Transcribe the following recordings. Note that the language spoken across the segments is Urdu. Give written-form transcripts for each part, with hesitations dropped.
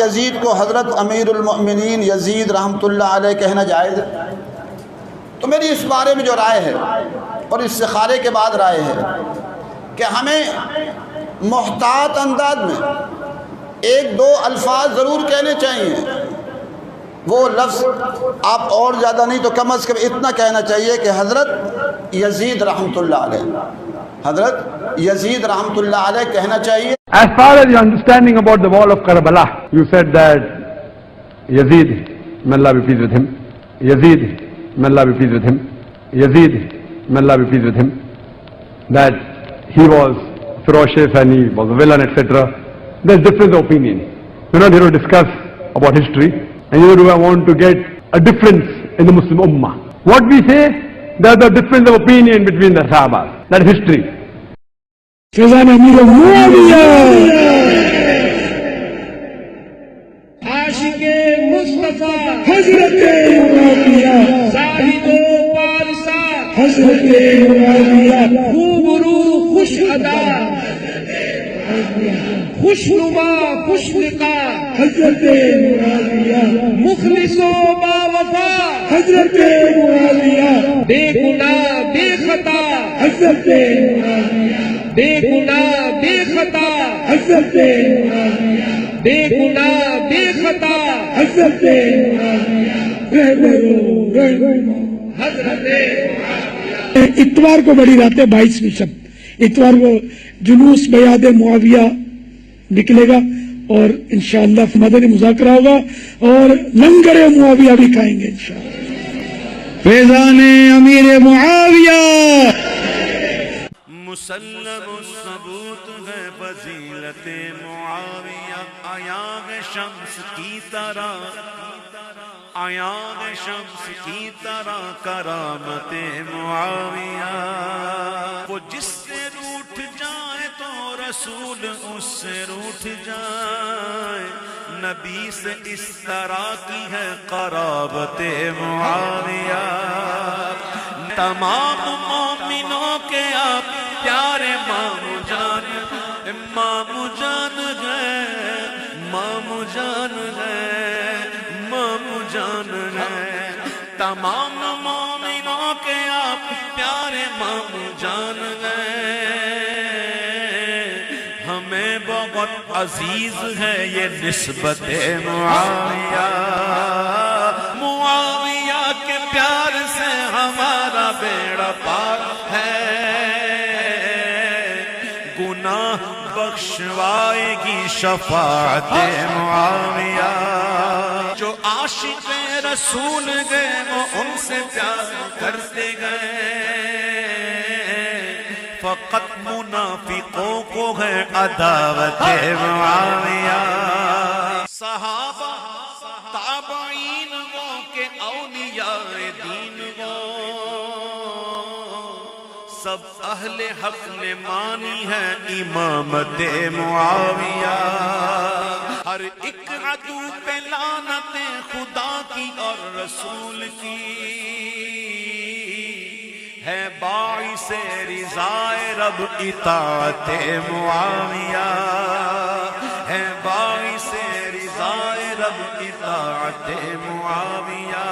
یزید کو حضرت امیر المؤمنین یزید رحمۃ اللہ علیہ کہنا جائز ہے؟ تو میری اس بارے میں جو رائے ہے اور استخارے کے بعد رائے ہے کہ ہمیں محتاط انداز میں ایک دو الفاظ ضرور کہنے چاہیے. وہ لفظ آپ اور زیادہ نہیں تو کم از کم اتنا کہنا چاہیے کہ حضرت یزید رحمۃ اللہ علیہ، حضرت یزید رحمۃ اللہ علیہ کہنا چاہیے. As far as your understanding about the wall of Karbala, you said that Yazid, may Allah be pleased with him, Yazid, may Allah be pleased with him, Yazid, may Allah be pleased with him, that he was ferocious and he was a villain, etc. There's difference of opinion. We're not here to discuss about history, and neither do I want to get a difference in the Muslim Ummah. What we say, there's a difference of opinion between the Sahabas. That is history. فیضان امیر معاویہ عاشق مصطفیٰ حضرت معاویہ زاہد و پارسا حضرت معاویہ خوب رو خوش ادا خوش نما خوش لقا حضرت معاویہ مخلص و باوفا حضرت معاویہ بے گناہ بے خطا حضرت معاویہ بے گناہ بے خطا حضرت معاویہ بے گناہ بے خطا حضرت حضرت اتوار کو بڑی رات ہے 22ویں شب، اتوار کو جلوس بیعت معاویہ نکلے گا اور انشاءاللہ مدنی مذاکرہ ہوگا اور لنگر معاویہ بھی کھائیں گے انشاءاللہ. فیضان امیر معاویہ مسلم الثبوت ہے فضیلت معاویہ، آیاغ شمس کی طرح، آیاغ شمس کی طرح کرامت معاویہ. وہ جس سے روٹھ جائے تو رسول اس سے روٹھ جائے، نبی سے اس طرح کی ہے قرابت معاویہ. تمام مومنوں کے آپ پیارے مامو جان، مامو جان ہے، مامو جان ہے، مامو جان ہے. تمام مومنوں کے آپ پیارے مامو جان ہے. ہمیں بہت عزیز ہے یہ نسبت معاویہ، معاویہ کے پیار سے ہمارا بیڑا پار ہے. گناہ بخشوائے گی شفاعت معاویہ. جو عاشق رسول گئے وہ ان سے پیار کرتے گئے، فقط منافقوں کو ہے عداوت معاویہ. صحابہ تابعین وہ کہ اولیاء دین وہ سب اہل حق نے مانی ہے امامت معاویہ. ہر ایک عدو پہ لعنت خدا کی اور رسول کی ہے، باعث رضائے رب اطاعت معاویہ، ہے باعث رضائے رب اطاعت معاویہ.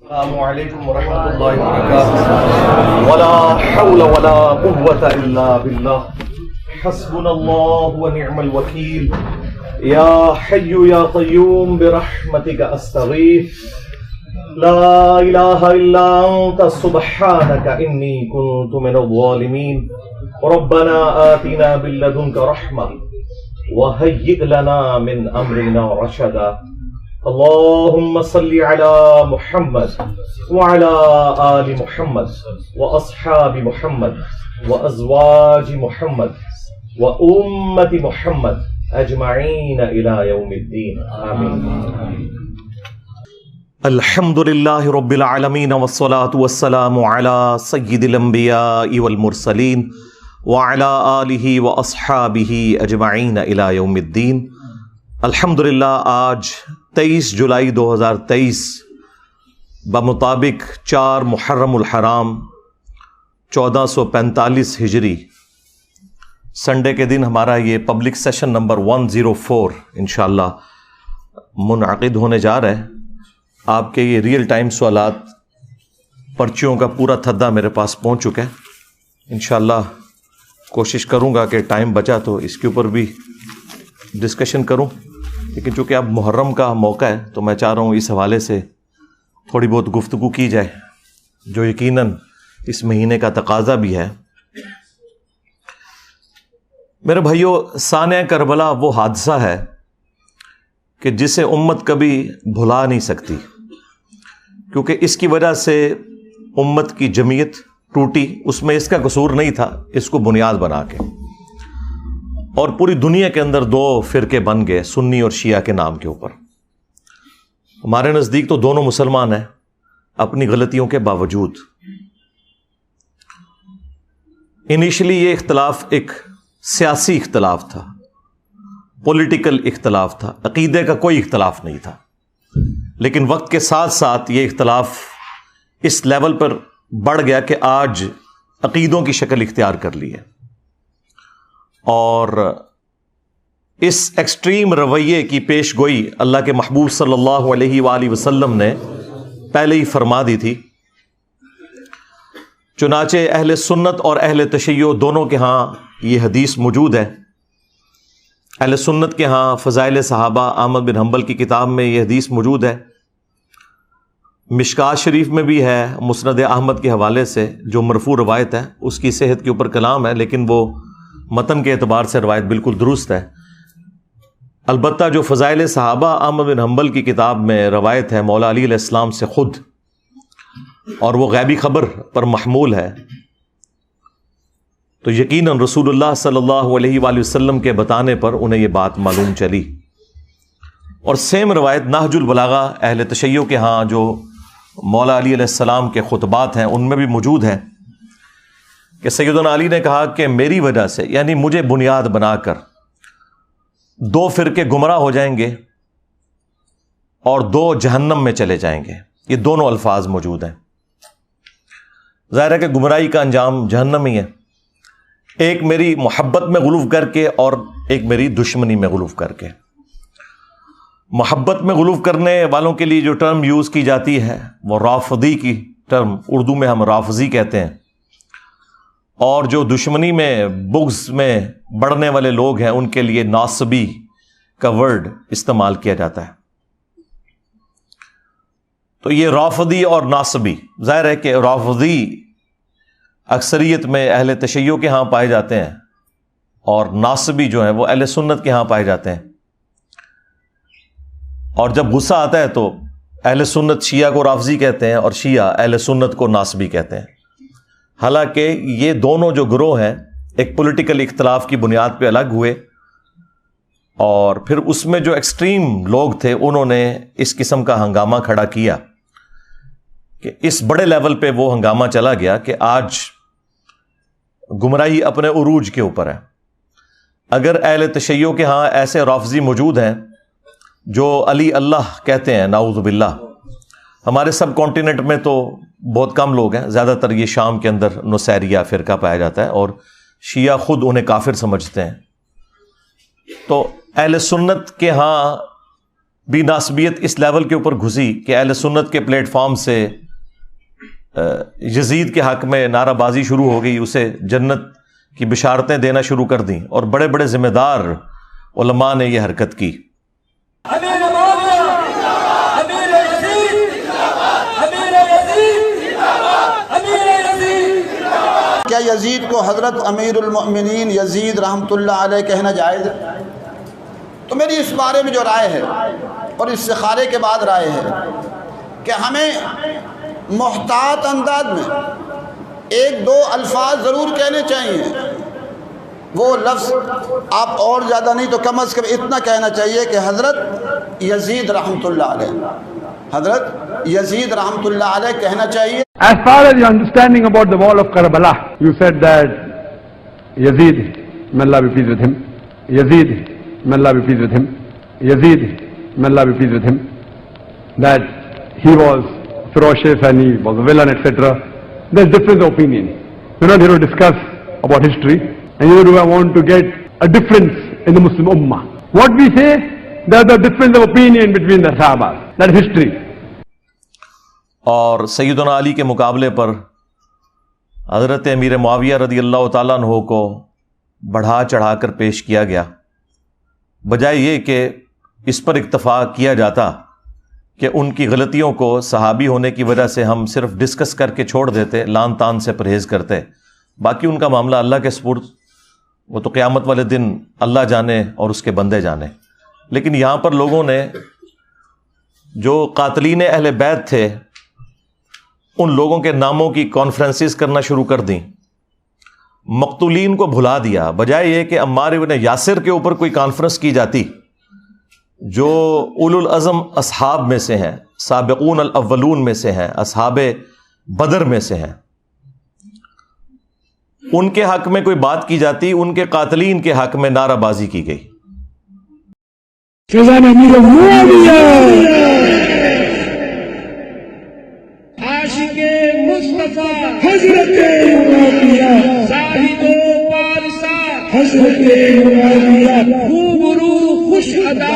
السلام علیکم ورحمۃ اللہ وبرکاتہ. ولا حول ولا قوة الا باللہ، حسبنا اللہ ونعم الوکیل. یا حی یا قیوم برحمتک استغیث، لا الہ الا انت سبحانک انی کنت من الظالمین. ربنا آتنا من لدنک رحمہ وہیئ لنا من امرنا رشدا. اللهم صل على محمد وعلى آل محمد وأصحاب محمد وأزواج محمد وأمة محمد أجمعين إلى يوم الدين آمين. الحمد لله رب العالمين والصلاة والسلام على سيد الأنبياء والمرسلين وعلى آله وأصحابه أجمعين إلى يوم الدين. الحمدللہ آج 23 جولائی 2023 بمطابق 4 محرم الحرام 1445 ہجری سنڈے کے دن ہمارا یہ پبلک سیشن نمبر 104 انشاءاللہ منعقد ہونے جا رہا ہے. آپ کے یہ ریئل ٹائم سوالات پرچیوں کا پورا تھدا میرے پاس پہنچ چکا ہے. انشاءاللہ کوشش کروں گا کہ ٹائم بچا تو اس کے اوپر بھی ڈسکشن کروں، لیکن چونکہ اب محرم کا موقع ہے تو میں چاہ رہا ہوں اس حوالے سے تھوڑی بہت گفتگو کی جائے، جو یقیناً اس مہینے کا تقاضا بھی ہے. میرے بھائیوں، سانحہ کربلا وہ حادثہ ہے کہ جسے امت کبھی بھلا نہیں سکتی، کیونکہ اس کی وجہ سے امت کی جمعیت ٹوٹی. اس میں اس کا قصور نہیں تھا، اس کو بنیاد بنا کے، اور پوری دنیا کے اندر دو فرقے بن گئے، سنی اور شیعہ کے نام کے اوپر. ہمارے نزدیک تو دونوں مسلمان ہیں اپنی غلطیوں کے باوجود. انیشلی یہ اختلاف ایک سیاسی اختلاف تھا، پولیٹیکل اختلاف تھا، عقیدے کا کوئی اختلاف نہیں تھا. لیکن وقت کے ساتھ ساتھ یہ اختلاف اس لیول پر بڑھ گیا کہ آج عقیدوں کی شکل اختیار کر لی ہے. اور اس ایکسٹریم رویے کی پیش گوئی اللہ کے محبوب صلی اللہ علیہ وآلہ وسلم نے پہلے ہی فرما دی تھی. چنانچہ اہل سنت اور اہل تشیع دونوں کے ہاں یہ حدیث موجود ہے. اہل سنت کے ہاں فضائل صحابہ احمد بن حنبل کی کتاب میں یہ حدیث موجود ہے. مشکات شریف میں بھی ہے مسند احمد کے حوالے سے، جو مرفوع روایت ہے. اس کی صحت کے اوپر کلام ہے، لیکن وہ متن کے اعتبار سے روایت بالکل درست ہے. البتہ جو فضائل صحابہ احمد بن حنبل کی کتاب میں روایت ہے مولا علی علیہ السلام سے خود، اور وہ غیبی خبر پر محمول ہے، تو یقیناً رسول اللہ صلی اللہ علیہ وآلہ وسلم کے بتانے پر انہیں یہ بات معلوم چلی. اور سیم روایت نہج البلاغہ اہل تشیع کے ہاں جو مولا علی علیہ السلام کے خطبات ہیں ان میں بھی موجود ہے کہ سیدنا علی نے کہا کہ میری وجہ سے، یعنی مجھے بنیاد بنا کر، دو فرقے گمراہ ہو جائیں گے اور دو جہنم میں چلے جائیں گے. یہ دونوں الفاظ موجود ہیں. ظاہر ہے کہ گمراہی کا انجام جہنم ہی ہے. ایک میری محبت میں غلو کر کے اور ایک میری دشمنی میں غلو کر کے. محبت میں غلو کرنے والوں کے لیے جو ٹرم یوز کی جاتی ہے وہ رافضی کی ٹرم، اردو میں ہم رافضی کہتے ہیں. اور جو دشمنی میں، بغض میں بڑھنے والے لوگ ہیں ان کے لیے ناصبی کا ورڈ استعمال کیا جاتا ہے. تو یہ رافضی اور ناصبی، ظاہر ہے کہ رافضی اکثریت میں اہل تشیع کے ہاں پائے جاتے ہیں اور ناصبی جو ہیں وہ اہل سنت کے ہاں پائے جاتے ہیں. اور جب غصہ آتا ہے تو اہل سنت شیعہ کو رافضی کہتے ہیں اور شیعہ اہل سنت کو ناصبی کہتے ہیں. حالانکہ یہ دونوں جو گروہ ہیں ایک پولیٹیکل اختلاف کی بنیاد پہ الگ ہوئے، اور پھر اس میں جو ایکسٹریم لوگ تھے انہوں نے اس قسم کا ہنگامہ کھڑا کیا کہ اس بڑے لیول پہ وہ ہنگامہ چلا گیا کہ آج گمراہی اپنے عروج کے اوپر ہے. اگر اہل تشیع کے ہاں ایسے رافضی موجود ہیں جو علی اللہ کہتے ہیں، نعوذ باللہ، ہمارے سب کانٹیننٹ میں تو بہت کم لوگ ہیں، زیادہ تر یہ شام کے اندر نصیریہ فرقہ پایا جاتا ہے اور شیعہ خود انہیں کافر سمجھتے ہیں. تو اہل سنت کے ہاں بھی ناسبیت اس لیول کے اوپر گھسی کہ اہل سنت کے پلیٹ فارم سے یزید کے حق میں نعرہ بازی شروع ہو گئی، اسے جنت کی بشارتیں دینا شروع کر دیں، اور بڑے بڑے ذمہ دار علماء نے یہ حرکت کی. کیا یزید کو حضرت امیر المؤمنین یزید رحمۃ اللہ علیہ کہنا جائز ہے؟ تو میری اس بارے میں جو رائے ہے اور استخارے کے بعد رائے ہے کہ ہمیں محتاط انداز میں ایک دو الفاظ ضرور کہنے چاہیے. وہ لفظ آپ اور زیادہ نہیں تو کم از کم اتنا کہنا چاہیے کہ حضرت یزید رحمۃ اللہ علیہ، حضرت یزید رحمۃ اللہ علیہ کہنا چاہیے. As far as your understanding about the wall of Karbala, you said that Yazid, may Allah be pleased with him, Yazid, may Allah be pleased with him, Yazid, may Allah be pleased with him, that he was ferocious and he was a villain, etc. There's difference of opinion. We're not here to discuss about history. and you want to get a difference in the Muslim Ummah. What we say, there's a difference of opinion between the Sahaba. That's history. اور سیدنا علی کے مقابلے پر حضرت امیر معاویہ رضی اللہ تعالیٰ عنہ کو بڑھا چڑھا کر پیش کیا گیا، بجائے یہ کہ اس پر اکتفا کیا جاتا کہ ان کی غلطیوں کو صحابی ہونے کی وجہ سے ہم صرف ڈسکس کر کے چھوڑ دیتے، لان تان سے پرہیز کرتے، باقی ان کا معاملہ اللہ کے سپرد، وہ تو قیامت والے دن اللہ جانے اور اس کے بندے جانے۔ لیکن یہاں پر لوگوں نے جو قاتلین اہل بیت تھے ان لوگوں کے ناموں کی کانفرنسز کرنا شروع کر دیں، مقتولین کو بھلا دیا، بجائے یہ کہ عمار ابن یاسر کے اوپر کوئی کانفرنس کی جاتی جو اولو العزم اصحاب میں سے ہیں، سابقون الاولون میں سے ہیں، اصحاب بدر میں سے ہیں، ان کے حق میں کوئی بات کی جاتی، ان کے قاتلین کے حق میں نعرہ بازی کی گئی۔ فیضان امیر معاویہ عاشق مصطفیٰ حضرت معاویہ زاہد و پارسا حضرت معاویہ خوب رو خوش ادا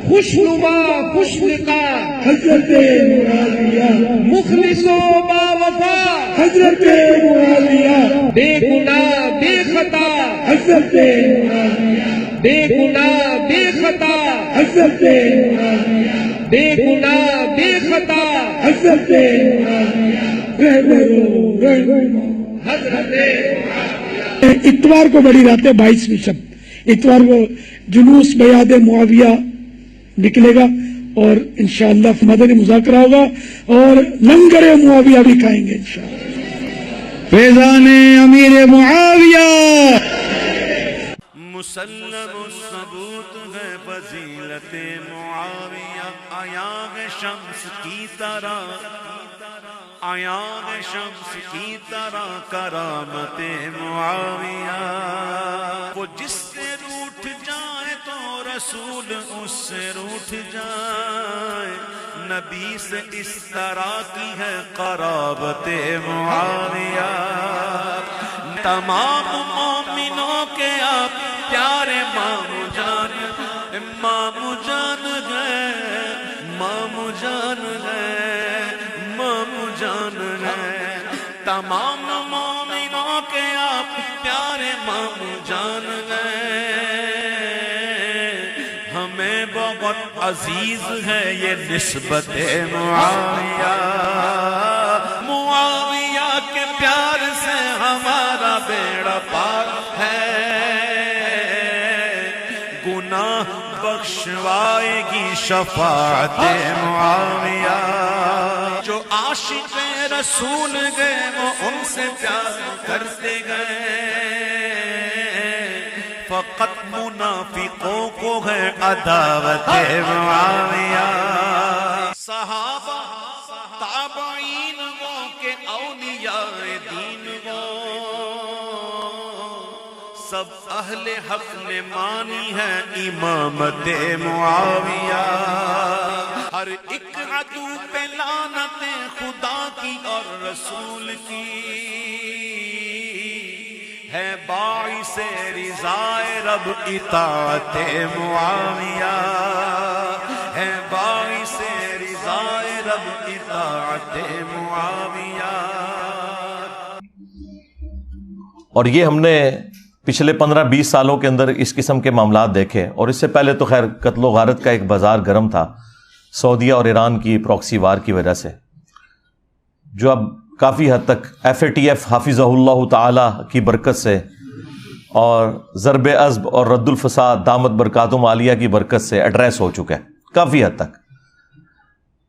خوش نما خوش لقا حضرت معاویہ مخلص و با وفا حضرت معاویہ بے گناہ بے خطا حضرت معاویہ بے گناہ بے خطا حضرت معاویہ بے گناہ بے خطا حضرت حضرت اتوار کو بڑی رات ہے، 22ویں شب اتوار کو جلوس بیاد معاویہ نکلے گا اور انشاءاللہ مدنی مذاکرہ ہوگا اور لنگر معاویہ بھی کھائیں گے انشاءاللہ۔ فیضان امیر معاویہ مسلم الثبوت ہے فضیلت معاویہ، آیاغ شمس کی طرح، آیاغ شمس کی طرح کرامت معاویہ، وہ جس سے روٹھ جائے تو رسول اس سے روٹھ جائے، نبی سے اس طرح کی ہے قرابت معاویہ، تمام مومنوں کے آپ پیارے مامو جان، مامو جان ہے، مامو جان ہے، مامو جان ہے، تمام مومنوں کے آپ پیارے مامو جان ہے، ہمیں بہت عزیز ہے یہ نسبت معاویہ، معاویہ کے پیار سے ہمارا بیڑا پار ہے، گناہ بخشوائے گی شفاعت معاویہ، جو عاشق رسول گئے وہ ان سے پیار کرتے گئے، فقط منافقوں کو ہے عداوت معاویہ، صحابہ تابعین وہ کہ اولیاء دین وہ سب اہل حق نے مانی ہے امامت معاویہ، ہر ایک عدو پہ لعنت خدا کی اور رسول کی، ہے باعث رضائے رب اطاعت معاویہ، ہے باعث رضائے رب اطاعت معاویہ۔ اور یہ ہم نے پچھلے 15-20 سالوں کے اندر اس قسم کے معاملات دیکھے، اور اس سے پہلے تو خیر قتل و غارت کا ایک بازار گرم تھا سعودیہ اور ایران کی پراکسی وار کی وجہ سے، جو اب کافی حد تک FATF حافظہ اللہ تعالی کی برکت سے اور ضرب عزب اور رد الفساد دامت برکاتہم عالیہ کی برکت سے ایڈریس ہو چکا ہے کافی حد تک۔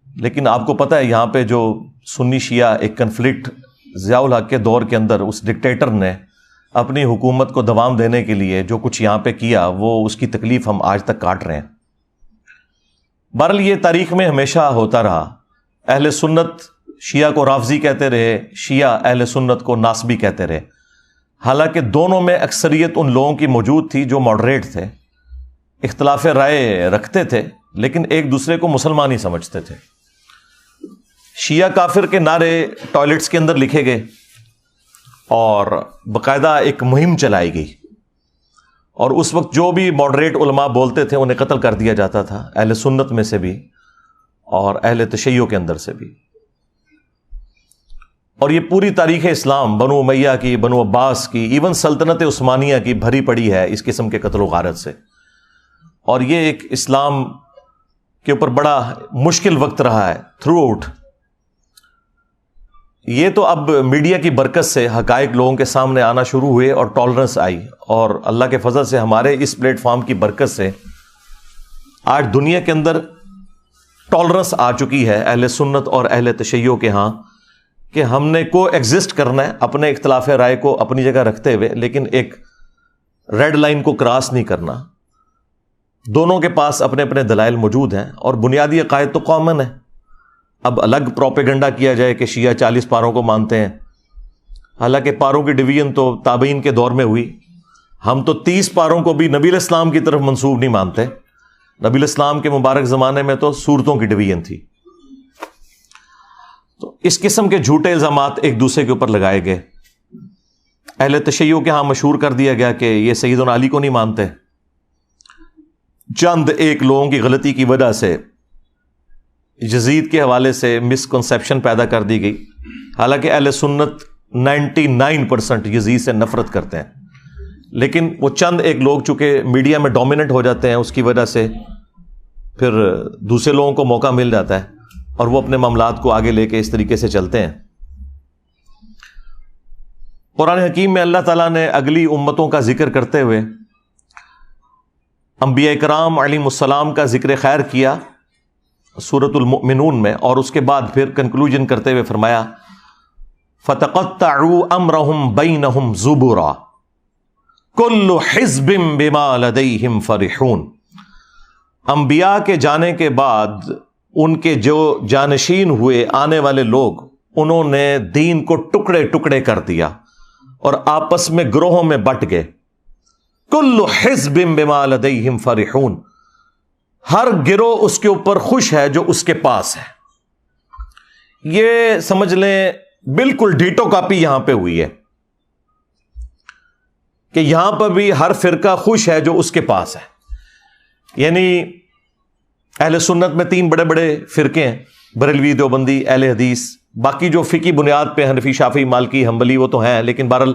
لیکن آپ کو پتہ ہے یہاں پہ جو سنی شیعہ ایک کنفلکٹ ضیاء الحق کے دور کے اندر اس ڈکٹیٹر نے اپنی حکومت کو دوام دینے کے لیے جو کچھ یہاں پہ کیا، وہ اس کی تکلیف ہم آج تک کاٹ رہے ہیں۔ بہرحال یہ تاریخ میں ہمیشہ ہوتا رہا، اہل سنت شیعہ کو رافضی کہتے رہے، شیعہ اہل سنت کو ناصبی کہتے رہے، حالانکہ دونوں میں اکثریت ان لوگوں کی موجود تھی جو ماڈریٹ تھے، اختلاف رائے رکھتے تھے لیکن ایک دوسرے کو مسلمان ہی سمجھتے تھے۔ شیعہ کافر کے نعرے ٹوائلٹس کے اندر لکھے گئے، اور باقاعدہ ایک مہم چلائی گئی، اور اس وقت جو بھی ماڈریٹ علماء بولتے تھے انہیں قتل کر دیا جاتا تھا، اہل سنت میں سے بھی اور اہل تشیع کے اندر سے بھی۔ اور یہ پوری تاریخ اسلام بنو امیہ کی، بنو عباس کی، ایون سلطنت عثمانیہ کی بھری پڑی ہے اس قسم کے قتل و غارت سے، اور یہ ایک اسلام کے اوپر بڑا مشکل وقت رہا ہے تھرو آؤٹ۔ یہ تو اب میڈیا کی برکت سے حقائق لوگوں کے سامنے آنا شروع ہوئے اور ٹالرنس آئی، اور اللہ کے فضل سے ہمارے اس پلیٹ فارم کی برکت سے آج دنیا کے اندر ٹالرنس آ چکی ہے اہل سنت اور اہل تشیع کے ہاں، کہ ہم نے کو ایگزسٹ کرنا ہے اپنے اختلاف رائے کو اپنی جگہ رکھتے ہوئے، لیکن ایک ریڈ لائن کو کراس نہیں کرنا۔ دونوں کے پاس اپنے اپنے دلائل موجود ہیں اور بنیادی عقائد تو کامن ہے۔ اب الگ پروپیگنڈا کیا جائے کہ شیعہ 40 پاروں کو مانتے ہیں، حالانکہ پاروں کی ڈویژن تو تابعین کے دور میں ہوئی۔ ہم تو 30 پاروں کو بھی نبی علیہ السلام کی طرف منسوب نہیں مانتے، نبی علیہ السلام کے مبارک زمانے میں تو سورتوں کی ڈویژن تھی۔ تو اس قسم کے جھوٹے الزامات ایک دوسرے کے اوپر لگائے گئے۔ اہل تشیع کے ہاں مشہور کر دیا گیا کہ یہ سیدنا علی کو نہیں مانتے۔ چند ایک لوگوں کی غلطی کی وجہ سے یزید کے حوالے سے مسکنسیپشن پیدا کر دی گئی، حالانکہ اہل سنت 99% یزید سے نفرت کرتے ہیں، لیکن وہ چند ایک لوگ چونکہ میڈیا میں ڈومیننٹ ہو جاتے ہیں، اس کی وجہ سے پھر دوسرے لوگوں کو موقع مل جاتا ہے اور وہ اپنے معاملات کو آگے لے کے اس طریقے سے چلتے ہیں۔ قرآن حکیم میں اللہ تعالیٰ نے اگلی امتوں کا ذکر کرتے ہوئے انبیاء کرام علیہم السلام کا ذکر خیر کیا سورۃ المؤمنون میں، اور اس کے بعد پھر کنکلوژن کرتے ہوئے فرمایا فَتَقَطَّعُوا أَمْرَهُمْ بَيْنَهُمْ زُبُرًا كُلُّ حِزْبٍ بِمَا لَدَيْهِمْ فَرِحُونَ۔ انبیاء کے جانے کے بعد ان کے جو جانشین ہوئے آنے والے لوگ، انہوں نے دین کو ٹکڑے ٹکڑے کر دیا اور آپس میں گروہوں میں بٹ گئے۔ کل حزب بما لدیہم فرحون، ہر گروہ اس کے اوپر خوش ہے جو اس کے پاس ہے۔ یہ سمجھ لیں بالکل ڈیٹو کاپی یہاں پہ ہوئی ہے کہ یہاں پر بھی ہر فرقہ خوش ہے جو اس کے پاس ہے۔ یعنی اہل سنت میں 3 بڑے بڑے فرقے ہیں، بریلوی، دیوبندی، اہل حدیث۔ باقی جو فقہی بنیاد پہ حنفی، شافعی، مالکی، حنبلی وہ تو ہیں، لیکن بہرحال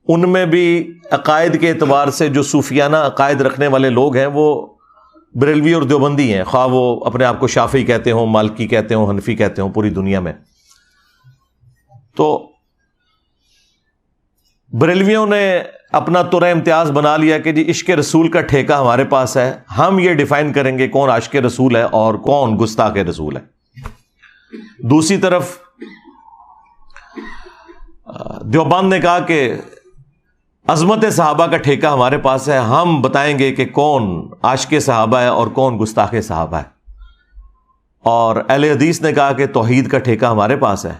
ان میں بھی عقائد کے اعتبار سے جو صوفیانہ عقائد رکھنے والے لوگ ہیں وہ بریلوی اور دیوبندی ہیں، خواہ وہ اپنے آپ کو شافعی کہتے ہوں، مالکی کہتے ہوں، حنفی کہتے ہوں، پوری دنیا میں۔ تو بریلویوں نے اپنا طور امتیاز بنا لیا کہ جی عشق رسول کا ٹھیکہ ہمارے پاس ہے، ہم یہ ڈیفائن کریں گے کون عاشق رسول ہے اور کون گستاخ رسول ہے۔ دوسری طرف دیوبند نے کہا کہ عظمت صحابہ کا ٹھیکہ ہمارے پاس ہے، ہم بتائیں گے کہ کون عاشق صحابہ ہے اور کون گستاخ صحابہ ہے۔ اور اہل حدیث نے کہا کہ توحید کا ٹھیکہ ہمارے پاس ہے،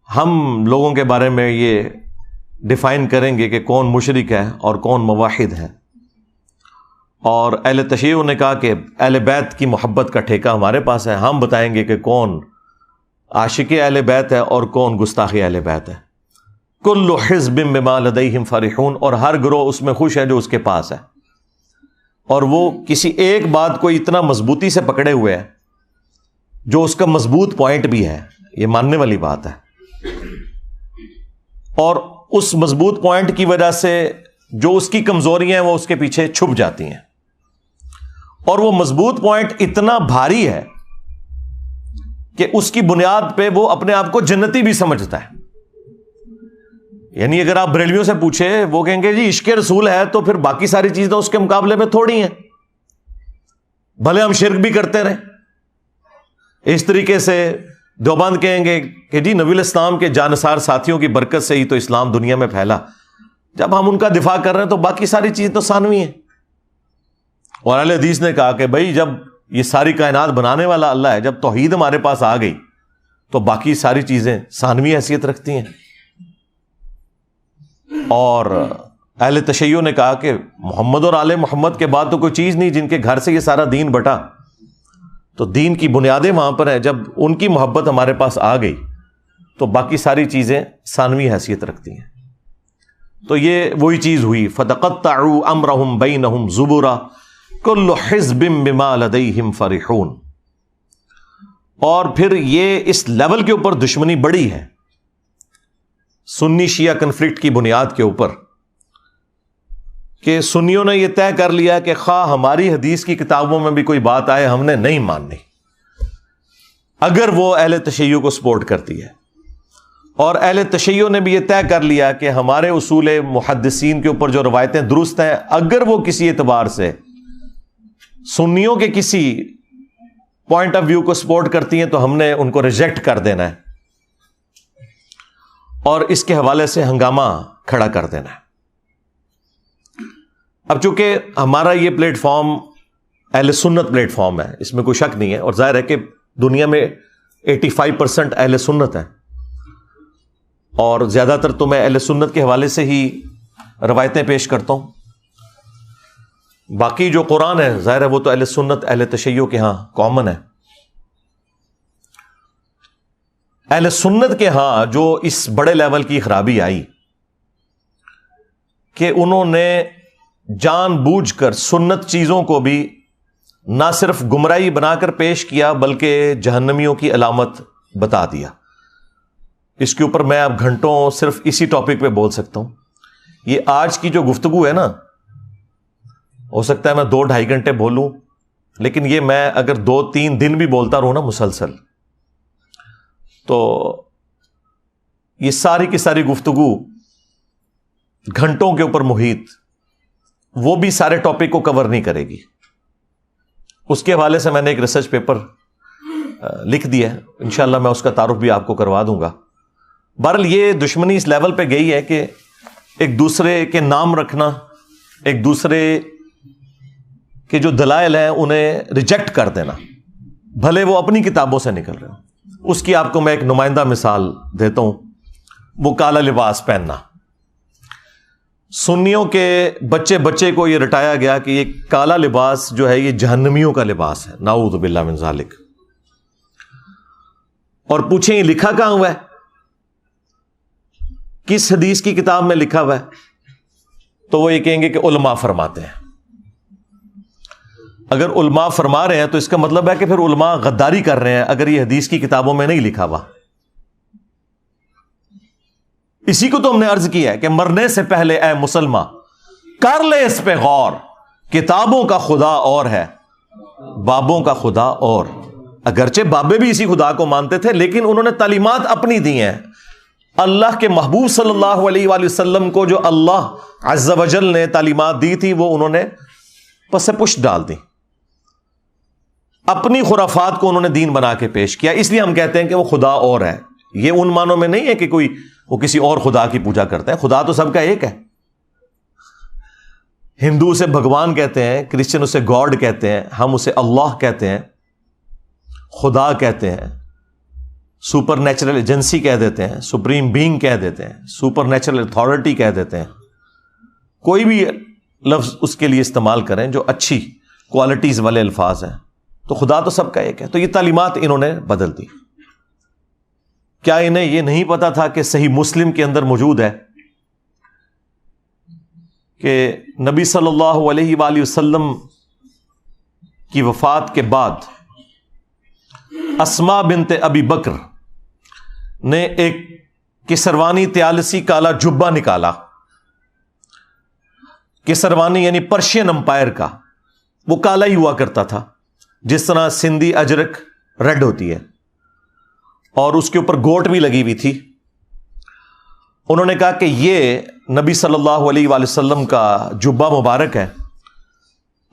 ہم لوگوں کے بارے میں یہ ڈیفائن کریں گے کہ کون مشرک ہے اور کون موحد ہے۔ اور اہل تشیع نے کہا کہ اہل بیت کی محبت کا ٹھیکہ ہمارے پاس ہے، ہم بتائیں گے کہ کون عاشق اہل بیت ہے اور کون گستاخ اہل بیت ہے۔ کل حزب بما لدیہم فرحون، اور ہر گروہ اس میں خوش ہے جو اس کے پاس ہے۔ اور وہ کسی ایک بات کو اتنا مضبوطی سے پکڑے ہوئے ہے جو اس کا مضبوط پوائنٹ بھی ہے، یہ ماننے والی بات ہے، اور اس مضبوط پوائنٹ کی وجہ سے جو اس کی کمزوریاں ہیں وہ اس کے پیچھے چھپ جاتی ہیں، اور وہ مضبوط پوائنٹ اتنا بھاری ہے کہ اس کی بنیاد پہ وہ اپنے آپ کو جنتی بھی سمجھتا ہے۔ یعنی اگر آپ بریلویوں سے پوچھے، وہ کہیں گے جی عشق رسول ہے تو پھر باقی ساری چیزیں اس کے مقابلے میں تھوڑی ہیں، بھلے ہم شرک بھی کرتے رہیں۔ اس طریقے سے دیوبند کہیں گے کہ جی نبی الاسلام کے جانثار ساتھیوں کی برکت سے ہی تو اسلام دنیا میں پھیلا، جب ہم ان کا دفاع کر رہے ہیں تو باقی ساری چیزیں تو ثانوی ہیں۔ اور اہل حدیث نے کہا کہ بھائی جب یہ ساری کائنات بنانے والا اللہ ہے، جب توحید ہمارے پاس آ گئی تو باقی ساری چیزیں ثانوی حیثیت رکھتی ہیں۔ اور اہل تشیع نے کہا کہ محمد اور آل محمد کے بعد تو کوئی چیز نہیں جن کے گھر سے یہ سارا دین بٹا، تو دین کی بنیادیں وہاں پر ہیں۔ جب ان کی محبت ہمارے پاس آ گئی تو باقی ساری چیزیں ثانوی حیثیت رکھتی ہیں. تو یہ وہی چیز ہوئی. فَتَقَطَّعُوا أَمْرَهُمْ بَيْنَهُمْ زُبُرًا كُلُّ حِزْبٍ بِمَا لَدَيْهِمْ فَرِحُونَ. اور پھر یہ اس لیول کے اوپر دشمنی بڑی ہے سنی شیعہ کنفلکٹ کی بنیاد کے اوپر کہ سنیوں نے یہ طے کر لیا کہ خواہ ہماری حدیث کی کتابوں میں بھی کوئی بات آئے ہم نے نہیں ماننی اگر وہ اہل تشیع کو سپورٹ کرتی ہے. اور اہل تشیع نے بھی یہ طے کر لیا کہ ہمارے اصول محدثین کے اوپر جو روایتیں درست ہیں اگر وہ کسی اعتبار سے سنیوں کے کسی پوائنٹ آف ویو کو سپورٹ کرتی ہیں تو ہم نے ان کو ریجیکٹ کر دینا ہے اور اس کے حوالے سے ہنگامہ کھڑا کر دینا ہے. اب چونکہ ہمارا یہ پلیٹ فارم اہل سنت پلیٹ فارم ہے, اس میں کوئی شک نہیں ہے, اور ظاہر ہے کہ دنیا میں 85% اہل سنت ہیں اور زیادہ تر تو میں اہل سنت کے حوالے سے ہی روایتیں پیش کرتا ہوں. باقی جو قرآن ہے ظاہر ہے وہ تو اہل سنت اہل تشیع کے ہاں کامن ہے. اہل سنت کے ہاں جو اس بڑے لیول کی خرابی آئی کہ انہوں نے جان بوجھ کر سنت چیزوں کو بھی نہ صرف گمراہی بنا کر پیش کیا بلکہ جہنمیوں کی علامت بتا دیا. اس کے اوپر میں اب گھنٹوں صرف اسی ٹاپک پہ بول سکتا ہوں. یہ آج کی جو گفتگو ہے نا, ہو سکتا ہے میں 2-2.5 گھنٹے بولوں, لیکن یہ میں اگر 2-3 دن بھی بولتا رہوں نا مسلسل, تو یہ ساری کی ساری گفتگو گھنٹوں کے اوپر محیط, وہ بھی سارے ٹاپک کو کور نہیں کرے گی. اس کے حوالے سے میں نے ایک ریسرچ پیپر لکھ دیا ہے, انشاءاللہ میں اس کا تعارف بھی آپ کو کروا دوں گا. بہرحال یہ دشمنی اس لیول پہ گئی ہے کہ ایک دوسرے کے نام رکھنا, ایک دوسرے کے جو دلائل ہیں انہیں ریجیکٹ کر دینا, بھلے وہ اپنی کتابوں سے نکل رہے ہوں. اس کی آپ کو میں ایک نمائندہ مثال دیتا ہوں, وہ کالا لباس پہننا. سنیوں کے بچے کو یہ رٹایا گیا کہ یہ کالا لباس جو ہے یہ جہنمیوں کا لباس ہے, نعوذ باللہ من ذالک. اور پوچھیں یہ لکھا کہاں ہوا ہے, کس حدیث کی کتاب میں لکھا ہوا ہے؟ تو وہ یہ کہیں گے کہ علماء فرماتے ہیں. اگر علماء فرما رہے ہیں تو اس کا مطلب ہے کہ پھر علماء غداری کر رہے ہیں اگر یہ حدیث کی کتابوں میں نہیں لکھا ہوا. اسی کو تو ہم نے عرض کیا ہے کہ مرنے سے پہلے اے مسلمان کر لے اس پہ غور, کتابوں کا خدا اور ہے بابوں کا خدا اور. اگرچہ بابے بھی اسی خدا کو مانتے تھے لیکن انہوں نے تعلیمات اپنی دی ہیں. اللہ کے محبوب صلی اللہ علیہ وآلہ وسلم کو جو اللہ عز و جل نے تعلیمات دی تھی وہ انہوں نے پس پشت ڈال دی, اپنی خرافات کو انہوں نے دین بنا کے پیش کیا. اس لیے ہم کہتے ہیں کہ وہ خدا اور ہے. یہ ان معنوں میں نہیں ہے کہ کوئی وہ کسی اور خدا کی پوجا کرتا ہے, خدا تو سب کا ایک ہے. ہندو اسے بھگوان کہتے ہیں, کرسچن اسے گاڈ کہتے ہیں, ہم اسے اللہ کہتے ہیں, خدا کہتے ہیں, سپر نیچرل ایجنسی کہہ دیتے ہیں, سپریم بینگ کہہ دیتے ہیں, سپر نیچرل اتھارٹی کہہ دیتے ہیں. کوئی بھی لفظ اس کے لیے استعمال کریں جو اچھی کوالٹیز والے الفاظ ہیں, تو خدا تو سب کا ایک ہے. تو یہ تعلیمات انہوں نے بدل دی. کیا انہیں یہ نہیں پتا تھا کہ صحیح مسلم کے اندر موجود ہے کہ نبی صلی اللہ علیہ وآلہ وسلم کی وفات کے بعد اسماء بنت ابی بکر نے ایک کسروانی طیالسی کالا جبہ نکالا. کسروانی یعنی پرشین امپائر کا, وہ کالا ہی ہوا کرتا تھا جس طرح سندھی اجرک ریڈ ہوتی ہے, اور اس کے اوپر گوٹ بھی لگی ہوئی تھی. انہوں نے کہا کہ یہ نبی صلی اللہ علیہ وآلہ وسلم کا جبہ مبارک ہے,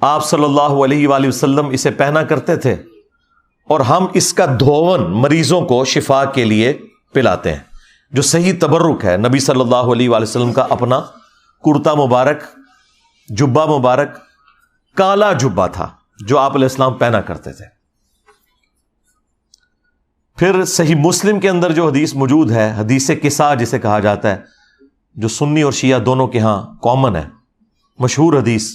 آپ صلی اللہ علیہ وآلہ وسلم اسے پہنا کرتے تھے اور ہم اس کا دھون مریضوں کو شفا کے لیے پلاتے ہیں. جو صحیح تبرک ہے نبی صلی اللہ علیہ وآلہ وسلم کا اپنا کرتا مبارک, جبہ مبارک, کالا جبہ تھا جو آپ علیہ السلام پہنا کرتے تھے. پھر صحیح مسلم کے اندر جو حدیث موجود ہے, حدیث قصہ جسے کہا جاتا ہے, جو سنی اور شیعہ دونوں کے ہاں کامن ہے, مشہور حدیث,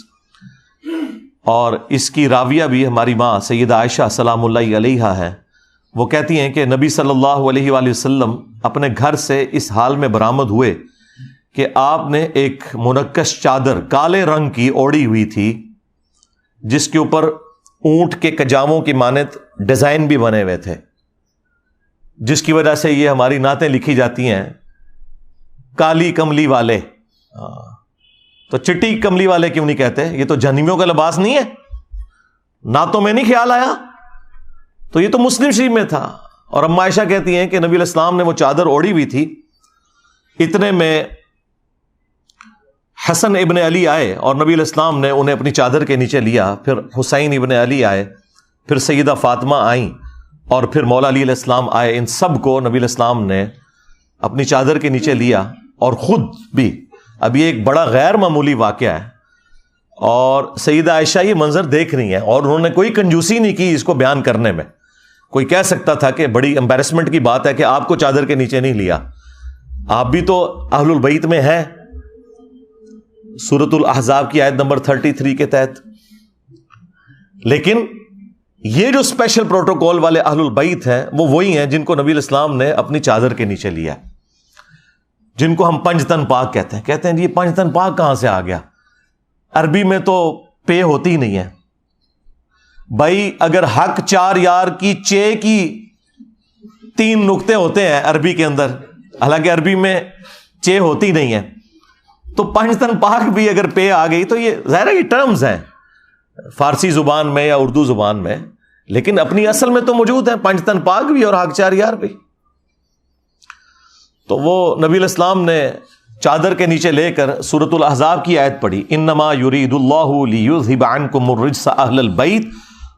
اور اس کی راویہ بھی ہماری ماں سیدہ عائشہ سلام اللہ علیہا ہے. وہ کہتی ہیں کہ نبی صلی اللہ علیہ وآلہ وسلم اپنے گھر سے اس حال میں برآمد ہوئے کہ آپ نے ایک منقش چادر کالے رنگ کی اوڑھی ہوئی تھی، جس کے اوپر اونٹ کے کجاووں کی مانند ڈیزائن بھی بنے ہوئے تھے، جس کی وجہ سے یہ ہماری نعتیں لکھی جاتی ہیں، کالی کملی والے۔ تو چٹی کملی والے کیوں نہیں کہتے؟ یہ تو جہنمیوں کا لباس نہیں ہے، نعتوں میں نہیں خیال آیا؟ تو یہ تو مسلم شریف میں تھا۔ اور اما عائشہ کہتی ہیں کہ نبی علیہ السلام نے وہ چادر اوڑھی ہوئی تھی، اتنے میں حسن ابن علی آئے اور نبی علیہ السلام نے انہیں اپنی چادر کے نیچے لیا، پھر حسین ابن علی آئے، پھر سیدہ فاطمہ آئیں، اور پھر مولا علی علیہ السلام آئے۔ ان سب کو نبی علیہ السلام نے اپنی چادر کے نیچے لیا اور خود بھی۔ اب یہ ایک بڑا غیر معمولی واقعہ ہے، اور سیدہ عائشہ یہ منظر دیکھ رہی ہیں، اور انہوں نے کوئی کنجوسی نہیں کی اس کو بیان کرنے میں۔ کوئی کہہ سکتا تھا کہ بڑی امبیرسمنٹ کی بات ہے کہ آپ کو چادر کے نیچے نہیں لیا، آپ بھی تو اہل البیت میں ہیں، سورۃ الاحزاب کی آیت نمبر 33 کے تحت۔ لیکن یہ جو اسپیشل پروٹوکول والے اہل البیت ہیں وہ وہی ہیں جن کو نبی علیہ السلام نے اپنی چادر کے نیچے لیا، جن کو ہم پنج تن پاک کہتے ہیں۔ کہتے ہیں جی یہ پنج تن پاک کہاں سے آ گیا؟ عربی میں تو پے ہوتی ہی نہیں ہے بھائی۔ اگر حق چار یار کی چے کی 3 نقطے ہوتے ہیں عربی کے اندر، حالانکہ عربی میں چے ہوتی نہیں ہے، تو پنج تن پاک بھی اگر پے آ گئی تو یہ ظاہر ہے یہ ٹرمز ہیں فارسی زبان میں یا اردو زبان میں، لیکن اپنی اصل میں تو موجود ہیں پنج تن پاک بھی اور حق چار یار بھی۔ تو وہ نبی علیہ السلام نے چادر کے نیچے لے کر سورۃ الاحزاب کی آیت پڑھی، انما یرید اللہ لیذھب عنکم الرجس اہل البیت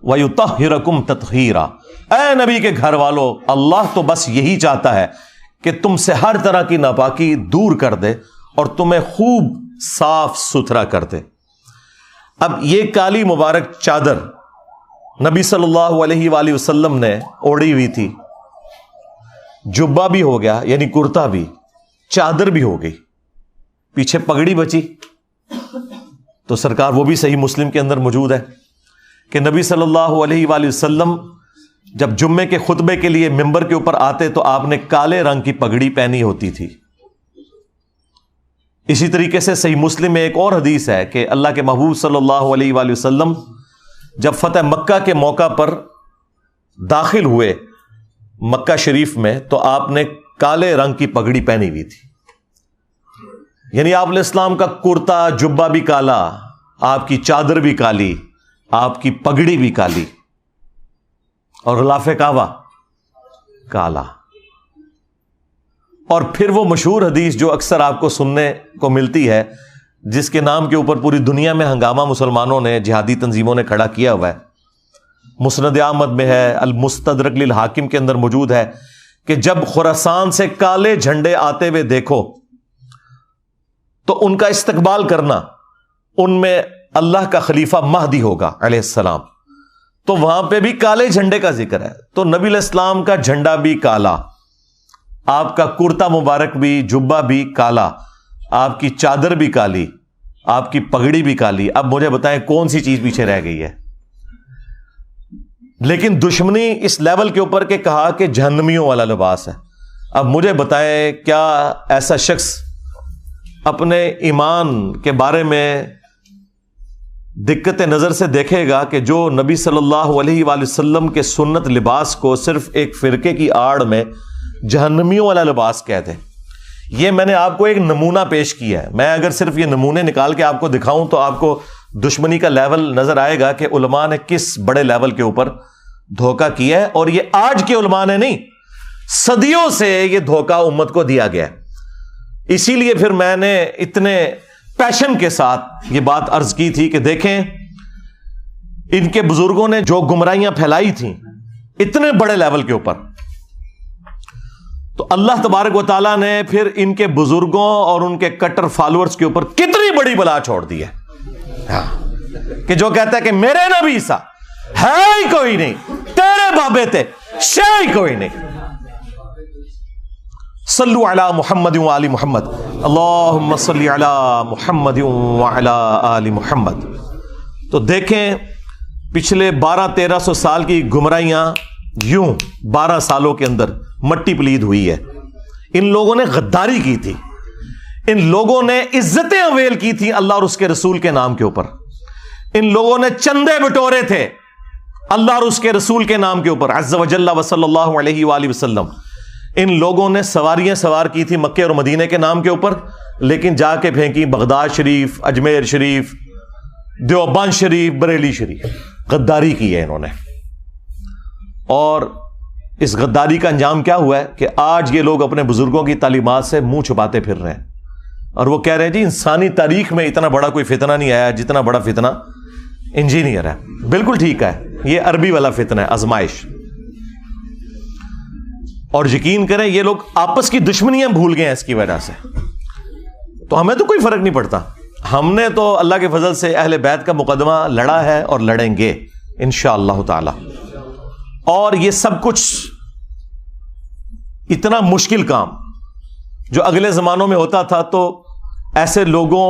ویطہرکم تطہیرا۔ اے نبی کے گھر والو، اللہ تو بس یہی چاہتا ہے کہ تم سے ہر طرح کی ناپاکی دور کر دے اور تمہیں خوب صاف ستھرا کر دے۔ اب یہ کالی مبارک چادر نبی صلی اللہ علیہ وآلہ وسلم نے اوڑھی ہوئی تھی، جبہ بھی ہو گیا یعنی کرتا بھی، چادر بھی ہو گئی، پیچھے پگڑی بچی۔ تو سرکار وہ بھی صحیح مسلم کے اندر موجود ہے کہ نبی صلی اللہ علیہ وآلہ وسلم جب جمعے کے خطبے کے لیے ممبر کے اوپر آتے تو آپ نے کالے رنگ کی پگڑی پہنی ہوتی تھی۔ اسی طریقے سے صحیح مسلم میں ایک اور حدیث ہے کہ اللہ کے محبوب صلی اللہ علیہ وآلہ وسلم جب فتح مکہ کے موقع پر داخل ہوئے مکہ شریف میں تو آپ نے کالے رنگ کی پگڑی پہنی ہوئی تھی، یعنی آپ علیہ السلام کا کرتا جبہ بھی کالا، آپ کی چادر بھی کالی، آپ کی پگڑی بھی کالی، اور غلاف کعبہ کالا۔ اور پھر وہ مشہور حدیث جو اکثر آپ کو سننے کو ملتی ہے، جس کے نام کے اوپر پوری دنیا میں ہنگامہ مسلمانوں نے، جہادی تنظیموں نے کھڑا کیا ہوا ہے، مسند احمد میں ہے، المستدرک للحاکم کے اندر موجود ہے، کہ جب خراسان سے کالے جھنڈے آتے ہوئے دیکھو تو ان کا استقبال کرنا، ان میں اللہ کا خلیفہ مہدی ہوگا علیہ السلام، تو وہاں پہ بھی کالے جھنڈے کا ذکر ہے۔ تو نبی علیہ السلام کا جھنڈا بھی کالا، آپ کا کرتا مبارک بھی، جبہ بھی کالا، آپ کی چادر بھی کالی، آپ کی پگڑی بھی کالی۔ اب مجھے بتائیں کون سی چیز پیچھے رہ گئی ہے؟ لیکن دشمنی اس لیول کے اوپر کہ کہا کہ جہنمیوں والا لباس ہے۔ اب مجھے بتائیں کیا ایسا شخص اپنے ایمان کے بارے میں دقت نظر سے دیکھے گا کہ جو نبی صلی اللہ علیہ وآلہ وسلم کے سنت لباس کو صرف ایک فرقے کی آڑ میں جہنمیوں والا لباس کہتے ہیں؟ یہ میں نے آپ کو ایک نمونہ پیش کیا ہے۔ میں اگر صرف یہ نمونے نکال کے آپ کو دکھاؤں تو آپ کو دشمنی کا لیول نظر آئے گا کہ علماء نے کس بڑے لیول کے اوپر دھوکہ کیا ہے، اور یہ آج کے علماء نے نہیں، صدیوں سے یہ دھوکہ امت کو دیا گیا ہے۔ اسی لیے پھر میں نے اتنے پیشن کے ساتھ یہ بات عرض کی تھی کہ دیکھیں ان کے بزرگوں نے جو گمراہیاں پھیلائی تھیں اتنے بڑے لیول کے اوپر، تو اللہ تبارک و تعالیٰ نے پھر ان کے بزرگوں اور ان کے کٹر فالوورز کے اوپر کتنی بڑی بلا چھوڑ دی ہے کہ جو کہتا ہے کہ میرے نبی سا ہے ہی کوئی نہیں، تیرے بابے تھے شے ہی کوئی نہیں۔ صلو علی محمد وآل محمد، اللہم صلی علی محمد وعلی آل محمد۔ تو دیکھیں پچھلے 1200-1300 سال کی گمراہیاں یوں 12 سالوں کے اندر مٹی پلید ہوئی ہے. ان لوگوں نے غداری کی تھی, ان لوگوں نے عزتیں اویل کی تھی اللہ اور اس کے رسول کے نام کے اوپر, ان لوگوں نے چندے بٹورے تھے اللہ اور اس کے رسول کے نام کے اوپر عز و جل و صلی اللہ علیہ وآلہ وسلم. ان لوگوں نے سواریاں سوار کی تھی مکے اور مدینے کے نام کے اوپر, لیکن جا کے پھینکی بغداد شریف, اجمیر شریف, دیوبند شریف, بریلی شریف. غداری کی ہے انہوں نے. اور اس غداری کا انجام کیا ہوا ہے کہ آج یہ لوگ اپنے بزرگوں کی تعلیمات سے منہ چھپاتے پھر رہے ہیں, اور وہ کہہ رہے ہیں جی انسانی تاریخ میں اتنا بڑا کوئی فتنہ نہیں آیا جتنا بڑا فتنہ انجینئر ہے. بالکل ٹھیک ہے, یہ عربی والا فتنہ ہے, آزمائش. اور یقین کریں یہ لوگ آپس کی دشمنیاں بھول گئے ہیں اس کی وجہ سے. تو ہمیں تو کوئی فرق نہیں پڑتا, ہم نے تو اللہ کے فضل سے اہل بیت کا مقدمہ لڑا ہے اور لڑیں گے انشاءاللہ تعالی. اور یہ سب کچھ اتنا مشکل کام جو اگلے زمانوں میں ہوتا تھا تو ایسے لوگوں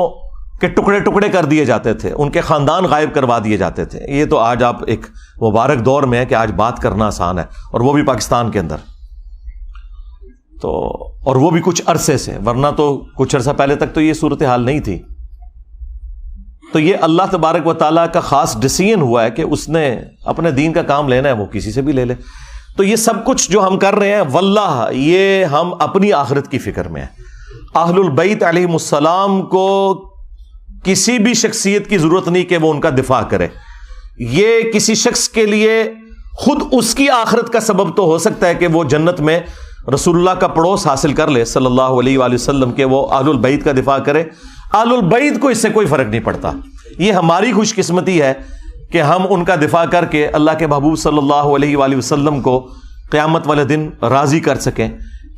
کے ٹکڑے ٹکڑے کر دیے جاتے تھے, ان کے خاندان غائب کروا دیے جاتے تھے. یہ تو آج آپ ایک مبارک دور میں ہے کہ آج بات کرنا آسان ہے, اور وہ بھی پاکستان کے اندر. تو اور وہ بھی کچھ عرصے سے, ورنہ تو کچھ عرصہ پہلے تک تو یہ صورتحال نہیں تھی. تو یہ اللہ تبارک و تعالیٰ کا خاص ڈیسیژن ہوا ہے کہ اس نے اپنے دین کا کام لینا ہے, وہ کسی سے بھی لے لے. تو یہ سب کچھ جو ہم کر رہے ہیں واللہ یہ ہم اپنی آخرت کی فکر میں ہیں. اہل البیت علیہم السلام کو کسی بھی شخصیت کی ضرورت نہیں کہ وہ ان کا دفاع کرے. یہ کسی شخص کے لیے خود اس کی آخرت کا سبب تو ہو سکتا ہے کہ وہ جنت میں رسول اللہ کا پڑوس حاصل کر لے صلی اللہ علیہ وآلہ وسلم, کہ وہ اہل البیت کا دفاع کرے. اہل البیت کو اس سے کوئی فرق نہیں پڑتا. یہ ہماری خوش قسمتی ہے کہ ہم ان کا دفاع کر کے اللہ کے محبوب صلی اللہ علیہ وآلہ وسلم کو قیامت والے دن راضی کر سکیں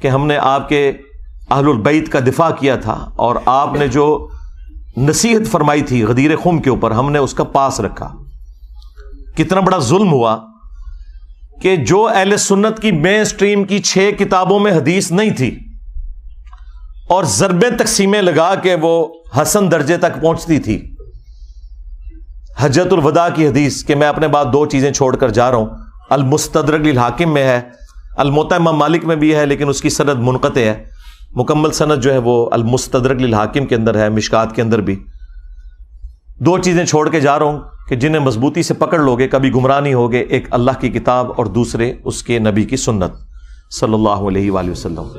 کہ ہم نے آپ کے اہل البیت کا دفاع کیا تھا, اور آپ نے جو نصیحت فرمائی تھی غدیر خم کے اوپر ہم نے اس کا پاس رکھا. کتنا بڑا ظلم ہوا کہ جو اہل سنت کی مین سٹریم کی 6 کتابوں میں حدیث نہیں تھی, اور ضربیں تقسیمیں لگا کے وہ حسن درجے تک پہنچتی تھی. حجۃ الوداع کی حدیث کہ میں اپنے بعد 2 چیزیں چھوڑ کر جا رہا ہوں, المستدرک للحاکم میں ہے, الموطأ امام مالک میں بھی ہے لیکن اس کی سند منقطع ہے, مکمل سند جو ہے وہ المستدرک للحاکم کے اندر ہے, مشکات کے اندر بھی. 2 چیزیں چھوڑ کے جا رہا ہوں کہ جنہیں مضبوطی سے پکڑ لوگے کبھی گمراہ نہیں ہوگے, ایک اللہ کی کتاب اور دوسرے اس کے نبی کی سنت صلی اللہ علیہ وآلہ وسلم.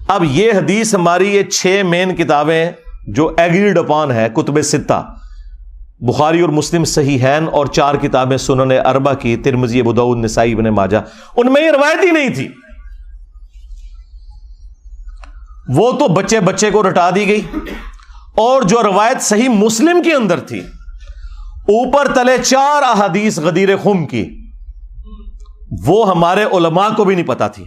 اب یہ حدیث ہماری یہ 6 مین کتابیں جو ایگریڈ اپان ہے, کتب 6 بخاری اور مسلم صحیحین, اور 4 کتابیں سنن اربع کی ترمذی, ابو داؤد, نسائی, ابن ماجہ, ان میں یہ روایت ہی نہیں تھی. وہ تو بچے بچے کو رٹا دی گئی, اور جو روایت صحیح مسلم کے اندر تھی اوپر تلے 4 احادیث غدیر خم کی, وہ ہمارے علماء کو بھی نہیں پتا تھی.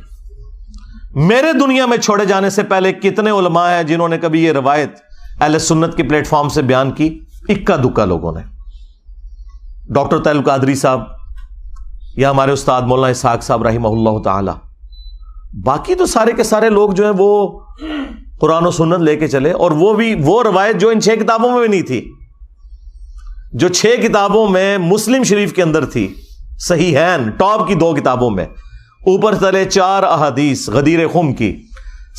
میرے دنیا میں چھوڑے جانے سے پہلے کتنے علماء ہیں جنہوں نے کبھی یہ روایت اہل سنت کے پلیٹ فارم سے بیان کی؟ اکا دکا لوگوں نے. ڈاکٹر طاہر القادری صاحب یا ہمارے استاد مولانا اسحاق صاحب رحمہ اللہ تعالی. باقی تو سارے کے سارے لوگ جو ہیں وہ قرآن و سنت لے کے چلے, اور وہ بھی وہ روایت جو ان 6 کتابوں میں بھی نہیں تھی, جو 6 کتابوں میں مسلم شریف کے اندر تھی, صحیحین ٹاپ کی 2 کتابوں میں, اوپر تلے 4 احادیث غدیر خم کی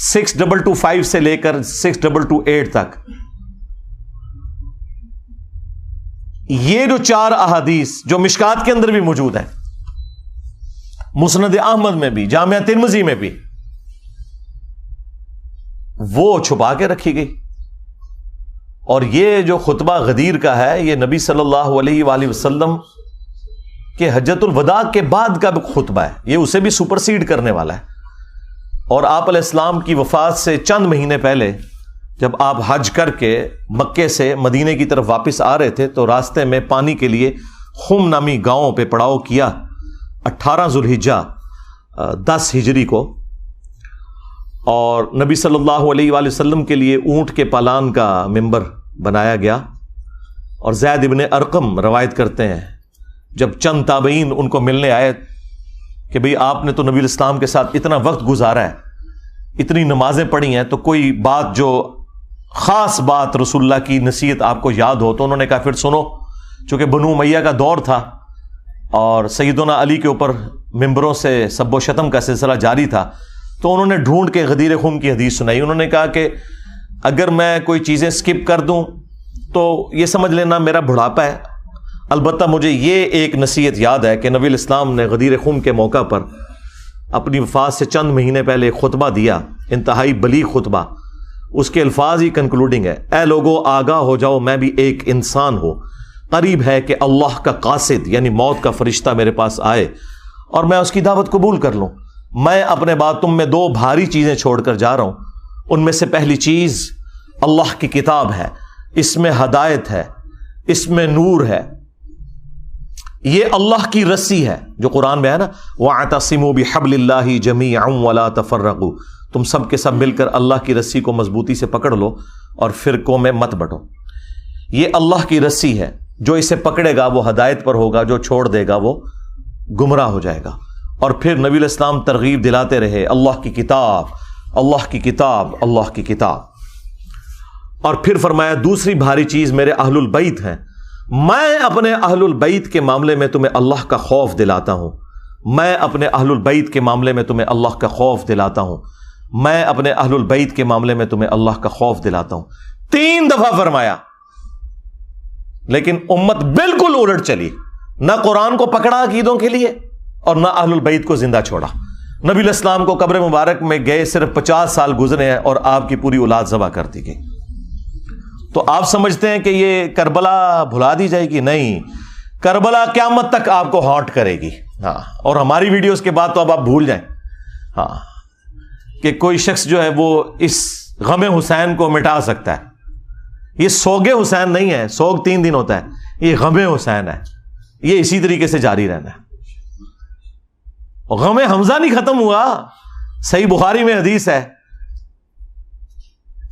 6225 سے لے کر 6228 تک. یہ جو 4 احادیث جو مشکات کے اندر بھی موجود ہیں, مسند احمد میں بھی, جامعہ ترمذی میں بھی, وہ چھپا کے رکھی گئی. اور یہ جو خطبہ غدیر کا ہے یہ نبی صلی اللہ علیہ وآلہ وسلم کہ حجۃ الوداع کے بعد کا خطبہ ہے, یہ اسے بھی سپرسیڈ کرنے والا ہے. اور آپ علیہ السلام کی وفات سے چند مہینے پہلے جب آپ حج کر کے مکے سے مدینے کی طرف واپس آ رہے تھے تو راستے میں پانی کے لیے خم نامی گاؤں پہ پڑاؤ کیا 18 ذوالحجہ 10 ہجری کو. اور نبی صلی اللہ علیہ وآلہ وسلم کے لیے اونٹ کے پالان کا ممبر بنایا گیا. اور زید ابن ارقم روایت کرتے ہیں جب چند تابعین ان کو ملنے آئے کہ بھئی آپ نے تو نبی الاسلام کے ساتھ اتنا وقت گزارا ہے, اتنی نمازیں پڑھی ہیں, تو کوئی بات جو خاص بات رسول اللہ کی نصیحت آپ کو یاد ہو. تو انہوں نے کہا پھر سنو, چونکہ بنو امیہ کا دور تھا اور سیدنا علی کے اوپر ممبروں سے سب و شتم کا سلسلہ جاری تھا تو انہوں نے ڈھونڈ کے غدیر خم کی حدیث سنائی. انہوں نے کہا کہ اگر میں کوئی چیزیں سکپ کر دوں تو یہ سمجھ لینا میرا بڑھاپا ہے. البتہ مجھے یہ ایک نصیحت یاد ہے کہ نبی الاسلام نے غدیر خم کے موقع پر اپنی وفات سے چند مہینے پہلے ایک خطبہ دیا, انتہائی بلیغ خطبہ. اس کے الفاظ ہی کنکلوڈنگ ہے, اے لوگو آگاہ ہو جاؤ میں بھی ایک انسان ہوں, قریب ہے کہ اللہ کا قاصد یعنی موت کا فرشتہ میرے پاس آئے اور میں اس کی دعوت قبول کر لوں. میں اپنے بعد تم میں 2 بھاری چیزیں چھوڑ کر جا رہا ہوں. ان میں سے پہلی چیز اللہ کی کتاب ہے, اس میں ہدایت ہے, اس میں نور ہے. یہ اللہ کی رسی ہے جو قرآن میں ہے نا, وَاعْتَصِمُوا بِحَبْلِ اللَّهِ جَمِيعًا وَلَا تَفَرَّقُوا, تم سب کے سب مل کر اللہ کی رسی کو مضبوطی سے پکڑ لو اور فرقوں میں مت بٹو. یہ اللہ کی رسی ہے, جو اسے پکڑے گا وہ ہدایت پر ہوگا, جو چھوڑ دے گا وہ گمراہ ہو جائے گا. اور پھر نبی الاسلام ترغیب دلاتے رہے, اللہ کی کتاب, اللہ کی کتاب, اللہ کی کتاب. اور پھر فرمایا دوسری بھاری چیز میرے اہل البیت ہیں, میں اپنے اہل البیت کے معاملے میں تمہیں اللہ کا خوف دلاتا ہوں, میں اپنے اہل البیت کے معاملے میں تمہیں اللہ کا خوف دلاتا ہوں, میں اپنے اہل البیت کے معاملے میں تمہیں اللہ کا خوف دلاتا ہوں. 3 دفعہ فرمایا, لیکن امت بالکل الٹ چلی, نہ قرآن کو پکڑا عقیدوں کے لیے اور نہ اہل البیت کو زندہ چھوڑا. نبی الاسلام کو قبر مبارک میں گئے صرف 50 سال گزرے ہیں اور آپ کی پوری اولاد ذبح کر دی گئی. تو آپ سمجھتے ہیں کہ یہ کربلا بھلا دی جائے گی؟ نہیں, کربلا قیامت تک آپ کو ہانٹ کرے گی. ہاں, اور ہماری ویڈیوز کے بعد تو اب آپ بھول جائیں ہاں کہ کوئی شخص جو ہے وہ اس غم حسین کو مٹا سکتا ہے. یہ سوگ حسین نہیں ہے, سوگ 3 دن ہوتا ہے, یہ غم حسین ہے, یہ اسی طریقے سے جاری رہنا ہے. غم حمزہ نہیں ختم ہوا. صحیح بخاری میں حدیث ہے,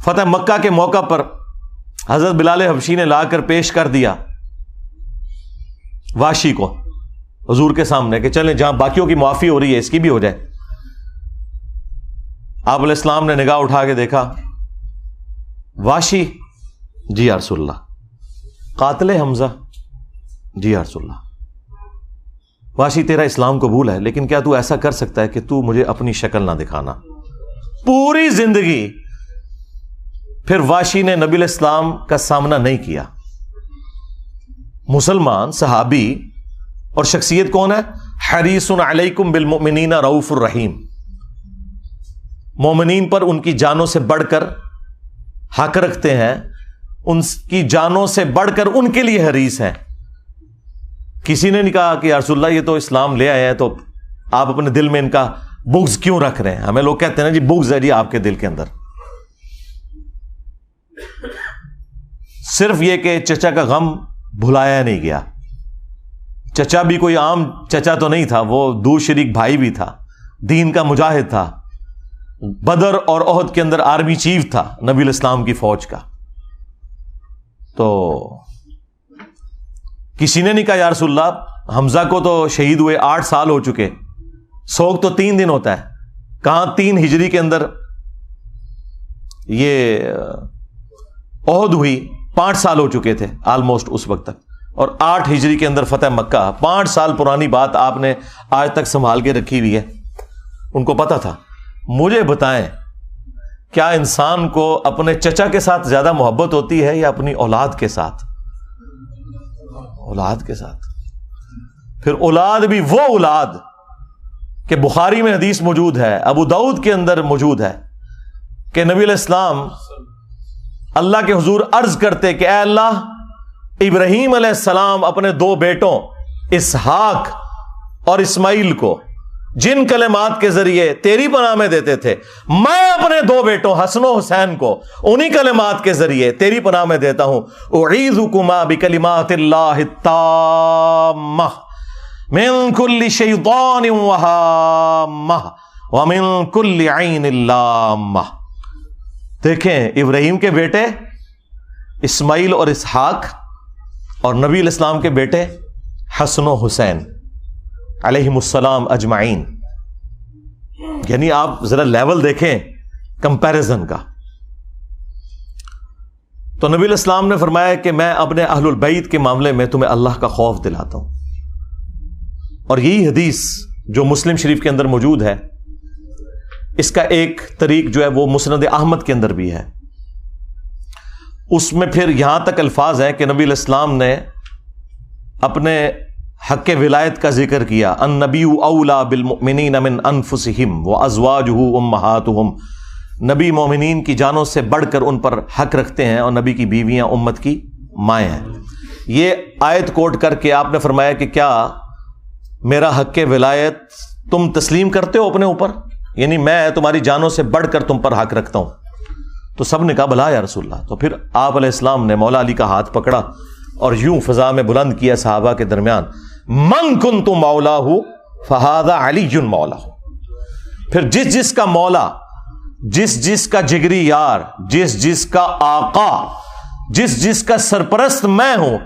فتح مکہ کے موقع پر حضرت بلال حبشی نے لا کر پیش کر دیا واشی کو حضور کے سامنے کہ چلیں جہاں باقیوں کی معافی ہو رہی ہے اس کی بھی ہو جائے. آپ علیہ السلام نے نگاہ اٹھا کے دیکھا, واشی, جی یا رسول اللہ. قاتل حمزہ, جی یا رسول اللہ. واشی تیرا اسلام قبول ہے, لیکن کیا تو ایسا کر سکتا ہے کہ تو مجھے اپنی شکل نہ دکھانا؟ پوری زندگی پھر واشی نے نبی الاسلام کا سامنا نہیں کیا. مسلمان صحابی اور شخصیت کون ہے؟ حریص علیکم بالمؤمنین رؤوف الرحیم, مومنین پر ان کی جانوں سے بڑھ کر حق رکھتے ہیں, ان کی جانوں سے بڑھ کر ان کے لیے حریص ہیں. کسی نے نہیں کہا کہ یا رسول اللہ یہ تو اسلام لے آئے ہیں تو آپ اپنے دل میں ان کا بغض کیوں رکھ رہے ہیں؟ ہمیں لوگ کہتے ہیں نا جی بغض ہے جی آپ کے دل کے اندر. صرف یہ کہ چچا کا غم بھلایا نہیں گیا. چچا بھی کوئی عام چچا تو نہیں تھا, وہ دو شریک بھائی بھی تھا, دین کا مجاہد تھا, بدر اور احد کے اندر آرمی چیف تھا نبی الاسلام کی فوج کا. تو کسی نے نہیں کہا یا رسول اللہ حمزہ کو تو شہید ہوئے 8 سال ہو چکے, سوگ تو 3 دن ہوتا ہے. کہاں 3 ہجری کے اندر یہ احد ہوئی, 5 سال ہو چکے تھے آلموسٹ اس وقت تک, اور 8 ہجری کے اندر فتح مکہ. 5 سال پرانی بات آپ نے آج تک سنبھال کے رکھی ہوئی ہے. ان کو پتا تھا. مجھے بتائیں کیا انسان کو اپنے چچا کے ساتھ زیادہ محبت ہوتی ہے یا اپنی اولاد کے ساتھ؟ اولاد کے ساتھ. پھر اولاد بھی وہ اولاد کہ بخاری میں حدیث موجود ہے, ابو داؤد کے اندر موجود ہے کہ نبی علیہ السلام اللہ کے حضور عرض کرتے کہ اے اللہ, ابراہیم علیہ السلام اپنے 2 بیٹوں اسحاق اور اسماعیل کو جن کلمات کے ذریعے تیری پناہ میں دیتے تھے, میں اپنے 2 بیٹوں حسن و حسین کو انہی کلمات کے ذریعے تیری پناہ میں دیتا ہوں. اعیذکما بکلمات اللہ التامہ من کل شیطان وہامہ ومن کل عین لامہ. دیکھیں ابراہیم کے بیٹے اسماعیل اور اسحاق اور نبی علیہ السلام کے بیٹے حسن و حسین علیہم السلام اجمعین. یعنی آپ ذرا لیول دیکھیں کمپیریزن کا. تو نبی علیہ السلام نے فرمایا کہ میں اپنے اہل البیت کے معاملے میں تمہیں اللہ کا خوف دلاتا ہوں. اور یہی حدیث جو مسلم شریف کے اندر موجود ہے، اس کا ایک طریق جو ہے وہ مسند احمد کے اندر بھی ہے. اس میں پھر یہاں تک الفاظ ہیں کہ نبی علیہ السلام نے اپنے حق ولایت کا ذکر کیا، النبی اولا بالمؤمنین من انفسہم وازواجہ امہاتہم، نبی مومنین کی جانوں سے بڑھ کر ان پر حق رکھتے ہیں اور نبی کی بیویاں امت کی مائیں ہیں. یہ آیت کوٹ کر کے آپ نے فرمایا کہ کیا میرا حق ولایت تم تسلیم کرتے ہو اپنے اوپر، یعنی میں تمہاری جانوں سے بڑھ کر تم پر حق رکھتا ہوں. تو سب نے کہا بلا یا رسول اللہ. تو پھر آپ علیہ السلام نے مولا علی کا ہاتھ پکڑا اور یوں فضا میں بلند کیا صحابہ کے درمیان، من کنت مولاہ فہذا علی مولاہ. پھر جس جس کا مولا، جس جس کا جگری یار، جس جس کا آقا، جس جس کا سرپرست میں ہوں،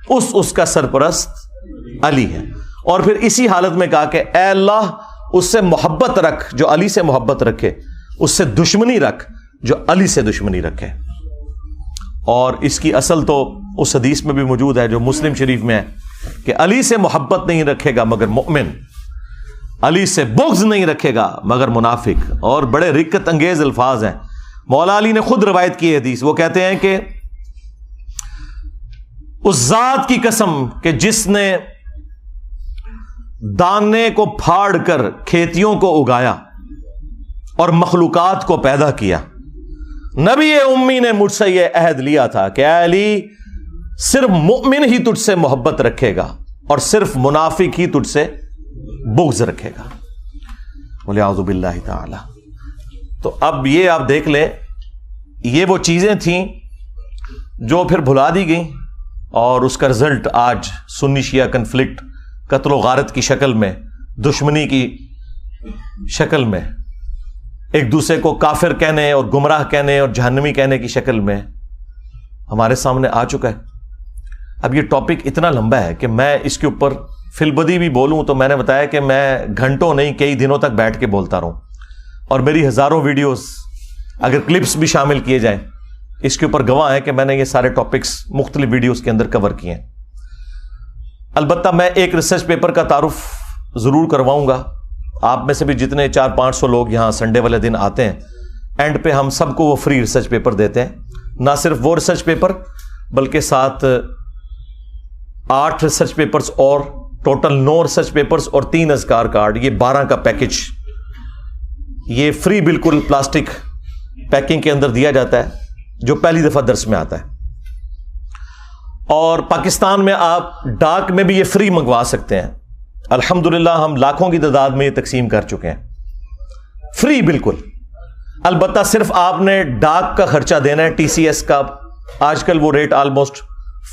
اس کا سرپرست علی ہے. اور پھر اسی حالت میں کہا کہ اے اللہ اس سے محبت رکھ جو علی سے محبت رکھے، اس سے دشمنی رکھ جو علی سے دشمنی رکھے. اور اس کی اصل تو اس حدیث میں بھی موجود ہے جو مسلم شریف میں ہے کہ علی سے محبت نہیں رکھے گا مگر مؤمن، علی سے بغض نہیں رکھے گا مگر منافق. اور بڑے رقت انگیز الفاظ ہیں. مولا علی نے خود روایت کی حدیث، وہ کہتے ہیں کہ اس ذات کی قسم کہ جس نے دانے کو پھاڑ کر کھیتیوں کو اگایا اور مخلوقات کو پیدا کیا، نبی امی نے مجھ سے یہ عہد لیا تھا کہ اے علی صرف مؤمن ہی تجھ سے محبت رکھے گا اور صرف منافق ہی تجھ سے بغض رکھے گا. وَلِعَوْذُ بِاللَّهِ تَعَالَى. تو اب یہ آپ دیکھ لیں، یہ وہ چیزیں تھیں جو پھر بھلا دی گئیں اور اس کا رزلٹ آج سنی شیعہ کنفلکٹ، قتل و غارت کی شکل میں، دشمنی کی شکل میں، ایک دوسرے کو کافر کہنے اور گمراہ کہنے اور جہنمی کہنے کی شکل میں ہمارے سامنے آ چکا ہے. اب یہ ٹاپک اتنا لمبا ہے کہ میں اس کے اوپر فی البدی بھی بولوں تو میں نے بتایا کہ میں گھنٹوں نہیں کئی دنوں تک بیٹھ کے بولتا رہوں، اور میری ہزاروں ویڈیوز اگر کلپس بھی شامل کیے جائیں اس کے اوپر گواہ ہے کہ میں نے یہ سارے ٹاپکس مختلف ویڈیوز کے اندر کور کیے ہیں. البتہ میں ایک ریسرچ پیپر کا تعارف ضرور کرواؤں گا. آپ میں سے بھی جتنے 400-500 لوگ یہاں سنڈے والے دن آتے ہیں، اینڈ پہ ہم سب کو وہ فری ریسرچ پیپر دیتے ہیں. نہ صرف وہ ریسرچ پیپر بلکہ ساتھ 8 ریسرچ پیپرز اور ٹوٹل 9 ریسرچ پیپرز اور 3 اذکار کارڈ، یہ 12 کا پیکج یہ فری بالکل پلاسٹک پیکنگ کے اندر دیا جاتا ہے جو پہلی دفعہ درس میں آتا ہے. اور پاکستان میں آپ ڈاک میں بھی یہ فری منگوا سکتے ہیں. الحمدللہ ہم لاکھوں کی تعداد میں یہ تقسیم کر چکے ہیں فری بالکل. البتہ صرف آپ نے ڈاک کا خرچہ دینا ہے. ٹی سی ایس کا آج کل وہ ریٹ آلموسٹ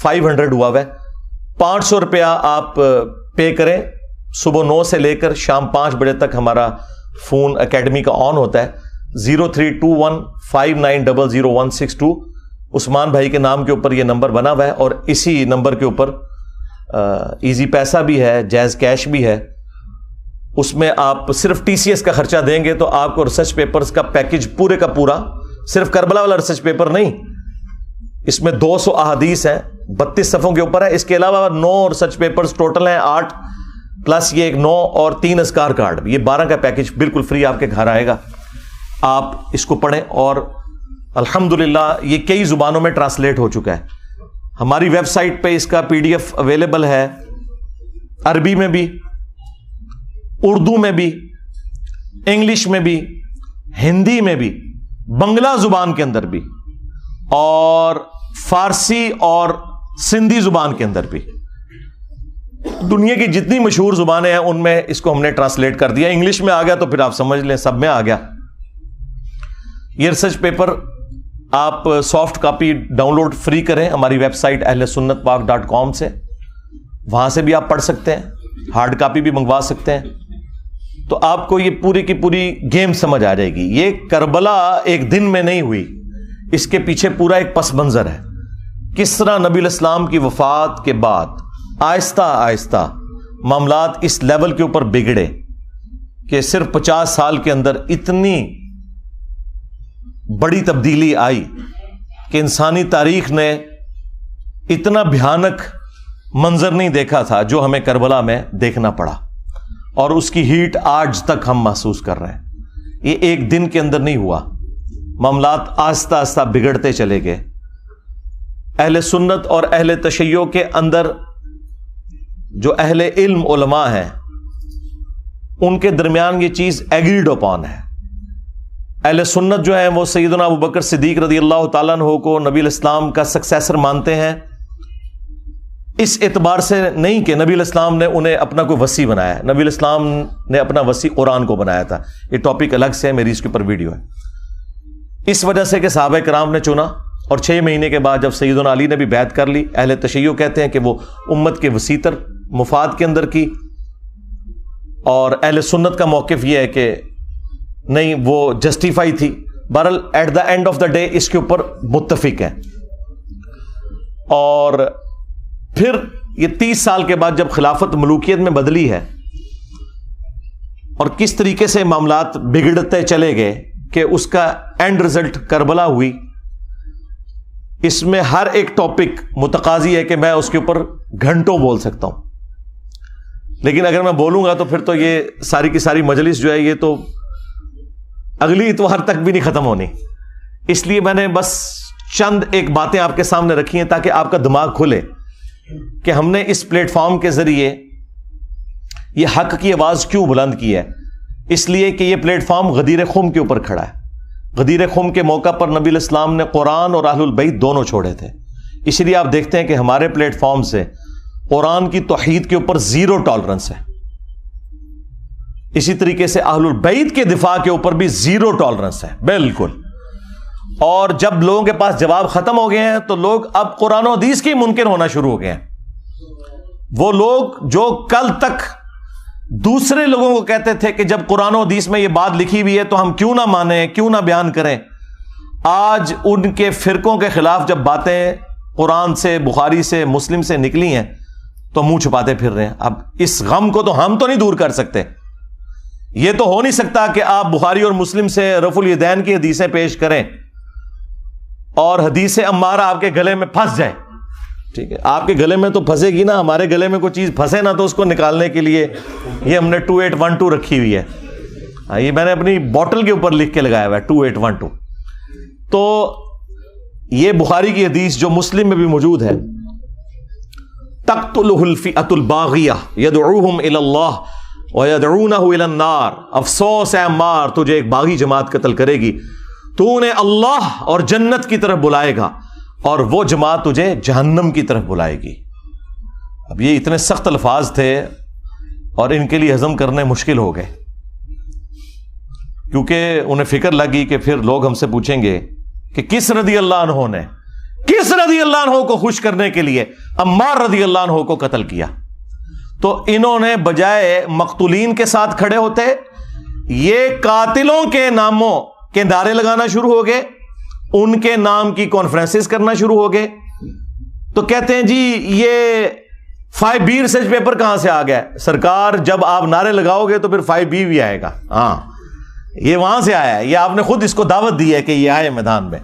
500 ہوا ہے. 500 روپیہ آپ پے کریں. صبح 9 سے لے کر شام 5 بجے تک ہمارا فون اکیڈمی کا آن ہوتا ہے. 032159000162 عثمان بھائی کے نام کے اوپر یہ نمبر بنا ہوا ہے، اور اسی نمبر کے اوپر ایزی پیسہ بھی ہے، جیز کیش بھی ہے. اس میں آپ صرف ٹی سی ایس کا خرچہ دیں گے تو آپ کو ریسرچ پیپرز کا پیکج پورے کا پورا، صرف کربلا والا ریسرچ پیپر نہیں، اس میں 200 احادیث ہیں 32 صفحوں کے اوپر ہے. اس کے علاوہ 9 ریسرچ پیپرز ٹوٹل ہیں 8 پلس یہ ایک 9 اور 3 اذکار کارڈ، یہ 12 کا پیکج بالکل فری آپ کے گھر آئے گا. آپ اس کو پڑھیں. اور الحمدللہ یہ کئی زبانوں میں ٹرانسلیٹ ہو چکا ہے. ہماری ویب سائٹ پہ اس کا PDF اویلیبل ہے، عربی میں بھی، اردو میں بھی، انگلش میں بھی، ہندی میں بھی، بنگلہ زبان کے اندر بھی، اور فارسی اور سندھی زبان کے اندر بھی. دنیا کی جتنی مشہور زبانیں ہیں ان میں اس کو ہم نے ٹرانسلیٹ کر دیا. انگلش میں آ گیا تو پھر آپ سمجھ لیں سب میں آ گیا. یہ ریسرچ پیپر آپ soft copy download free کریں ہماری ویب سائٹ ahlsunnatpak.com سے، وہاں سے بھی آپ پڑھ سکتے ہیں. ہارڈ کاپی بھی منگوا سکتے ہیں. تو آپ کو یہ پوری کی پوری گیم سمجھ آ جائے گی. یہ کربلا ایک دن میں نہیں ہوئی، اس کے پیچھے پورا ایک پس منظر ہے. کس طرح نبی علیہ السلام کی وفات کے بعد آہستہ آہستہ معاملات اس لیول کے اوپر بگڑے کہ صرف 50 سال کے اندر اتنی بڑی تبدیلی آئی کہ انسانی تاریخ نے اتنا بھیانک منظر نہیں دیکھا تھا جو ہمیں کربلا میں دیکھنا پڑا. اور اس کی ہیٹ آج تک ہم محسوس کر رہے ہیں۔ یہ ایک دن کے اندر نہیں ہوا، معاملات آہستہ آہستہ بگڑتے چلے گئے۔ اہل سنت اور اہل تشیع کے اندر جو اہل علم علماء ہیں ان کے درمیان یہ چیز ایگریڈ اپون ہے۔ اہل سنت جو ہیں وہ سیدنا ابو بکر صدیق رضی اللہ تعالیٰ عنہ کو نبی الاسلام کا سکسیسر مانتے ہیں، اس اعتبار سے نہیں کہ نبی الاسلام نے انہیں اپنا کوئی وصی بنایا ہے۔ نبی الاسلام نے اپنا وصی قرآن کو بنایا تھا، یہ ٹاپک الگ سے ہے، میری اس کے اوپر ویڈیو ہے۔ اس وجہ سے کہ صحابہ کرام نے چنا، اور 6 مہینے کے بعد جب سیدنا علی نے بھی بیعت کر لی، اہل تشیع کہتے ہیں کہ وہ امت کے وسیع مفاد کے اندر کی، اور اہل سنت کا موقف یہ ہے کہ نہیں، وہ جسٹیفائی تھی۔ بہرحال at the end of the day اس کے اوپر متفق ہیں۔ اور پھر یہ 30 سال کے بعد جب خلافت ملوکیت میں بدلی ہے اور کس طریقے سے معاملات بگڑتے چلے گئے کہ اس کا اینڈ رزلٹ کربلا ہوئی، اس میں ہر ایک ٹاپک متقاضی ہے کہ میں اس کے اوپر گھنٹوں بول سکتا ہوں، لیکن اگر میں بولوں گا تو پھر تو یہ ساری کی ساری مجلس جو ہے یہ تو اگلی اتوار تک بھی نہیں ختم ہونی۔ اس لیے میں نے بس چند ایک باتیں آپ کے سامنے رکھی ہیں تاکہ آپ کا دماغ کھلے کہ ہم نے اس پلیٹ فارم کے ذریعے یہ حق کی آواز کیوں بلند کی ہے۔ اس لیے کہ یہ پلیٹ فارم غدیر خم کے اوپر کھڑا ہے۔ غدیر خم کے موقع پر نبی الاسلام نے قرآن اور اہل البیت دونوں چھوڑے تھے، اس لیے آپ دیکھتے ہیں کہ ہمارے پلیٹ فارم سے قرآن کی توحید کے اوپر 0 ٹالرنس ہے، اسی طریقے سے اہل البیت کے دفاع کے اوپر بھی 0 ٹالرنس ہے بالکل۔ اور جب لوگوں کے پاس جواب ختم ہو گئے ہیں تو لوگ اب قرآن و حدیث کے منکر ہونا شروع ہو گئے ہیں۔ وہ لوگ جو کل تک دوسرے لوگوں کو کہتے تھے کہ جب قرآن و حدیث میں یہ بات لکھی ہوئی ہے تو ہم کیوں نہ مانیں، کیوں نہ بیان کریں، آج ان کے فرقوں کے خلاف جب باتیں قرآن سے، بخاری سے، مسلم سے نکلی ہیں تو منہ چھپاتے پھر رہے ہیں۔ اب اس غم کو تو ہم تو نہیں دور کر سکتے۔ یہ تو ہو نہیں سکتا کہ آپ بخاری اور مسلم سے رفع الیدین کی حدیثیں پیش کریں اور حدیث عمارہ آپ کے گلے میں پھنس جائے، ٹھیک ہے، آپ کے گلے میں تو پھنسے گی نا، ہمارے گلے میں کوئی چیز پھنسے نا تو اس کو نکالنے کے لیے یہ ہم نے 2812 رکھی ہوئی ہے، یہ میں نے اپنی بوٹل کے اوپر لکھ کے لگایا ہوا ہے 2812۔ تو یہ بخاری کی حدیث جو مسلم میں بھی موجود ہے، تقتلہ الفئۃ الباغیہ یدعوہم الی اللہ ویدعونہ الی النار، افسوس ہے عمار، تجھے ایک باغی جماعت قتل کرے گی، تو انہیں اللہ اور جنت کی طرف بلائے گا اور وہ جماعت تجھے جہنم کی طرف بلائے گی۔ اب یہ اتنے سخت الفاظ تھے اور ان کے لیے ہضم کرنے مشکل ہو گئے، کیونکہ انہیں فکر لگی کہ پھر لوگ ہم سے پوچھیں گے کہ کس رضی اللہ عنہ نے، کس رضی اللہ عنہ کو خوش کرنے کے لیے عمار رضی اللہ عنہ کو قتل کیا۔ تو انہوں نے بجائے مقتولین کے ساتھ کھڑے ہوتے، یہ قاتلوں کے ناموں کے نعرے لگانا شروع ہو گئے، ان کے نام کی کانفرنسز کرنا شروع ہو گئے۔ تو کہتے ہیں جی یہ 5B ریسرچ پیپر کہاں سے آ گیا؟ سرکار جب آپ نعرے لگاؤ گے تو پھر 5B بھی آئے گا، ہاں یہ وہاں سے آیا ہے، یہ آپ نے خود اس کو دعوت دی ہے کہ یہ آئے میدان میں۔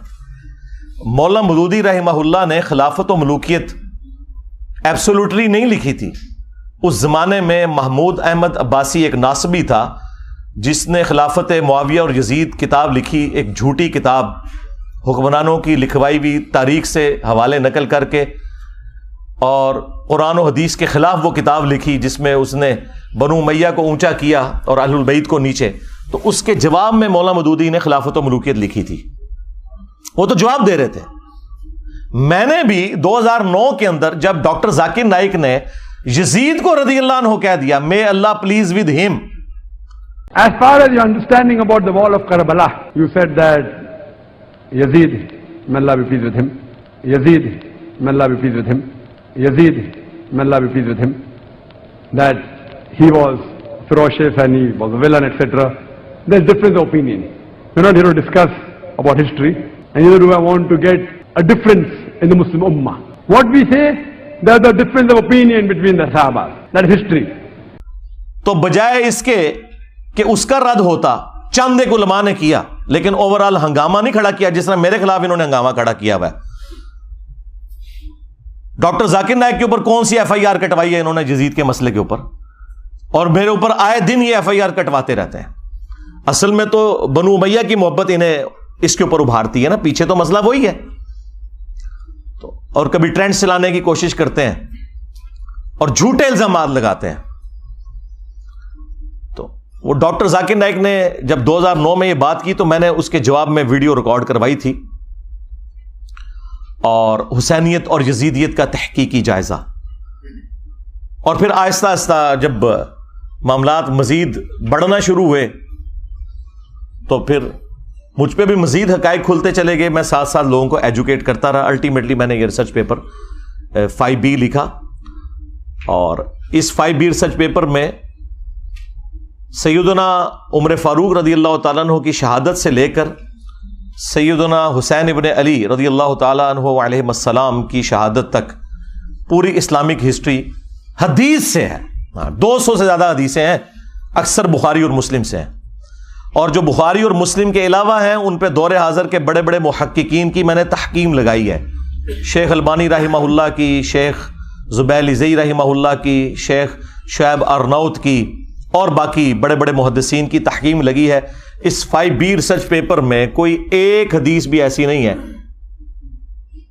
مولانا مودودی رحمہ اللہ نے خلافت و ملوکیت ایبسولوٹلی نہیں لکھی تھی۔ اس زمانے میں محمود احمد عباسی ایک ناصبی تھا جس نے خلافت معاویہ اور یزید کتاب لکھی، ایک جھوٹی کتاب، حکمرانوں کی لکھوائی ہوئی تاریخ سے حوالے نقل کر کے، اور قرآن و حدیث کے خلاف وہ کتاب لکھی جس میں اس نے بنو امیہ کو اونچا کیا اور اہل البیت کو نیچے۔ تو اس کے جواب میں مولانا مودودی نے خلافت و ملوکیت لکھی تھی، وہ تو جواب دے رہے تھے۔ میں نے بھی 2009 کے اندر جب ڈاکٹر ذاکر نائک نے یزید کو رضی اللہ عنہ کہہ دیا، may Allah please with him. As far as your understanding about the wall of Karbala, you said that Yazid, may Allah be pleased with him, Yazid, may Allah be pleased with him, Yazid, may Allah be pleased with him, that he was ferocious and he was a villain, etc. There's difference of opinion. We're not here to discuss about history, and neither do I want to get a difference in the Muslim Ummah. What we say, there's a difference of opinion between the Sahabas. That is history. تو بجائے اس کے کہ اس کا رد ہوتا، چند ایک علماء نے کیا، لیکن اوورال ہنگامہ نہیں کھڑا کیا جس طرح میرے خلاف انہوں نے ہنگامہ کھڑا کیا ہوا ہے۔ ڈاکٹر ذاکر نائک کے اوپر کون سی FIR کٹوائی ہے انہوں نے یزید کے مسئلے کے اوپر؟ اور میرے اوپر آئے دن یہ FIR کٹواتے رہتے ہیں. اصل میں تو بنو امیہ کی محبت انہیں اس کے اوپر ابھارتی ہے نا, پیچھے تو مسئلہ وہی ہے. تو اور کبھی ٹرینڈ چلانے کی کوشش کرتے ہیں اور جھوٹے الزامات لگاتے ہیں. تو وہ ڈاکٹر ذاکر نائک نے جب 2009 میں یہ بات کی تو میں نے اس کے جواب میں ویڈیو ریکارڈ کروائی تھی, اور حسینیت اور یزیدیت کا تحقیقی جائزہ. اور پھر آہستہ آہستہ جب معاملات مزید بڑھنا شروع ہوئے تو پھر مجھ پہ بھی مزید حقائق کھلتے چلے گئے. میں ساتھ ساتھ لوگوں کو ایجوکیٹ کرتا رہا. الٹیمیٹلی میں نے یہ ریسرچ پیپر 5B لکھا, اور اس 5B ریسرچ پیپر میں سیدنا عمر فاروق رضی اللہ تعالیٰ عنہ کی شہادت سے لے کر سیدنا حسین ابن علی رضی اللہ تعالیٰ عنہ علیہ السلام کی شہادت تک پوری اسلامک ہسٹری حدیث سے ہے. 200 سے زیادہ حدیثیں ہیں, اکثر بخاری اور مسلم سے ہیں. اور جو بخاری اور مسلم کے علاوہ ہیں ان پہ دور حاضر کے بڑے بڑے محققین کی میں نے تحکیم لگائی ہے. شیخ البانی رحمہ اللہ کی, شیخ زبیل زئی رحمہ اللہ کی, شیخ شعیب ارناؤت کی, اور باقی بڑے بڑے محدثین کی تحکیم لگی ہے. اس 5B ریسرچ پیپر میں کوئی ایک حدیث بھی ایسی نہیں ہے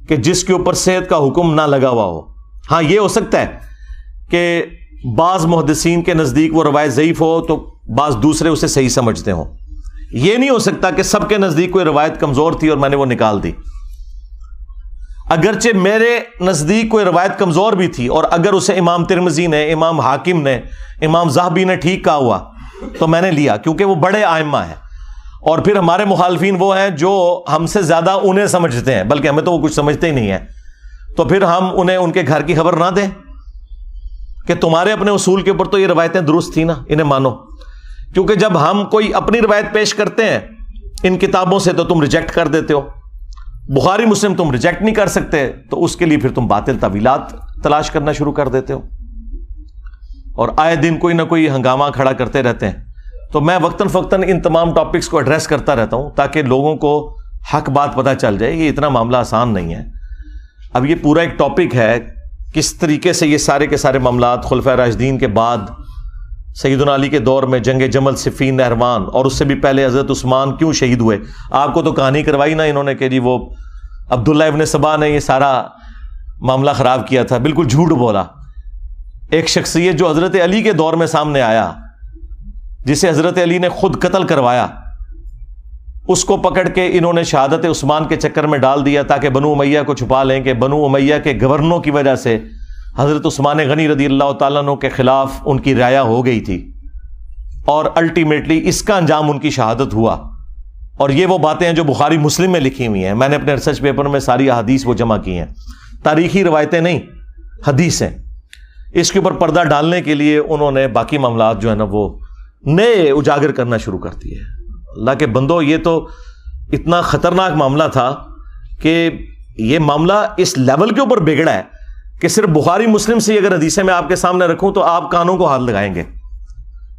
کہ جس کے اوپر صحت کا حکم نہ لگا ہوا ہو. ہاں یہ ہو سکتا ہے کہ بعض محدثین کے نزدیک وہ روایت ضعیف ہو تو بعض دوسرے اسے صحیح سمجھتے ہوں. یہ نہیں ہو سکتا کہ سب کے نزدیک کوئی روایت کمزور تھی اور میں نے وہ نکال دی. اگرچہ میرے نزدیک کوئی روایت کمزور بھی تھی اور اگر اسے امام ترمذی نے, امام حاکم نے, امام ذہبی نے ٹھیک کہا ہوا تو میں نے لیا, کیونکہ وہ بڑے ائمہ ہیں. اور پھر ہمارے مخالفین وہ ہیں جو ہم سے زیادہ انہیں سمجھتے ہیں, بلکہ ہمیں تو وہ کچھ سمجھتے ہی نہیں ہیں. تو پھر ہم انہیں ان کے گھر کی خبر نہ دیں کہ تمہارے اپنے اصول کے اوپر تو یہ روایتیں درست تھی نا, انہیں مانو. کیونکہ جب ہم کوئی اپنی روایت پیش کرتے ہیں ان کتابوں سے تو تم ریجیکٹ کر دیتے ہو. بخاری مسلم تم ریجیکٹ نہیں کر سکتے تو اس کے لیے پھر تم باطل تعویلات تلاش کرنا شروع کر دیتے ہو, اور آئے دن کوئی نہ کوئی ہنگامہ کھڑا کرتے رہتے ہیں. تو میں وقتاً فوقتاً ان تمام ٹاپکس کو ایڈریس کرتا رہتا ہوں تاکہ لوگوں کو حق بات پتہ چل جائے. یہ اتنا معاملہ آسان نہیں ہے. اب یہ پورا ایک ٹاپک ہے کس طریقے سے یہ سارے کے سارے معاملات خلفائے راشدین کے بعد سیدنا علی کے دور میں جنگ جمل, صفین, نہروان, اور اس سے بھی پہلے حضرت عثمان کیوں شہید ہوئے. آپ کو تو کہانی کروائی نا انہوں نے کہ جی وہ عبداللہ ابن سبا نے یہ سارا معاملہ خراب کیا تھا. بالکل جھوٹ بولا. ایک شخصیت جو حضرت علی کے دور میں سامنے آیا, جسے حضرت علی نے خود قتل کروایا, اس کو پکڑ کے انہوں نے شہادت عثمان کے چکر میں ڈال دیا تاکہ بنو امیہ کو چھپا لیں کہ بنو امیہ کے گورنروں کی وجہ سے حضرت عثمان غنی رضی اللہ تعالیٰ عنہ کے خلاف ان کی رعایا ہو گئی تھی, اور الٹیمیٹلی اس کا انجام ان کی شہادت ہوا. اور یہ وہ باتیں ہیں جو بخاری مسلم میں لکھی ہوئی ہیں. میں نے اپنے ریسرچ پیپر میں ساری احادیث وہ جمع کی ہیں, تاریخی روایتیں نہیں, حدیثیں. اس کے اوپر پردہ ڈالنے کے لیے انہوں نے باقی معاملات جو ہے نا وہ نئے اجاگر کرنا شروع کر دیے. اللہ کے بندو, یہ تو اتنا خطرناک معاملہ تھا کہ یہ معاملہ اس لیول کے اوپر بگڑا ہے کہ صرف بخاری مسلم سے اگر حدیثیں میں آپ کے سامنے رکھوں تو آپ کانوں کو ہاتھ لگائیں گے.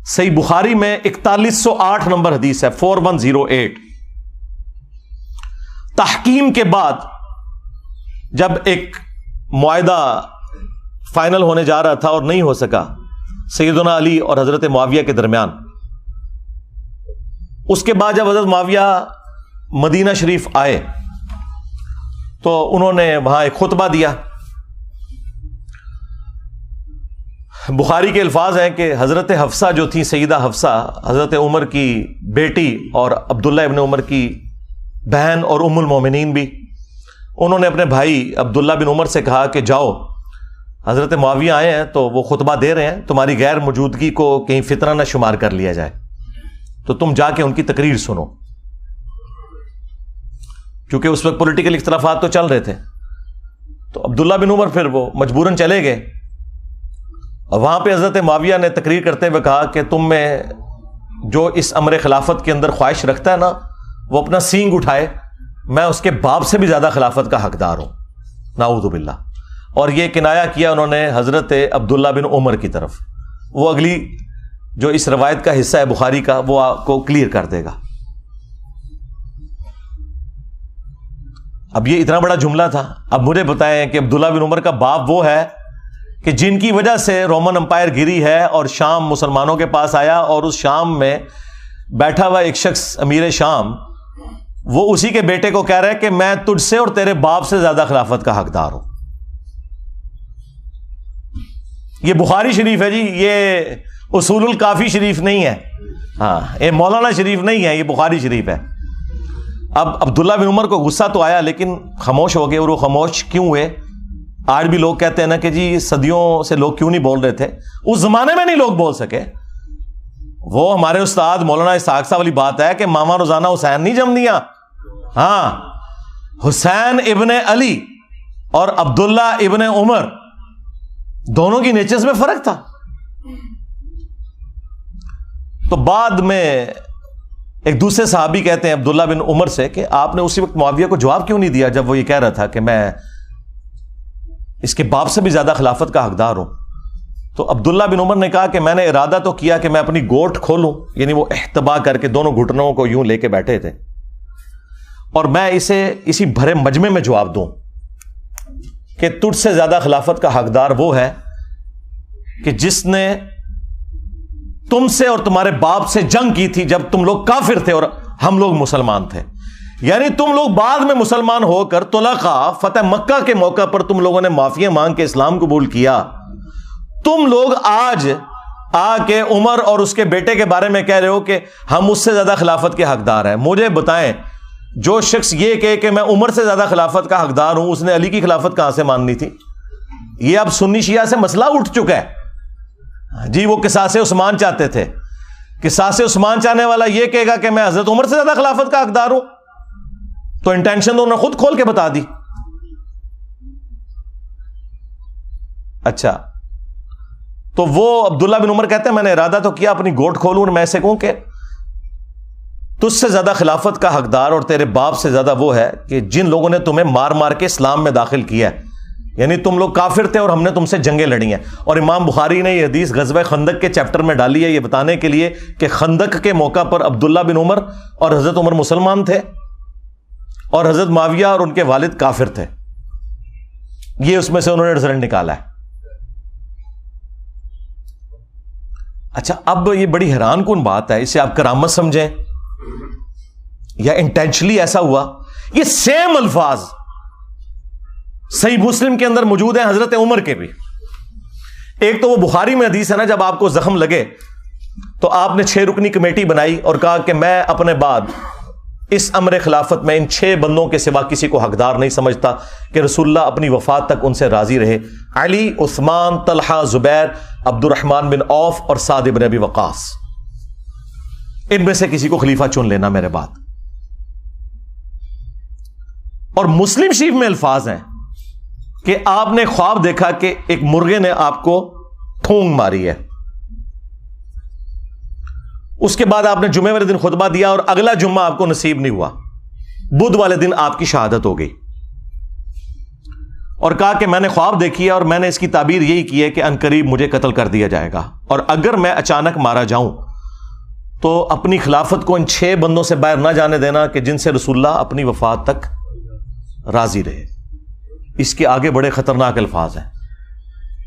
صحیح بخاری میں 4108 نمبر حدیث ہے, 4108. تحکیم کے بعد جب ایک معاہدہ فائنل ہونے جا رہا تھا اور نہیں ہو سکا سیدنا علی اور حضرت معاویہ کے درمیان, اس کے بعد جب حضرت معاویہ مدینہ شریف آئے تو انہوں نے وہاں ایک خطبہ دیا. بخاری کے الفاظ ہیں کہ حضرت حفصہ جو تھی, سیدہ حفصہ, حضرت عمر کی بیٹی اور عبداللہ ابن عمر کی بہن اور ام المومنین بھی, انہوں نے اپنے بھائی عبداللہ بن عمر سے کہا کہ جاؤ, حضرت معاویہ آئے ہیں تو وہ خطبہ دے رہے ہیں, تمہاری غیر موجودگی کو کہیں فتنہ نہ شمار کر لیا جائے, تو تم جا کے ان کی تقریر سنو. کیونکہ اس وقت پولیٹیکل اختلافات تو چل رہے تھے. تو عبداللہ بن عمر پھر وہ مجبوراً چلے گئے, اور وہاں پہ حضرت معاویہ نے تقریر کرتے ہوئے کہا کہ تم میں جو اس امر خلافت کے اندر خواہش رکھتا ہے نا وہ اپنا سینگ اٹھائے, میں اس کے باپ سے بھی زیادہ خلافت کا حقدار ہوں, نعوذ باللہ. اور یہ کنایا کیا انہوں نے حضرت عبداللہ بن عمر کی طرف. وہ اگلی جو اس روایت کا حصہ ہے بخاری کا وہ آپ کو کلیئر کر دے گا. اب یہ اتنا بڑا جملہ تھا. اب مجھے بتائیں کہ عبداللہ بن عمر کا باپ وہ ہے کہ جن کی وجہ سے رومن امپائر گری ہے اور شام مسلمانوں کے پاس آیا، اور اس شام میں بیٹھا ہوا ایک شخص امیر شام وہ اسی کے بیٹے کو کہہ رہا ہے کہ میں تجھ سے اور تیرے باپ سے زیادہ خلافت کا حقدار ہوں. یہ بخاری شریف ہے جی، یہ اصول الکافی شریف نہیں ہے، ہاں یہ مولانا شریف نہیں ہے، یہ بخاری شریف ہے. اب عبداللہ بن عمر کو غصہ تو آیا لیکن خاموش ہو گئے. اور وہ خاموش کیوں ہوئے؟ آج بھی لوگ کہتے ہیں نا کہ جی صدیوں سے لوگ کیوں نہیں بول رہے تھے، اس زمانے میں نہیں لوگ بول سکے. وہ ہمارے استاد مولانا اسحاق صاحب والی بات ہے کہ ماما روزانہ حسین نہیں جم دیا. ہاں، حسین ابن علی اور عبداللہ ابن عمر دونوں کی نیچرز میں فرق تھا. تو بعد میں ایک دوسرے صحابی کہتے ہیں عبداللہ بن عمر سے کہ آپ نے اسی وقت معاویہ کو جواب کیوں نہیں دیا جب وہ یہ کہہ رہا تھا کہ میں اس کے باپ سے بھی زیادہ خلافت کا حقدار ہوں. تو عبداللہ بن عمر نے کہا کہ میں نے ارادہ تو کیا کہ میں اپنی گوٹ کھولوں، یعنی وہ احتبا کر کے دونوں گھٹنوں کو یوں لے کے بیٹھے تھے، اور میں اسے اسی بھرے مجمع میں جواب دوں کہ تجھ سے زیادہ خلافت کا حقدار وہ ہے کہ جس نے تم سے اور تمہارے باپ سے جنگ کی تھی جب تم لوگ کافر تھے اور ہم لوگ مسلمان تھے. یعنی تم لوگ بعد میں مسلمان ہو کر طلقاء فتح مکہ کے موقع پر تم لوگوں نے معافی مانگ کے اسلام قبول کیا. تم لوگ آج آ کے عمر اور اس کے بیٹے کے بارے میں کہہ رہے ہو کہ ہم اس سے زیادہ خلافت کے حقدار ہیں. مجھے بتائیں، جو شخص یہ کہے کہ میں عمر سے زیادہ خلافت کا حقدار ہوں، اس نے علی کی خلافت کہاں سے ماننی تھی؟ یہ اب سنی شیعہ سے مسئلہ اٹھ چکا ہے جی. وہ قصاص عثمان چاہتے تھے، قصاص عثمان چاہنے والا یہ کہے گا کہ میں حضرت عمر سے زیادہ خلافت کا حقدار ہوں، تو انٹینشن تو انہوں نے خود کھول کے بتا دی. اچھا، تو وہ عبداللہ بن عمر کہتے ہیں میں نے ارادہ تو کیا اپنی گوٹ کھولوں اور میں ایسے کہوں کہ تجھ سے زیادہ خلافت کا حقدار اور تیرے باپ سے زیادہ وہ ہے کہ جن لوگوں نے تمہیں مار مار کے اسلام میں داخل کیا ہے. یعنی تم لوگ کافر تھے اور ہم نے تم سے جنگیں لڑی ہیں. اور امام بخاری نے یہ حدیث غزوہ خندق کے چیپٹر میں ڈالی ہے یہ بتانے کے لیے کہ خندق کے موقع پر عبداللہ بن عمر اور حضرت عمر مسلمان تھے اور حضرت معاویہ اور ان کے والد کافر تھے. یہ اس میں سے انہوں نے رزلٹ نکالا ہے. اچھا، اب یہ بڑی حیران کن بات ہے، اسے آپ کرامت سمجھیں یا انٹینشنلی ایسا ہوا. یہ سیم الفاظ صحیح مسلم کے اندر موجود ہیں حضرت عمر کے بھی. ایک تو وہ بخاری میں حدیث ہے نا، جب آپ کو زخم لگے تو آپ نے 6 رکنی کمیٹی بنائی اور کہا کہ میں اپنے بعد اس امر خلافت میں ان 6 بندوں کے سوا کسی کو حقدار نہیں سمجھتا کہ رسول اللہ اپنی وفات تک ان سے راضی رہے. علی، عثمان، طلحہ، زبیر، عبد الرحمن بن عوف اور سعد بن ابی وقاص، ان میں سے کسی کو خلیفہ چن لینا میرے بعد. اور مسلم شریف میں الفاظ ہیں کہ آپ نے خواب دیکھا کہ ایک مرغے نے آپ کو ٹھونگ ماری ہے. اس کے بعد آپ نے جمعے والے دن خطبہ دیا اور اگلا جمعہ آپ کو نصیب نہیں ہوا. بدھ والے دن آپ کی شہادت ہو گئی اور کہا کہ میں نے خواب دیکھی ہے اور میں نے اس کی تعبیر یہی کی ہے کہ عنقریب مجھے قتل کر دیا جائے گا، اور اگر میں اچانک مارا جاؤں تو اپنی خلافت کو ان 6 بندوں سے باہر نہ جانے دینا کہ جن سے رسول اللہ اپنی وفات تک راضی رہے. اس کے آگے بڑے خطرناک الفاظ ہیں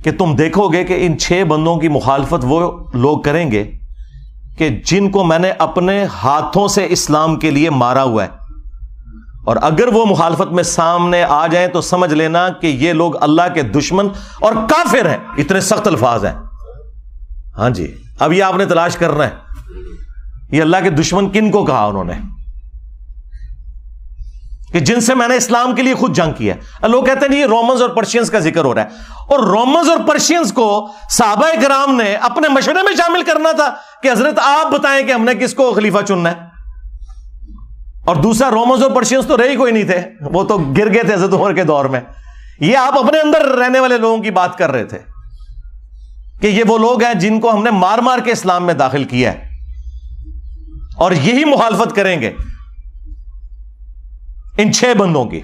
کہ تم دیکھو گے کہ ان 6 بندوں کی مخالفت وہ لوگ کریں گے کہ جن کو میں نے اپنے ہاتھوں سے اسلام کے لیے مارا ہوا ہے، اور اگر وہ مخالفت میں سامنے آ جائیں تو سمجھ لینا کہ یہ لوگ اللہ کے دشمن اور کافر ہیں. اتنے سخت الفاظ ہیں. ہاں جی، اب یہ آپ نے تلاش کرنا ہے یہ اللہ کے دشمن کن کو کہا انہوں نے کہ جن سے میں نے اسلام کے لیے خود جنگ کی ہے. لوگ کہتے ہیں یہ رومنز اور پرشینز کا ذکر ہو رہا ہے، اور رومنز اور پرشینز کو صحابہ کرام نے اپنے مشورے میں شامل کرنا تھا کہ حضرت آپ بتائیں کہ ہم نے کس کو خلیفہ چننا ہے. اور دوسرا، رومنز اور پرشینز تو رہی کوئی نہیں تھے، وہ تو گر گئے تھے حضرت عمر کے دور میں. یہ آپ اپنے اندر رہنے والے لوگوں کی بات کر رہے تھے کہ یہ وہ لوگ ہیں جن کو ہم نے مار مار کے اسلام میں داخل کیا ہے، اور یہی مخالفت کریں گے ان 6 بندوں کی.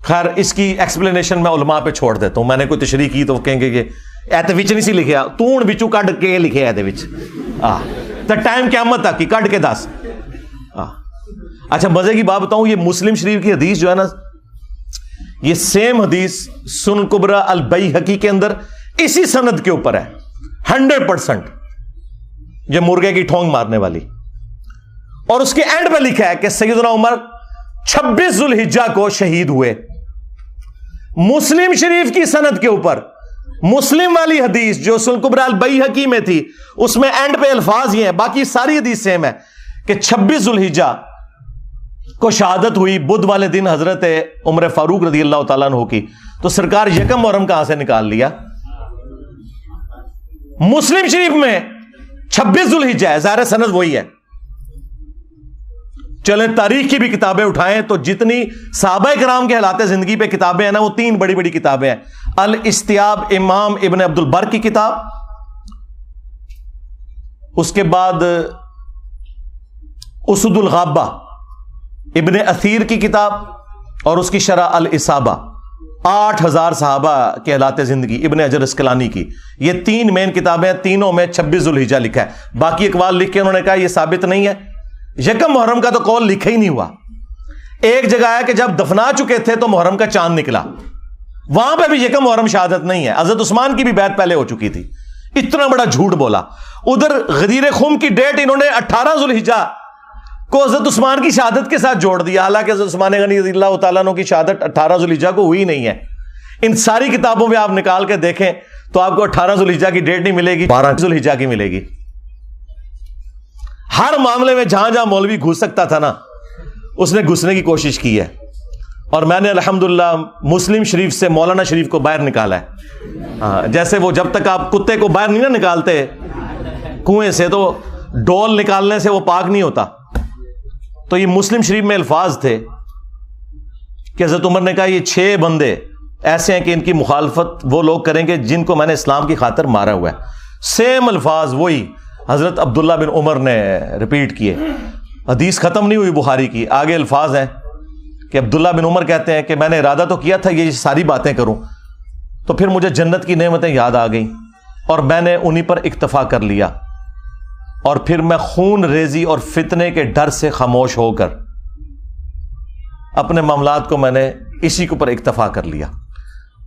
خیر، اس کی ایکسپلینیشن میں علماء پہ چھوڑ دیتا ہوں. میں نے کوئی تشریح کی تو وہ کہیں گے کہ ایتے وچ نہیں سی لکھیا، تون بچوں کڈ کے لکھے ایتے وچ تے ٹائم قیامت تک کی کڈ کے دس. اچھا، مزے کی بات بتاؤں، یہ مسلم شریف کی حدیث جو ہے نا، یہ سیم حدیث سنن کبریٰ البیہقی کے اندر اسی سند کے اوپر ہے 100%، یہ مرغے کی ٹھونگ مارنے والی، اور اس کے اینڈ پہ لکھا ہے کہ سیدنا عمر 26 ذوالحجہ کو شہید ہوئے۔ مسلم شریف کی سند کے اوپر مسلم والی حدیث جو سنن کبریٰ البیہقی میں تھی، اس میں اینڈ پہ الفاظ یہ ہیں، باقی ساری حدیث سیم ہے کہ 26 ذوالحجہ کو شہادت ہوئی بدھ والے دن حضرت عمر فاروق رضی اللہ تعالیٰ عنہ کی، تو سرکار یکم محرم کہاں سے نکال لیا؟ مسلم شریف میں 26 ذوالحجہ ہے، ظاہر سند وہی ہے۔ چلیں تاریخ کی بھی کتابیں اٹھائیں تو جتنی صحابہ کرام کے حالات زندگی پہ کتابیں ہیں نا، وہ 3 بڑی بڑی کتابیں ہیں۔ الاستیاب امام ابن عبد البر کی کتاب، اس کے بعد اسد الغابہ ابن اثیر کی کتاب، اور اس کی شرح الاصابہ 8000 صحابہ کے حالات زندگی ابن حجر اسقلانی کی، یہ 3 مین کتابیں ہیں، تینوں میں 26 ذوالحجہ لکھا ہے۔ باقی اقوال لکھ کے انہوں نے کہا یہ ثابت نہیں ہے، یکم محرم کا تو قول لکھا ہی نہیں ہوا۔ ایک جگہ ہے کہ جب دفنا چکے تھے تو محرم کا چاند نکلا، وہاں پہ بھی یکم محرم شہادت نہیں ہے، حضرت عثمان کی بھی بیعت پہلے ہو چکی تھی۔ اتنا بڑا جھوٹ بولا۔ ادھر غدیر خم کی ڈیٹ انہوں نے 18 ذوالحجہ کو حضرت عثمان کی شہادت کے ساتھ جوڑ دیا، حالانکہ حضرت عثمان غنی رضی اللہ تعالیٰ عنہ کی شہادت 18 ذوالحجہ کو ہوئی نہیں ہے۔ ان ساری کتابوں میں آپ نکال کے دیکھیں تو آپ کو 18 ذوالحجہ کی ڈیٹ نہیں ملے گی، 12 ذوالحجہ کی ملے گی۔ ہر معاملے میں جہاں جہاں مولوی گھس سکتا تھا نا، اس نے گھسنے کی کوشش کی ہے، اور میں نے الحمدللہ مسلم شریف سے مولانا شریف کو باہر نکالا ہے۔ جیسے وہ جب تک آپ کتے کو باہر نہیں نا نکالتے کنویں سے، تو ڈول نکالنے سے وہ پاک نہیں ہوتا۔ تو یہ مسلم شریف میں الفاظ تھے کہ حضرت عمر نے کہا یہ 6 بندے ایسے ہیں کہ ان کی مخالفت وہ لوگ کریں گے جن کو میں نے اسلام کی خاطر مارا ہوا ہے۔ سیم الفاظ وہی حضرت عبداللہ بن عمر نے ریپیٹ کیے۔ حدیث ختم نہیں ہوئی بخاری کی، آگے الفاظ ہیں کہ عبداللہ بن عمر کہتے ہیں کہ میں نے ارادہ تو کیا تھا یہ ساری باتیں کروں، تو پھر مجھے جنت کی نعمتیں یاد آ گئیں اور میں نے انہی پر اکتفا کر لیا، اور پھر میں خون ریزی اور فتنے کے ڈر سے خاموش ہو کر اپنے معاملات کو میں نے اسی کے اوپر اکتفا کر لیا۔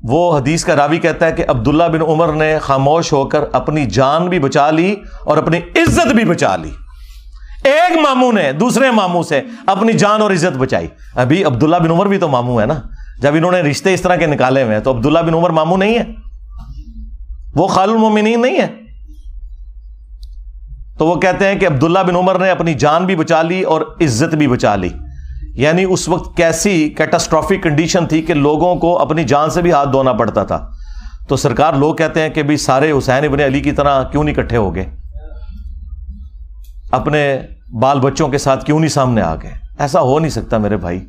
وہ حدیث کا راوی کہتا ہے کہ عبداللہ بن عمر نے خاموش ہو کر اپنی جان بھی بچا لی اور اپنی عزت بھی بچا لی۔ ایک ماموں نے دوسرے ماموں سے اپنی جان اور عزت بچائی۔ ابھی عبداللہ بن عمر بھی تو ماموں ہے نا، جب انہوں نے رشتے اس طرح کے نکالے ہوئے ہیں تو عبداللہ بن عمر ماموں نہیں ہے، وہ خال المومنین نہیں ہے۔ تو وہ کہتے ہیں کہ عبداللہ بن عمر نے اپنی جان بھی بچا لی اور عزت بھی بچا لی، یعنی اس وقت کیسی کیٹاسٹرافک کنڈیشن تھی کہ لوگوں کو اپنی جان سے بھی ہاتھ دھونا پڑتا تھا۔ تو سرکار لوگ کہتے ہیں کہ بھی سارے حسین ابن علی کی طرح کیوں نہیں اکٹھے ہو گئے، اپنے بال بچوں کے ساتھ کیوں نہیں سامنے آ گئے؟ ایسا ہو نہیں سکتا میرے بھائی۔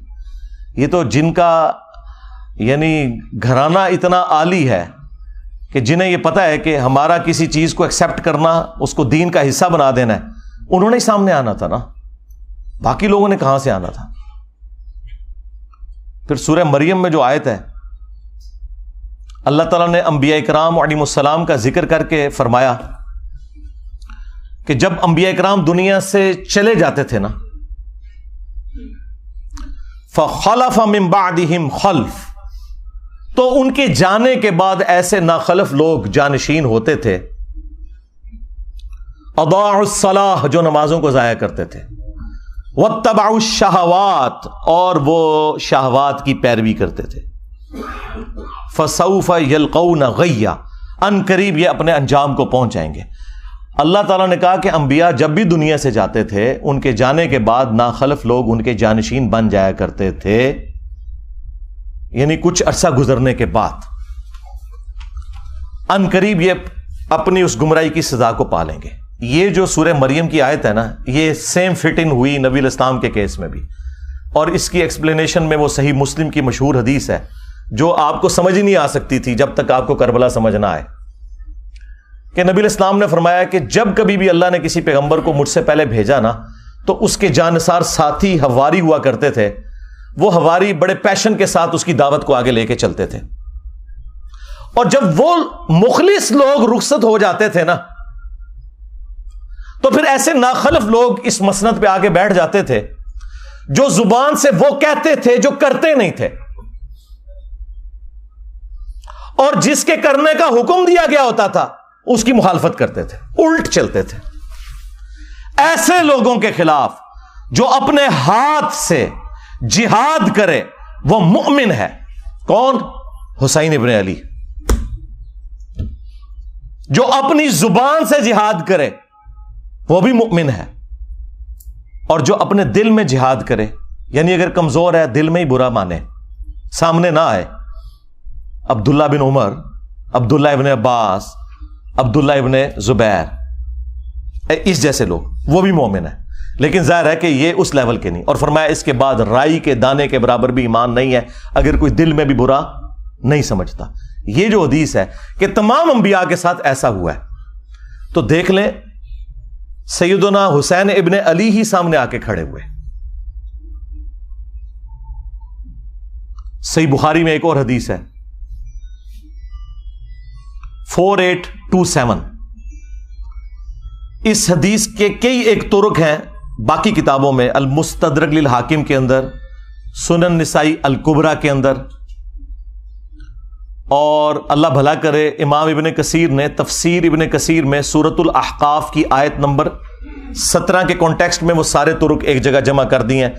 یہ تو جن کا یعنی گھرانہ اتنا عالی ہے کہ جنہیں یہ پتا ہے کہ ہمارا کسی چیز کو ایکسیپٹ کرنا، اس کو دین کا حصہ بنا دینا ہے، انہوں نے ہی سامنے آنا تھا نا، باقی لوگوں نے کہاں سے آنا تھا؟ پھر سورہ مریم میں جو آیت ہے، اللہ تعالیٰ نے انبیاء کرام علیہم السلام کا ذکر کر کے فرمایا کہ جب انبیاء کرام دنیا سے چلے جاتے تھے نا، فَخَلَفَ مِن بَعْدِهِمْ خَلْفٌ، تو ان کے جانے کے بعد ایسے ناخلف لوگ جانشین ہوتے تھے، اضاعوا الصلاۃ، جو نمازوں کو ضائع کرتے تھے، واتبعوا الشہوات، اور وہ شہوات کی پیروی کرتے تھے، فسوف یلقون غیا، ان قریب یہ اپنے انجام کو پہنچ جائیں گے۔ اللہ تعالیٰ نے کہا کہ انبیاء جب بھی دنیا سے جاتے تھے، ان کے جانے کے بعد ناخلف لوگ ان کے جانشین بن جایا کرتے تھے، یعنی کچھ عرصہ گزرنے کے بعد ان قریب یہ اپنی اس گمراہی کی سزا کو پالیں گے۔ یہ جو سورہ مریم کی آیت ہے نا، یہ سیم فٹ ان ہوئی نبی علیہ السلام کے کیس میں بھی، اور اس کی ایکسپلینیشن میں وہ صحیح مسلم کی مشہور حدیث ہے جو آپ کو سمجھ ہی نہیں آ سکتی تھی جب تک آپ کو کربلا سمجھ نہ آئے، کہ نبی علیہ السلام نے فرمایا کہ جب کبھی بھی اللہ نے کسی پیغمبر کو مجھ سے پہلے بھیجا نا، تو اس کے جانثار ساتھی حواری ہوا کرتے تھے، وہ حواری بڑے پیشن کے ساتھ اس کی دعوت کو آگے لے کے چلتے تھے، اور جب وہ مخلص لوگ رخصت ہو جاتے تھے نا، تو پھر ایسے ناخلف لوگ اس مسند پہ آگے بیٹھ جاتے تھے جو زبان سے وہ کہتے تھے جو کرتے نہیں تھے۔ اور جس کے کرنے کا حکم دیا گیا ہوتا تھا اس کی مخالفت کرتے تھے، الٹ چلتے تھے. ایسے لوگوں کے خلاف جو اپنے ہاتھ سے جہاد کرے وہ مؤمن ہے. کون؟ حسین ابن علی. جو اپنی زبان سے جہاد کرے وہ بھی مؤمن ہے. اور جو اپنے دل میں جہاد کرے، یعنی اگر کمزور ہے دل میں ہی برا مانے، سامنے نہ آئے، عبداللہ بن عمر، عبداللہ ابن عباس، عبداللہ ابن زبیر، اس جیسے لوگ، وہ بھی مومن ہے. لیکن ظاہر ہے کہ یہ اس لیول کے نہیں. اور فرمایا اس کے بعد رائی کے دانے کے برابر بھی ایمان نہیں ہے اگر کوئی دل میں بھی برا نہیں سمجھتا. یہ جو حدیث ہے کہ تمام انبیاء کے ساتھ ایسا ہوا ہے، تو دیکھ لیں سیدنا حسین ابن علی ہی سامنے آ کے کھڑے ہوئے. صحیح بخاری میں ایک اور حدیث ہے 4827. اس حدیث کے کئی ایک طرق ہیں باقی کتابوں میں، المستدرک للحاکم کے اندر، سنن نسائی الکبریٰ کے اندر، اور اللہ بھلا کرے امام ابن کثیر نے تفسیر ابن کثیر میں سورۃ الاحقاف کی آیت نمبر 17 کے کانٹیکسٹ میں وہ سارے طرق ایک جگہ جمع کر دی ہیں.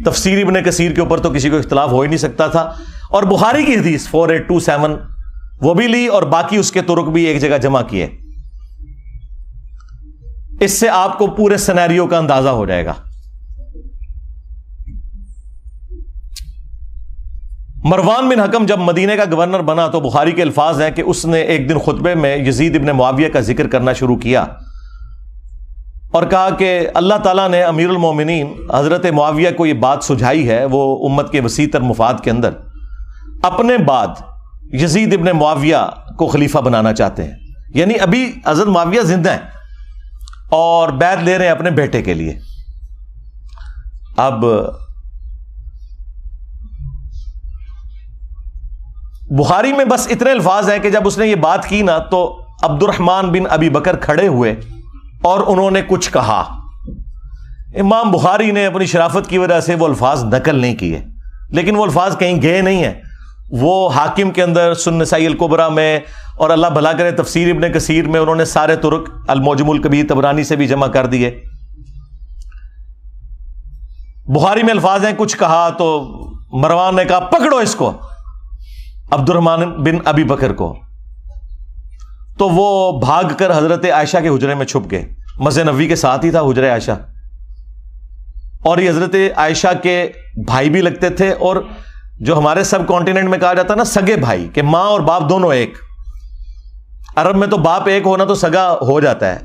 تفسیر ابن کثیر کے اوپر تو کسی کو اختلاف ہو ہی نہیں سکتا تھا. اور بخاری کی حدیث 4827 وہ بھی لی اور باقی اس کے طرق بھی ایک جگہ جمع کیے. اس سے آپ کو پورے سینیریو کا اندازہ ہو جائے گا. مروان بن حکم جب مدینہ کا گورنر بنا تو بخاری کے الفاظ ہیں کہ اس نے ایک دن خطبے میں یزید ابن معاویہ کا ذکر کرنا شروع کیا اور کہا کہ اللہ تعالیٰ نے امیر المومنین حضرت معاویہ کو یہ بات سجھائی ہے، وہ امت کے وسیع تر مفاد کے اندر اپنے بعد یزید ابن معاویہ کو خلیفہ بنانا چاہتے ہیں. یعنی ابھی حضرت معاویہ زندہ ہیں اور بیعت لے رہے ہیں اپنے بیٹے کے لیے. اب بخاری میں بس اتنے الفاظ ہیں کہ جب اس نے یہ بات کی نا تو عبد الرحمن بن ابی بکر کھڑے ہوئے اور انہوں نے کچھ کہا. امام بخاری نے اپنی شرافت کی وجہ سے وہ الفاظ نقل نہیں کیے، لیکن وہ الفاظ کہیں گئے نہیں ہیں. وہ حاکم کے اندر، سنن نسائی الکبریٰ میں، اور اللہ بھلا کرے تفسیر ابن کثیر میں انہوں نے سارے طرق، المعجم الکبیر طبرانی سے بھی جمع کر دیے. بخاری میں الفاظ ہیں کچھ کہا تو مروان نے کہا پکڑو اس کو، عبد الرحمن بن ابی بکر کو. تو وہ بھاگ کر حضرت عائشہ کے حجرے میں چھپ گئے. مسجد نبوی کے ساتھ ہی تھا حجرہ عائشہ، اور یہ حضرت عائشہ کے بھائی بھی لگتے تھے، اور جو ہمارے سب کانٹیننٹ میں کہا جاتا ہے نا سگے بھائی، کہ ماں اور باپ دونوں ایک. عرب میں تو باپ ایک ہونا تو سگا ہو جاتا ہے.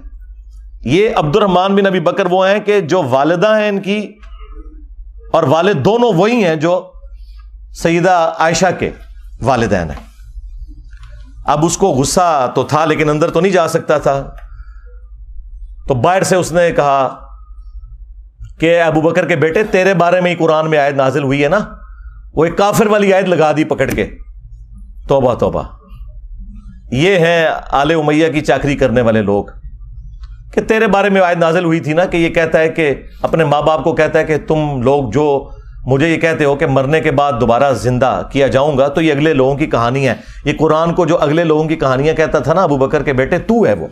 یہ عبد الرحمن بن ابی بکر وہ ہیں کہ جو والدہ ہیں ان کی اور والد دونوں وہی ہیں جو سیدہ عائشہ کے والدین ہیں. اب اس کو غصہ تو تھا لیکن اندر تو نہیں جا سکتا تھا، تو باہر سے اس نے کہا کہ ابو بکر کے بیٹے تیرے بارے میں ہی قرآن میں آیت نازل ہوئی ہے نا. وہ ایک کافر والی آیت لگا دی پکڑ کے. توبہ توبہ. یہ ہیں آل امیہ کی چاکری کرنے والے لوگ کہ تیرے بارے میں آیت نازل ہوئی تھی نا کہ یہ کہتا ہے کہ اپنے ماں باپ کو کہتا ہے کہ تم لوگ جو مجھے یہ کہتے ہو کہ مرنے کے بعد دوبارہ زندہ کیا جاؤں گا، تو یہ اگلے لوگوں کی کہانی ہے. یہ قرآن کو جو اگلے لوگوں کی کہانیاں کہتا تھا نا ابو بکر کے بیٹے، تو ہے وہ.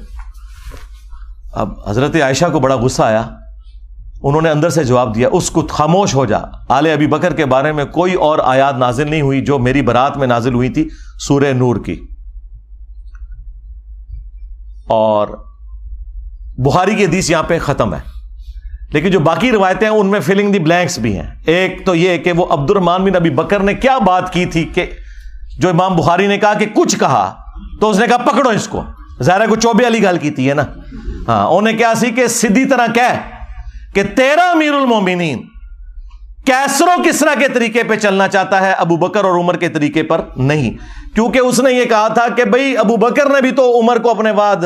اب حضرت عائشہ کو بڑا غصہ آیا. انہوں نے اندر سے جواب دیا اس کو خاموش ہو جا، آل ابی بکر کے بارے میں کوئی اور آیات نازل نہیں ہوئی جو میری برات میں نازل ہوئی تھی، سورہ نور کی. اور بخاری کی حدیث یہاں پہ ختم ہے، لیکن جو باقی روایتیں ہیں ان میں فلنگ دی بلینکس بھی ہیں. ایک تو یہ کہ وہ عبد الرحمن بن ابی بکر نے کیا بات کی تھی کہ جو امام بخاری نے کہا کہ کچھ کہا تو اس نے کہا پکڑو اس کو. ظاہر کو چوبے والی گل کی ہے نا. ہاں انہیں کیا سی کہ سیدھی طرح کہہ کہ تیرا امیر المومنین کیسر و کسرا کے طریقے پہ چلنا چاہتا ہے، ابو بکر اور عمر کے طریقے پر نہیں. کیونکہ اس نے یہ کہا تھا کہ بھئی ابو بکر نے بھی تو عمر کو اپنے بعد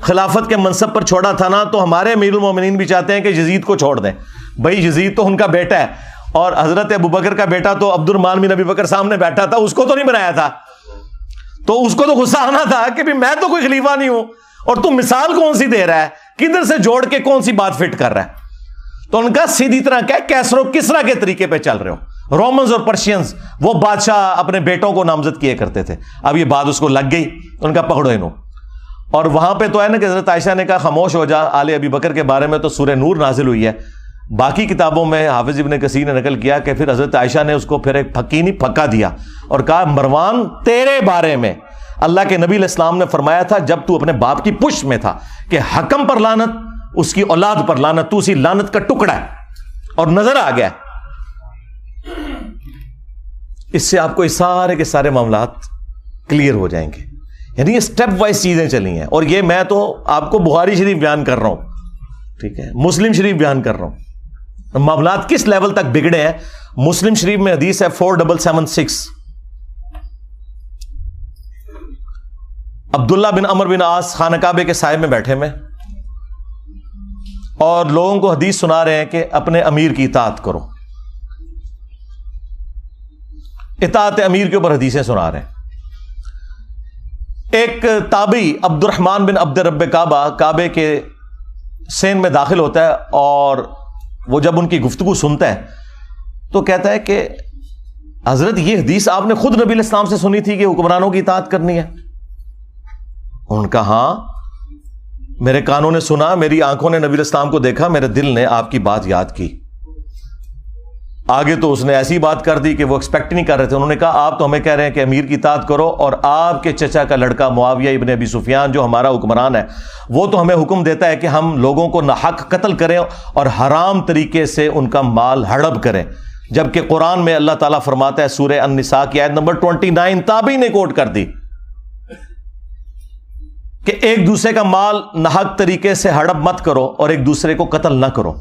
خلافت کے منصب پر چھوڑا تھا نا، تو ہمارے امیر المومنین بھی چاہتے ہیں کہ یزید کو چھوڑ دیں. بھئی یزید تو ان کا بیٹا ہے، اور حضرت ابو بکر کا بیٹا تو عبد الرحمن بن ابی بکر سامنے بیٹھا تھا، اس کو تو نہیں بنایا تھا. تو اس کو تو غصہ آنا تھا کہ بھی میں تو کوئی خلیفہ نہیں ہوں اور تم مثال کون سی دے رہا ہے، کدھر سے جوڑ کے کون سی بات فٹ کر رہا ہے. تو ان کا سیدھی طرح کہہ کیسر و کسرا کے طریقے پہ چل رہے ہو. رومنز اور پرشینز وہ بادشاہ اپنے بیٹوں کو نامزد کیے کرتے تھے. اب یہ بات اس کو لگ گئی, ان کا پکڑو انہوں. اور وہاں پہ تو ہے نا کہ حضرت عائشہ نے کہا خاموش ہو جا. آل ابی بکر کے بارے میں تو سورہ نور نازل ہوئی ہے. باقی کتابوں میں حافظ ابن کثیر نے نقل کیا کہ پھر حضرت عائشہ نے اس کو پھر ایک پھکی پھکا دیا اور کہا مروان تیرے بارے میں اللہ کے نبی علیہ السلام نے فرمایا تھا جب تو اپنے باپ کی پشت میں تھا کہ حکم پر لعنت, اس کی اولاد پر لعنت, تو اسی لعنت کا ٹکڑا ہے. اور نظر آ گیا. اس سے آپ کو یہ سارے کے سارے معاملات کلیئر ہو جائیں گے. یعنی یہ سٹیپ وائز چیزیں چلی ہیں. اور یہ میں تو آپ کو بخاری شریف بیان کر رہا ہوں, ٹھیک ہے, مسلم شریف بیان کر رہا ہوں. معاملات کس لیول تک بگڑے ہیں. مسلم شریف میں حدیث ہے 4776, عبداللہ بن عمر بن عاص خانہ کعبے کے سائے میں بیٹھے میں اور لوگوں کو حدیث سنا رہے ہیں کہ اپنے امیر کی اطاعت کرو. اطاعت امیر کے اوپر حدیثیں سنا رہے ہیں. ایک تابعی عبد الرحمن بن عبد رب کعبہ کعبے کے سین میں داخل ہوتا ہے اور وہ جب ان کی گفتگو سنتا ہے تو کہتا ہے کہ حضرت یہ حدیث آپ نے خود نبی علیہ السلام سے سنی تھی کہ حکمرانوں کی اطاعت کرنی ہے. ان کا ہاں, میرے کانوں نے سنا, میری آنکھوں نے نبی علیہ السلام کو دیکھا, میرے دل نے آپ کی بات یاد کی. آگے تو اس نے ایسی بات کر دی کہ وہ ایکسپیکٹ نہیں کر رہے تھے. انہوں نے کہا آپ تو ہمیں کہہ رہے ہیں کہ امیر کی اطاعت کرو, اور آپ کے چچا کا لڑکا معاویہ ابن ابی سفیان جو ہمارا حکمران ہے وہ تو ہمیں حکم دیتا ہے کہ ہم لوگوں کو ناحق قتل کریں اور حرام طریقے سے ان کا مال ہڑپ کریں, جبکہ قرآن میں اللہ تعالیٰ فرماتا ہے سورہ النساء کی آیت نمبر 29 تابعی نے کوٹ کر دی کہ ایک دوسرے کا مال ناحق طریقے سے ہڑپ مت کرو اور ایک دوسرے کو قتل نہ کرو.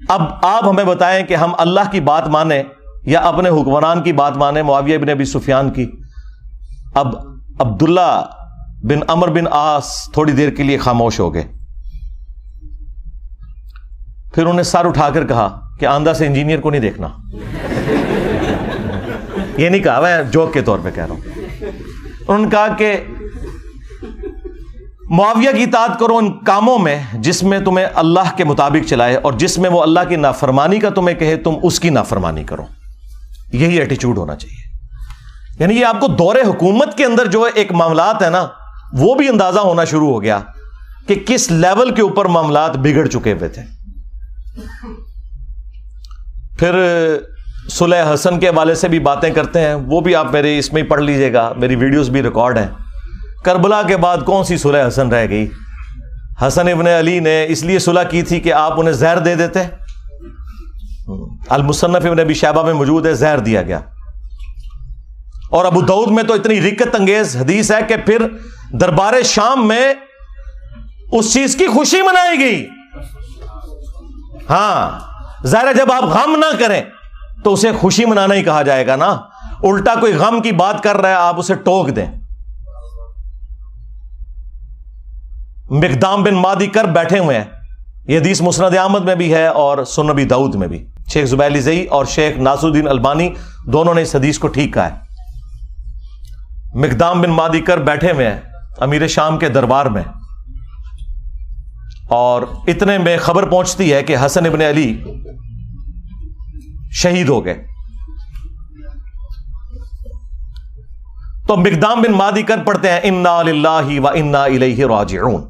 اب آپ ہمیں بتائیں کہ ہم اللہ کی بات مانیں یا اپنے حکمران کی بات مانیں, معاویہ بن ابی سفیان کی. اب عبداللہ بن عمر بن عاص تھوڑی دیر کے لیے خاموش ہو گئے. پھر انہیں سر اٹھا کر کہا کہ آندھا سے انجینئر کو نہیں دیکھنا. یہ نہیں کہا, میں جوک کے طور پہ کہہ رہا ہوں. انہوں نے کہا کہ معاویہ کی اطاعت کرو ان کاموں میں جس میں تمہیں اللہ کے مطابق چلائے, اور جس میں وہ اللہ کی نافرمانی کا تمہیں کہے تم اس کی نافرمانی کرو. یہی ایٹیچیوڈ ہونا چاہیے. یعنی یہ آپ کو دور حکومت کے اندر جو ایک معاملات ہے نا وہ بھی اندازہ ہونا شروع ہو گیا کہ کس لیول کے اوپر معاملات بگڑ چکے ہوئے تھے. پھر صلح حسن کے حوالے سے بھی باتیں کرتے ہیں, وہ بھی آپ میرے اس میں ہی پڑھ لیجئے گا, میری ویڈیوز بھی ریکارڈ ہیں. کربلا کے بعد کون سی صلح حسن رہ گئی؟ حسن ابن علی نے اس لیے صلح کی تھی کہ آپ انہیں زہر دے دیتے. المصنف ابن ابی شیبہ میں موجود ہے, زہر دیا گیا. اور ابو داؤد میں تو اتنی رکت انگیز حدیث ہے کہ پھر دربار شام میں اس چیز کی خوشی منائی گئی. ہاں ظاہر ہے جب آپ غم نہ کریں تو اسے خوشی منانا ہی کہا جائے گا نا. الٹا کوئی غم کی بات کر رہا ہے آپ اسے ٹوک دیں. مقدام بن مادی کر بیٹھے ہوئے ہیں, یہ حدیث مسند احمد میں بھی ہے اور سنن ابی داؤد میں بھی. شیخ زبیلی زئی اور شیخ ناصر الدین البانی دونوں نے اس حدیث کو ٹھیک کہا ہے. مقدام بن مادی کر بیٹھے ہوئے ہیں امیر شام کے دربار میں, اور اتنے میں خبر پہنچتی ہے کہ حسن ابن علی شہید ہو گئے. تو مقدام بن مادی کر پڑھتے ہیں انا للہ و انا الیہ راجعون.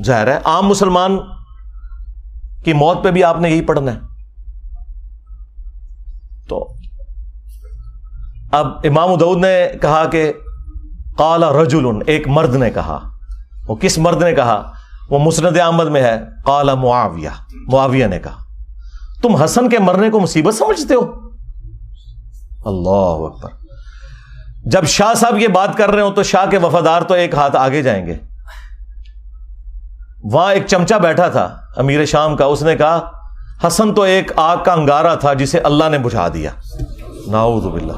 ظاہر ہے عام مسلمان کی موت پہ بھی آپ نے یہی پڑھنا ہے. تو اب امام داؤد نے کہا کہ قال رجل, ایک مرد نے کہا. وہ کس مرد نے کہا؟ وہ مسند احمد میں ہے. قال معاویہ, معاویہ نے کہا تم حسن کے مرنے کو مصیبت سمجھتے ہو؟ اللہ اکبر. جب شاہ صاحب یہ بات کر رہے ہو تو شاہ کے وفادار تو ایک ہاتھ آگے جائیں گے. وہاں ایک چمچا بیٹھا تھا امیر شام کا, اس نے کہا حسن تو ایک آگ کا انگارہ تھا جسے اللہ نے بجھا دیا. نعوذ باللہ.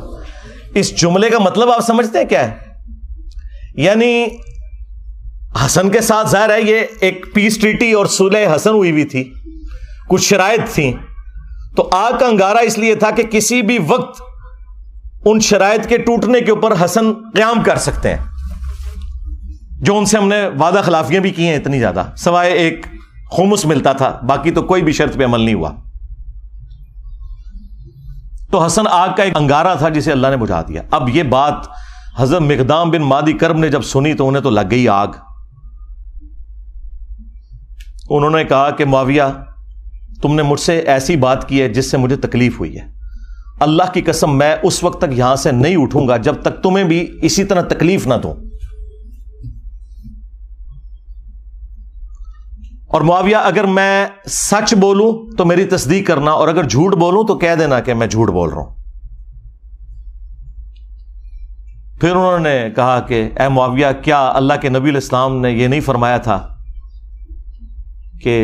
اس جملے کا مطلب آپ سمجھتے ہیں کیا ہے؟ یعنی حسن کے ساتھ ظاہر ہے یہ ایک پیس ٹریٹی اور صلح حسن ہوئی ہوئی تھی, کچھ شرائط تھیں, تو آگ کا انگارہ اس لیے تھا کہ کسی بھی وقت ان شرائط کے ٹوٹنے کے اوپر حسن قیام کر سکتے ہیں, جو ان سے ہم نے وعدہ خلافیاں بھی کی ہیں اتنی زیادہ, سوائے ایک خمس ملتا تھا, باقی تو کوئی بھی شرط پہ عمل نہیں ہوا. تو حسن آگ کا ایک انگارہ تھا جسے اللہ نے بجھا دیا. اب یہ بات حضرت مقدام بن مادی کرب نے جب سنی تو انہیں تو لگ گئی آگ. انہوں نے کہا کہ معاویہ تم نے مجھ سے ایسی بات کی ہے جس سے مجھے تکلیف ہوئی ہے. اللہ کی قسم میں اس وقت تک یہاں سے نہیں اٹھوں گا جب تک تمہیں بھی اسی طرح تکلیف نہ دوں. اور معاویہ اگر میں سچ بولوں تو میری تصدیق کرنا، اور اگر جھوٹ بولوں تو کہہ دینا کہ میں جھوٹ بول رہا ہوں. پھر انہوں نے کہا کہ اے معاویہ کیا اللہ کے نبی علیہ السلام نے یہ نہیں فرمایا تھا کہ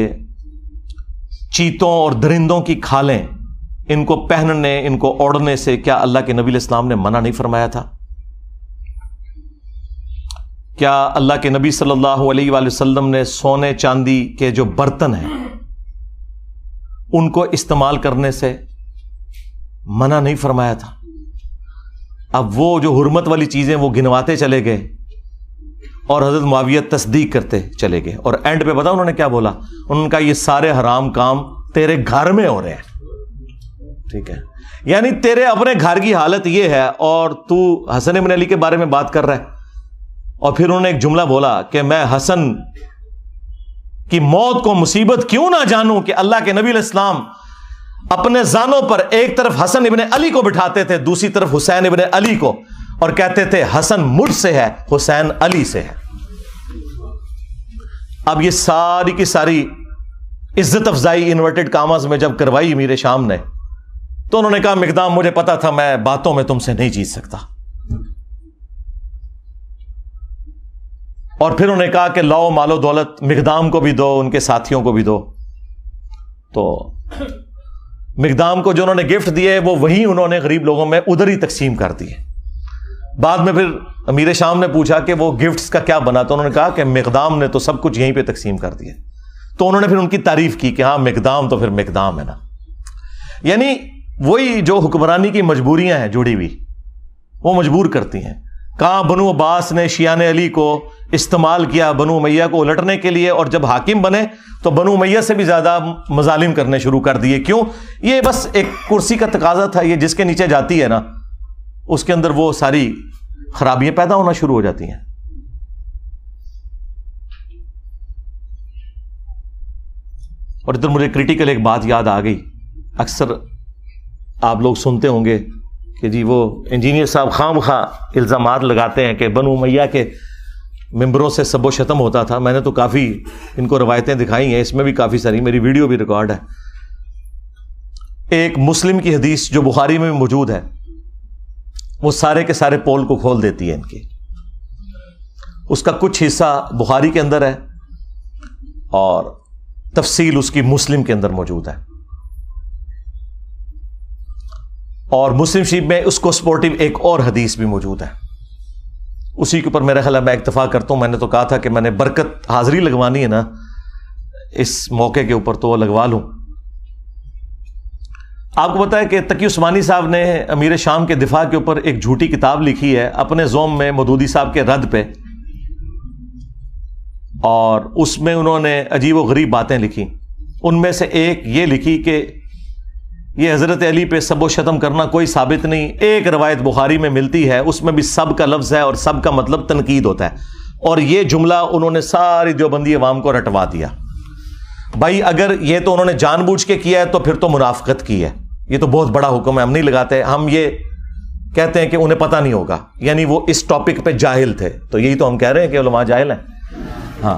چیتوں اور درندوں کی کھالیں ان کو پہننے ان کو اوڑھنے سے کیا اللہ کے نبی علیہ السلام نے منع نہیں فرمایا تھا؟ کیا اللہ کے نبی صلی اللہ علیہ وآلہ وسلم نے سونے چاندی کے جو برتن ہیں ان کو استعمال کرنے سے منع نہیں فرمایا تھا؟ اب وہ جو حرمت والی چیزیں وہ گنواتے چلے گئے اور حضرت معاویہ تصدیق کرتے چلے گئے، اور اینڈ پہ پتا انہوں نے کیا بولا؟ انہوں نے کہا یہ سارے حرام کام تیرے گھر میں ہو رہے ہیں. ٹھیک ہے، یعنی تیرے اپنے گھر کی حالت یہ ہے اور تو حسن بن علی کے بارے میں بات کر رہا ہے. اور پھر انہوں نے ایک جملہ بولا کہ میں حسن کی موت کو مصیبت کیوں نہ جانوں کہ اللہ کے نبی علیہ السلام اپنے زانوں پر ایک طرف حسن ابن علی کو بٹھاتے تھے، دوسری طرف حسین ابن علی کو، اور کہتے تھے حسن مجھ سے ہے حسین علی سے ہے. اب یہ ساری کی ساری عزت افزائی انورٹڈ کاماز میں جب کروائی امیر شام نے تو انہوں نے کہا مقدام مجھے پتا تھا میں باتوں میں تم سے نہیں جیت سکتا. اور پھر انہوں نے کہا کہ لاؤ مال و دولت مقدام کو بھی دو ان کے ساتھیوں کو بھی دو. تو مقدام کو جو انہوں نے گفٹ دیے وہ وہی انہوں نے غریب لوگوں میں ادھر ہی تقسیم کر دیے. بعد میں پھر امیر شام نے پوچھا کہ وہ گفٹس کا کیا بنا، تو انہوں نے کہا کہ مقدام نے تو سب کچھ یہیں پہ تقسیم کر دیا. تو انہوں نے پھر ان کی تعریف کی کہ ہاں مقدام تو پھر مقدام ہے نا. یعنی وہی جو حکمرانی کی مجبوریاں ہیں جڑی ہوئی وہ مجبور کرتی ہیں. کہاں بنو عباس نے شیعان علی کو استعمال کیا بنو امیہ کو الٹنے کے لیے، اور جب حاکم بنے تو بنو امیہ سے بھی زیادہ مظالم کرنے شروع کر دیے. کیوں؟ یہ بس ایک کرسی کا تقاضا تھا، یہ جس کے نیچے جاتی ہے نا اس کے اندر وہ ساری خرابیاں پیدا ہونا شروع ہو جاتی ہیں. اور ادھر مجھے کریٹیکل ایک بات یاد آ گئی. اکثر آپ لوگ سنتے ہوں گے کہ جی وہ انجینئر صاحب خام خواہ الزامات لگاتے ہیں کہ بنو امیہ کے ممبروں سے سب و شتم ہوتا تھا. میں نے تو کافی ان کو روایتیں دکھائی ہیں، اس میں بھی کافی ساری میری ویڈیو بھی ریکارڈ ہے. ایک مسلم کی حدیث جو بخاری میں بھی موجود ہے وہ سارے کے سارے پول کو کھول دیتی ہے ان کی. اس کا کچھ حصہ بخاری کے اندر ہے اور تفصیل اس کی مسلم کے اندر موجود ہے. اور مسلم شریف میں اس کو سپورٹیو ایک اور حدیث بھی موجود ہے. اسی کے اوپر میرا خیال ہے میں اکتفا کرتا ہوں. میں نے تو کہا تھا کہ میں نے برکت حاضری لگوانی ہے نا اس موقع کے اوپر تو وہ لگوا لوں. آپ کو پتا ہے کہ تقی عثمانی صاحب نے امیر شام کے دفاع کے اوپر ایک جھوٹی کتاب لکھی ہے اپنے زوم میں مودودی صاحب کے رد پہ، اور اس میں انہوں نے عجیب و غریب باتیں لکھی. ان میں سے ایک یہ لکھی کہ یہ حضرت علی پہ سب و شتم کرنا کوئی ثابت نہیں. ایک روایت بخاری میں ملتی ہے اس میں بھی سب کا لفظ ہے اور سب کا مطلب تنقید ہوتا ہے، اور یہ جملہ انہوں نے ساری دیوبندی عوام کو رٹوا دیا. بھائی اگر یہ تو انہوں نے جان بوجھ کے کیا ہے تو پھر تو منافقت کی ہے. یہ تو بہت بڑا حکم ہے، ہم نہیں لگاتے. ہم یہ کہتے ہیں کہ انہیں پتہ نہیں ہوگا، یعنی وہ اس ٹاپک پہ جاہل تھے. تو یہی تو ہم کہہ رہے ہیں کہ علماء جاہل ہیں. ہاں،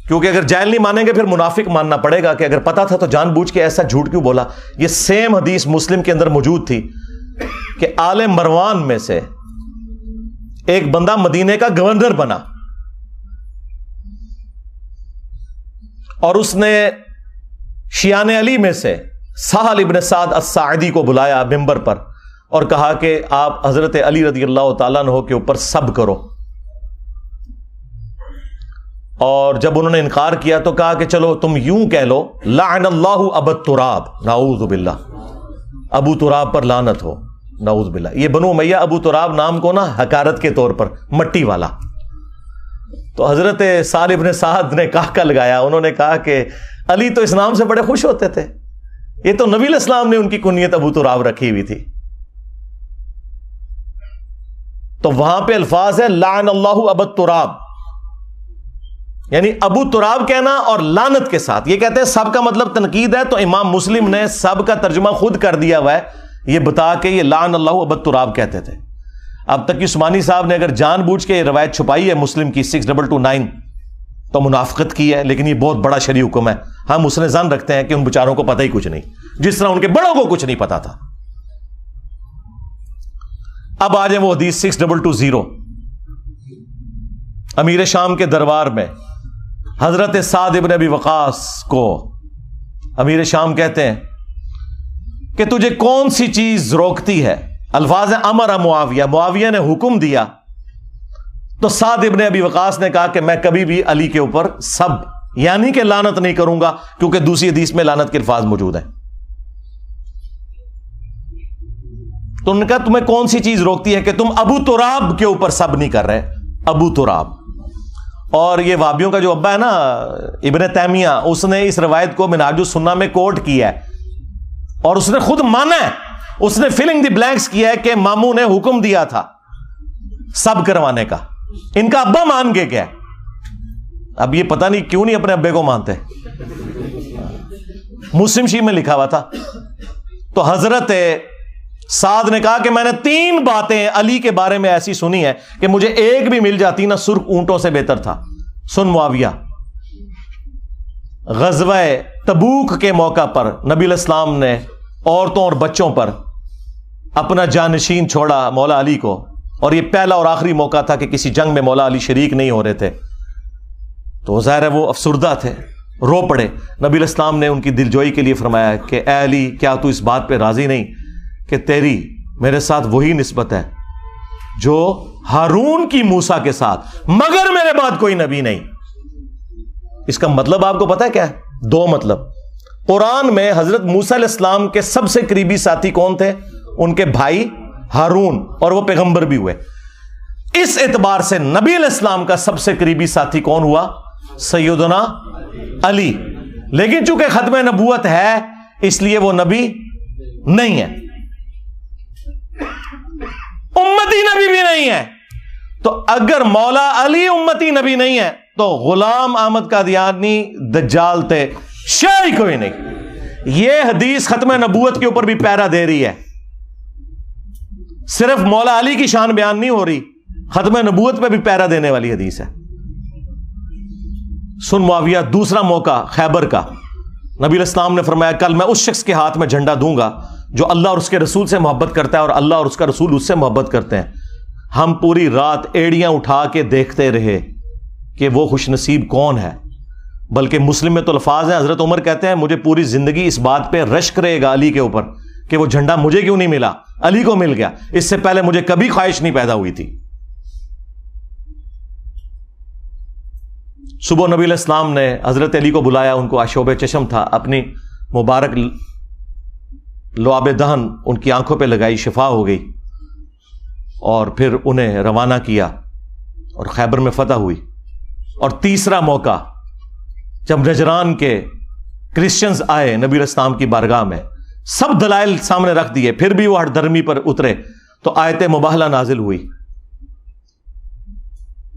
کیونکہ اگر جاہل نہیں مانیں گے پھر منافق ماننا پڑے گا کہ اگر پتا تھا تو جان بوجھ کے ایسا جھوٹ کیوں بولا. یہ سیم حدیث مسلم کے اندر موجود تھی کہ آل مروان میں سے ایک بندہ مدینے کا گورنر بنا اور اس نے شیعان علی میں سے سہل ابن سعد الساعدی کو بلایا ممبر پر اور کہا کہ آپ حضرت علی رضی اللہ تعالیٰ عنہ کے اوپر سب کرو. اور جب انہوں نے انکار کیا تو کہا کہ چلو تم یوں کہہ لو لعن اللہ ابو تراب، نعوذ باللہ، ابو تراب پر لعنت ہو، نعوذ باللہ. یہ بنو امیہ ابو تراب نام کو نا حقارت کے طور پر مٹی والا. تو حضرت سہل ابن سعد نے کہا لگایا، انہوں نے کہا کہ علی تو اس نام سے بڑے خوش ہوتے تھے، یہ تو نبی علیہ السلام نے ان کی کنیت ابو تراب رکھی ہوئی تھی. تو وہاں پہ الفاظ ہے لعن اللہ ابا تراب، یعنی ابو تراب کہنا اور لعنت کے ساتھ. یہ کہتے ہیں سب کا مطلب تنقید ہے، تو امام مسلم نے سب کا ترجمہ خود کر دیا ہوا ہے یہ بتا کے یہ لعن اللہ ابا تراب کہتے تھے. اب تک عثمانی صاحب نے اگر جان بوجھ کے یہ روایت چھپائی ہے مسلم کی 6229 تو منافقت کی ہے، لیکن یہ بہت بڑا شرعی حکم ہے. ہم اس نے ظن رکھتے ہیں کہ ان بیچاروں کو پتہ ہی کچھ نہیں، جس طرح ان کے بڑوں کو کچھ نہیں پتا تھا. اب آ جائیں وہ حدیث 6220. امیر شام کے دربار میں حضرت سعد ابن ابی وقاص کو امیر شام کہتے ہیں کہ تجھے کون سی چیز روکتی ہے؟ الفاظ ہے امر معاویہ، معاویہ نے حکم دیا. تو سعد ابن ابی وقاص نے کہا کہ میں کبھی بھی علی کے اوپر سب یعنی کہ لعنت نہیں کروں گا، کیونکہ دوسری حدیث میں لعنت کے الفاظ موجود ہیں. تو انہوں نے کہا تمہیں کون سی چیز روکتی ہے کہ تم ابو تراب کے اوپر سب نہیں کر رہے؟ ابو تراب. اور یہ وابیوں کا جو ابا ہے نا ابن تیمیہ، اس نے اس روایت کو منہاج السنہ میں کوٹ کیا ہے اور اس نے خود مانا ہے، اس نے فلنگ دی بلینکس کیا ہے کہ ماموں نے حکم دیا تھا سب کروانے کا. ان کا ابا مان کے کیا ہے. اب یہ پتہ نہیں کیوں نہیں اپنے ابے کو مانتے، مسلم شریف میں لکھا ہوا تھا. تو حضرت سعد نے کہا کہ میں نے 3 باتیں علی کے بارے میں ایسی سنی ہے کہ مجھے ایک بھی مل جاتی نا سرخ اونٹوں سے بہتر تھا. سن معاویہ، غزوہ تبوک کے موقع پر نبی علیہ السلام نے عورتوں اور بچوں پر اپنا جانشین چھوڑا مولا علی کو، اور یہ پہلا اور آخری موقع تھا کہ کسی جنگ میں مولا علی شریک نہیں ہو رہے تھے. تو ظاہر ہے وہ افسردہ تھے، رو پڑے. نبی علیہ السلام نے ان کی دلجوئی کے لیے فرمایا کہ اے علی، کیا تو اس بات پہ راضی نہیں کہ تیری میرے ساتھ وہی نسبت ہے جو ہارون کی موسیٰ کے ساتھ، مگر میرے بعد کوئی نبی نہیں. اس کا مطلب آپ کو پتا ہے کیا ہے؟ 2 مطلب. قرآن میں حضرت موسیٰ علیہ السلام کے سب سے قریبی ساتھی کون تھے؟ ان کے بھائی ہارون، اور وہ پیغمبر بھی ہوئے. اس اعتبار سے نبی علیہ السلام کا سب سے قریبی ساتھی کون ہوا؟ سیدنا علی. لیکن چونکہ ختم نبوت ہے اس لیے وہ نبی نہیں ہے، امتی نبی بھی نہیں ہے. تو اگر مولا علی امتی نبی نہیں ہے تو غلام احمد قادیانی دجال تھے، شاید کوئی نہیں. یہ حدیث ختم نبوت کے اوپر بھی پیرا دے رہی ہے، صرف مولا علی کی شان بیان نہیں ہو رہی، ختم نبوت پہ بھی پیرا دینے والی حدیث ہے. سن معاویہ، دوسرا موقع خیبر کا. نبی علیہ السلام نے فرمایا کل میں اس شخص کے ہاتھ میں جھنڈا دوں گا جو اللہ اور اس کے رسول سے محبت کرتا ہے اور اللہ اور اس کا رسول اس سے محبت کرتے ہیں. ہم پوری رات ایڑیاں اٹھا کے دیکھتے رہے کہ وہ خوش نصیب کون ہے. بلکہ مسلم میں تو الفاظ ہیں، حضرت عمر کہتے ہیں مجھے پوری زندگی اس بات پہ رشک رہے گا علی کے اوپر کہ وہ جھنڈا مجھے کیوں نہیں ملا، علی کو مل گیا. اس سے پہلے مجھے کبھی خواہش نہیں پیدا ہوئی تھی. صبح نبی علیہ السلام نے حضرت علی کو بلایا، ان کو آشوب چشم تھا، اپنی مبارک لعاب دہن ان کی آنکھوں پہ لگائی، شفا ہو گئی، اور پھر انہیں روانہ کیا اور خیبر میں فتح ہوئی. اور تیسرا موقع جب نجران کے کرسچنز آئے نبی علیہ السلام کی بارگاہ میں، سب دلائل سامنے رکھ دیے، پھر بھی وہ ہٹ درمی پر اترے، تو آیت مباہلہ نازل ہوئی،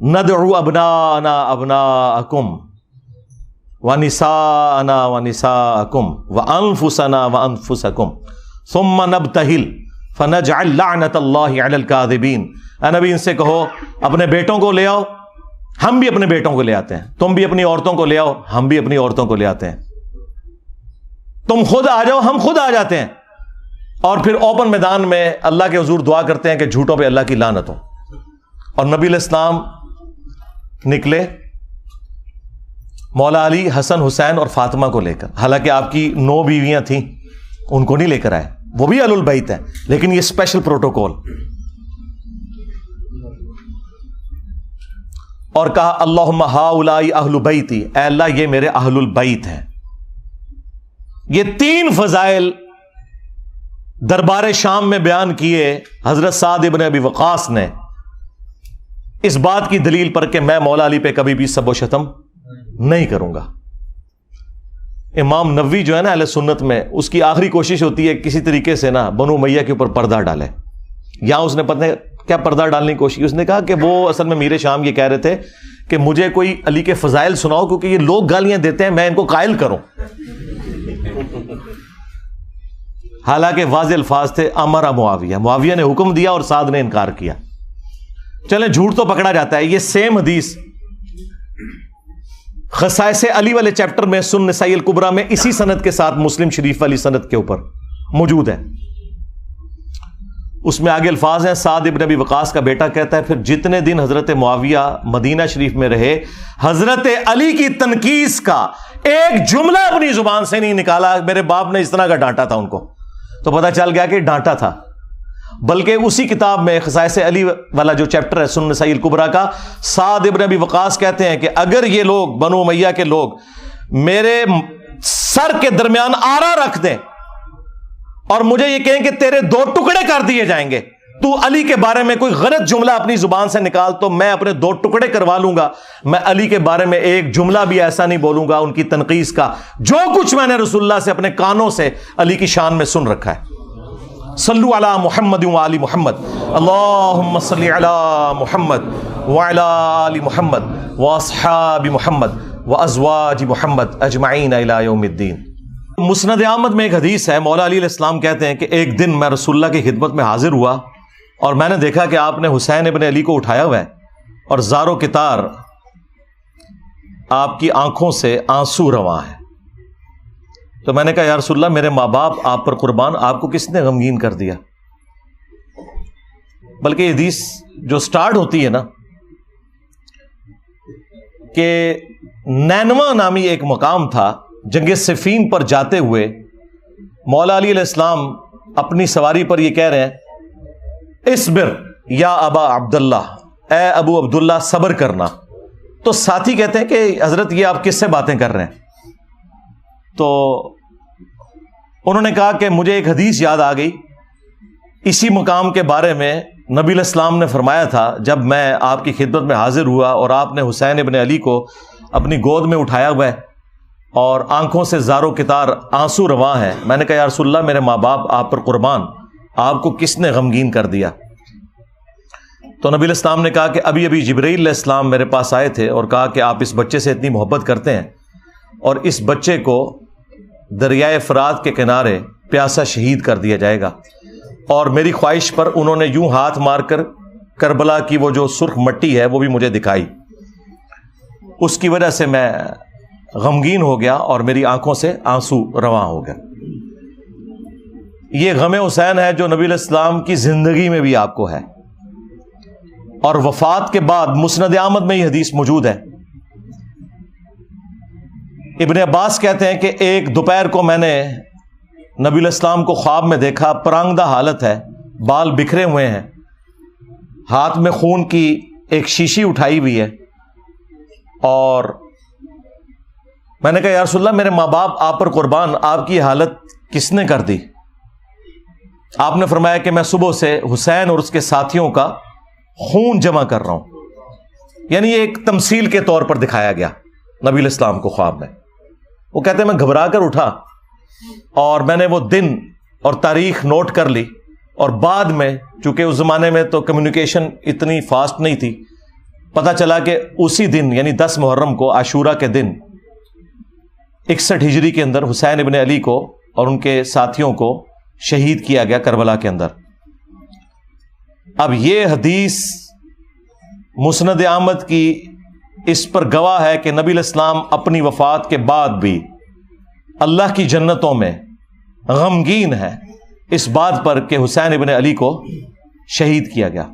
ندعو ابناءنا ابناءکم ونساءنا ونساءکم وانفسنا وانفسکم ثم نبتہل فنجعل لعنت اللہ علی الکاذبین. اے نبی ان سے کہو اپنے بیٹوں کو لے آؤ، ہم بھی اپنے بیٹوں کو لے آتے ہیں، تم بھی اپنی عورتوں کو لے آؤ، ہم بھی اپنی عورتوں کو لے آتے ہیں، تم خود آ جاؤ، ہم خود آ جاتے ہیں، اور پھر اوپن میدان میں اللہ کے حضور دعا کرتے ہیں کہ جھوٹوں پہ اللہ کی لعنت ہو. اور نبی علیہ السلام نکلے مولا علی، حسن، حسین اور فاطمہ کو لے کر. حالانکہ آپ کی 9 بیویاں تھیں، ان کو نہیں لے کر آئے، وہ بھی اہل البیت ہیں، لیکن یہ اسپیشل پروٹوکول. اور کہا اللہم ہاؤلائی اہل بیتی، اے اللہ یہ میرے اہل البیت ہیں. یہ 3 فضائل دربار شام میں بیان کیے حضرت سعد ابن ابی وقاص نے، اس بات کی دلیل پر کہ میں مولا علی پہ کبھی بھی سب و شتم نہیں کروں گا. امام نووی جو ہے نا اہل سنت میں، اس کی آخری کوشش ہوتی ہے کسی طریقے سے نا بنو امیہ کے اوپر پردہ ڈالے. یہاں اس نے پتہ ہے کیا پردہ ڈالنے کی کوشش کی؟ اس نے کہا کہ وہ اصل میں میر شام یہ کہہ رہے تھے کہ مجھے کوئی علی کے فضائل سناؤ کیونکہ یہ لوگ گالیاں دیتے ہیں، میں ان کو قائل کروں. حالانکہ واضح الفاظ تھے امر معاویہ، معاویہ نے حکم دیا اور سعد نے انکار کیا. چلیں جھوٹ تو پکڑا جاتا ہے. یہ سیم حدیث خصائص علی والے چیپٹر میں سنن نسائی الکبریٰ میں اسی سند کے ساتھ مسلم شریف والی سند کے اوپر موجود ہے. اس میں آگے الفاظ ہیں، سعد ابن ابی وقاص کا بیٹا کہتا ہے پھر جتنے دن حضرت معاویہ مدینہ شریف میں رہے حضرت علی کی تنقیص کا ایک جملہ اپنی زبان سے نہیں نکالا. میرے باپ نے اس طرح کا ڈانٹا تھا ان کو، تو پتہ چل گیا کہ ڈانٹا تھا. بلکہ اسی کتاب میں خصائص علی والا جو چیپٹر ہے سنن نسائی الکبریٰ کا، سعد ابن ابی وقاص کہتے ہیں کہ اگر یہ لوگ بنو امیہ کے لوگ میرے سر کے درمیان آرا رکھ دیں اور مجھے یہ کہیں کہ تیرے 2 ٹکڑے کر دیے جائیں گے، تو علی کے بارے میں کوئی غلط جملہ اپنی زبان سے نکال تو میں اپنے 2 ٹکڑے کروا لوں گا. میں علی کے بارے میں ایک جملہ بھی ایسا نہیں بولوں گا ان کی تنقیص کا جو کچھ میں نے رسول اللہ سے اپنے کانوں سے علی کی شان میں سن رکھا ہے. صلو علی محمد وآل محمد، اللہم صلی علی محمد وعلی آل محمد واصحاب محمد وازواج محمد اجمعین الی یوم الدین. مسند احمد میں ایک حدیث ہے، مولا علی علیہ السلام کہتے ہیں کہ ایک دن میں رسول اللہ کی خدمت میں حاضر ہوا اور میں نے دیکھا کہ آپ نے حسین ابن علی کو اٹھایا ہوا ہے اور زار و کتار آپ کی آنکھوں سے آنسو رواں ہے. تو میں نے کہا یا رسول اللہ میرے ماں باپ آپ پر قربان، آپ کو کس نے غمگین کر دیا؟ بلکہ یہ حدیث جو سٹارٹ ہوتی ہے نا کہ نینوا نامی ایک مقام تھا، جنگ صفین پر جاتے ہوئے مولا علی علیہ السلام اپنی سواری پر یہ کہہ رہے ہیں اصبر یا ابا عبداللہ، اے ابو عبداللہ صبر کرنا. تو ساتھی کہتے ہیں کہ حضرت یہ آپ کس سے باتیں کر رہے ہیں؟ تو انہوں نے کہا کہ مجھے ایک حدیث یاد آ گئی، اسی مقام کے بارے میں نبی علیہ السلام نے فرمایا تھا جب میں آپ کی خدمت میں حاضر ہوا اور آپ نے حسین ابن علی کو اپنی گود میں اٹھایا ہوا ہے اور آنکھوں سے زار و کتار آنسو رواں ہے. میں نے کہا یا رسول اللہ میرے ماں باپ آپ پر قربان، آپ کو کس نے غمگین کر دیا؟ تو نبی علیہ السلام نے کہا کہ ابھی ابھی جبرائیل علیہ السلام میرے پاس آئے تھے اور کہا کہ آپ اس بچے سے اتنی محبت کرتے ہیں اور اس بچے کو دریائے فرات کے کنارے پیاسا شہید کر دیا جائے گا. اور میری خواہش پر انہوں نے یوں ہاتھ مار کر کربلا کی وہ جو سرخ مٹی ہے وہ بھی مجھے دکھائی. اس کی وجہ سے میں غمگین ہو گیا اور میری آنکھوں سے آنسو رواں ہو گیا. یہ غم حسین ہے جو نبی علیہ السلام کی زندگی میں بھی آپ کو ہے اور وفات کے بعد مسند احمد میں یہ حدیث موجود ہے. ابن عباس کہتے ہیں کہ ایک دوپہر کو میں نے نبی علیہ السلام کو خواب میں دیکھا، پرانگدہ حالت ہے، بال بکھرے ہوئے ہیں، ہاتھ میں خون کی ایک شیشی اٹھائی ہوئی ہے. اور میں نے کہا یا رسول اللہ میرے ماں باپ آپ پر قربان، آپ کی حالت کس نے کر دی؟ آپ نے فرمایا کہ میں صبح سے حسین اور اس کے ساتھیوں کا خون جمع کر رہا ہوں. یعنی یہ ایک تمثیل کے طور پر دکھایا گیا نبی علیہ السلام کو خواب میں. وہ کہتے ہیں میں گھبرا کر اٹھا اور میں نے وہ دن اور تاریخ نوٹ کر لی اور بعد میں چونکہ اس زمانے میں تو کمیونیکیشن اتنی فاسٹ نہیں تھی، پتہ چلا کہ اسی دن یعنی 10 محرم کو عاشورہ کے دن 61 ہجری کے اندر حسین ابن علی کو اور ان کے ساتھیوں کو شہید کیا گیا کربلا کے اندر. اب یہ حدیث مسند احمد کی اس پر گواہ ہے کہ نبی علیہ السلام اپنی وفات کے بعد بھی اللہ کی جنتوں میں غمگین ہے اس بات پر کہ حسین ابن علی کو شہید کیا گیا.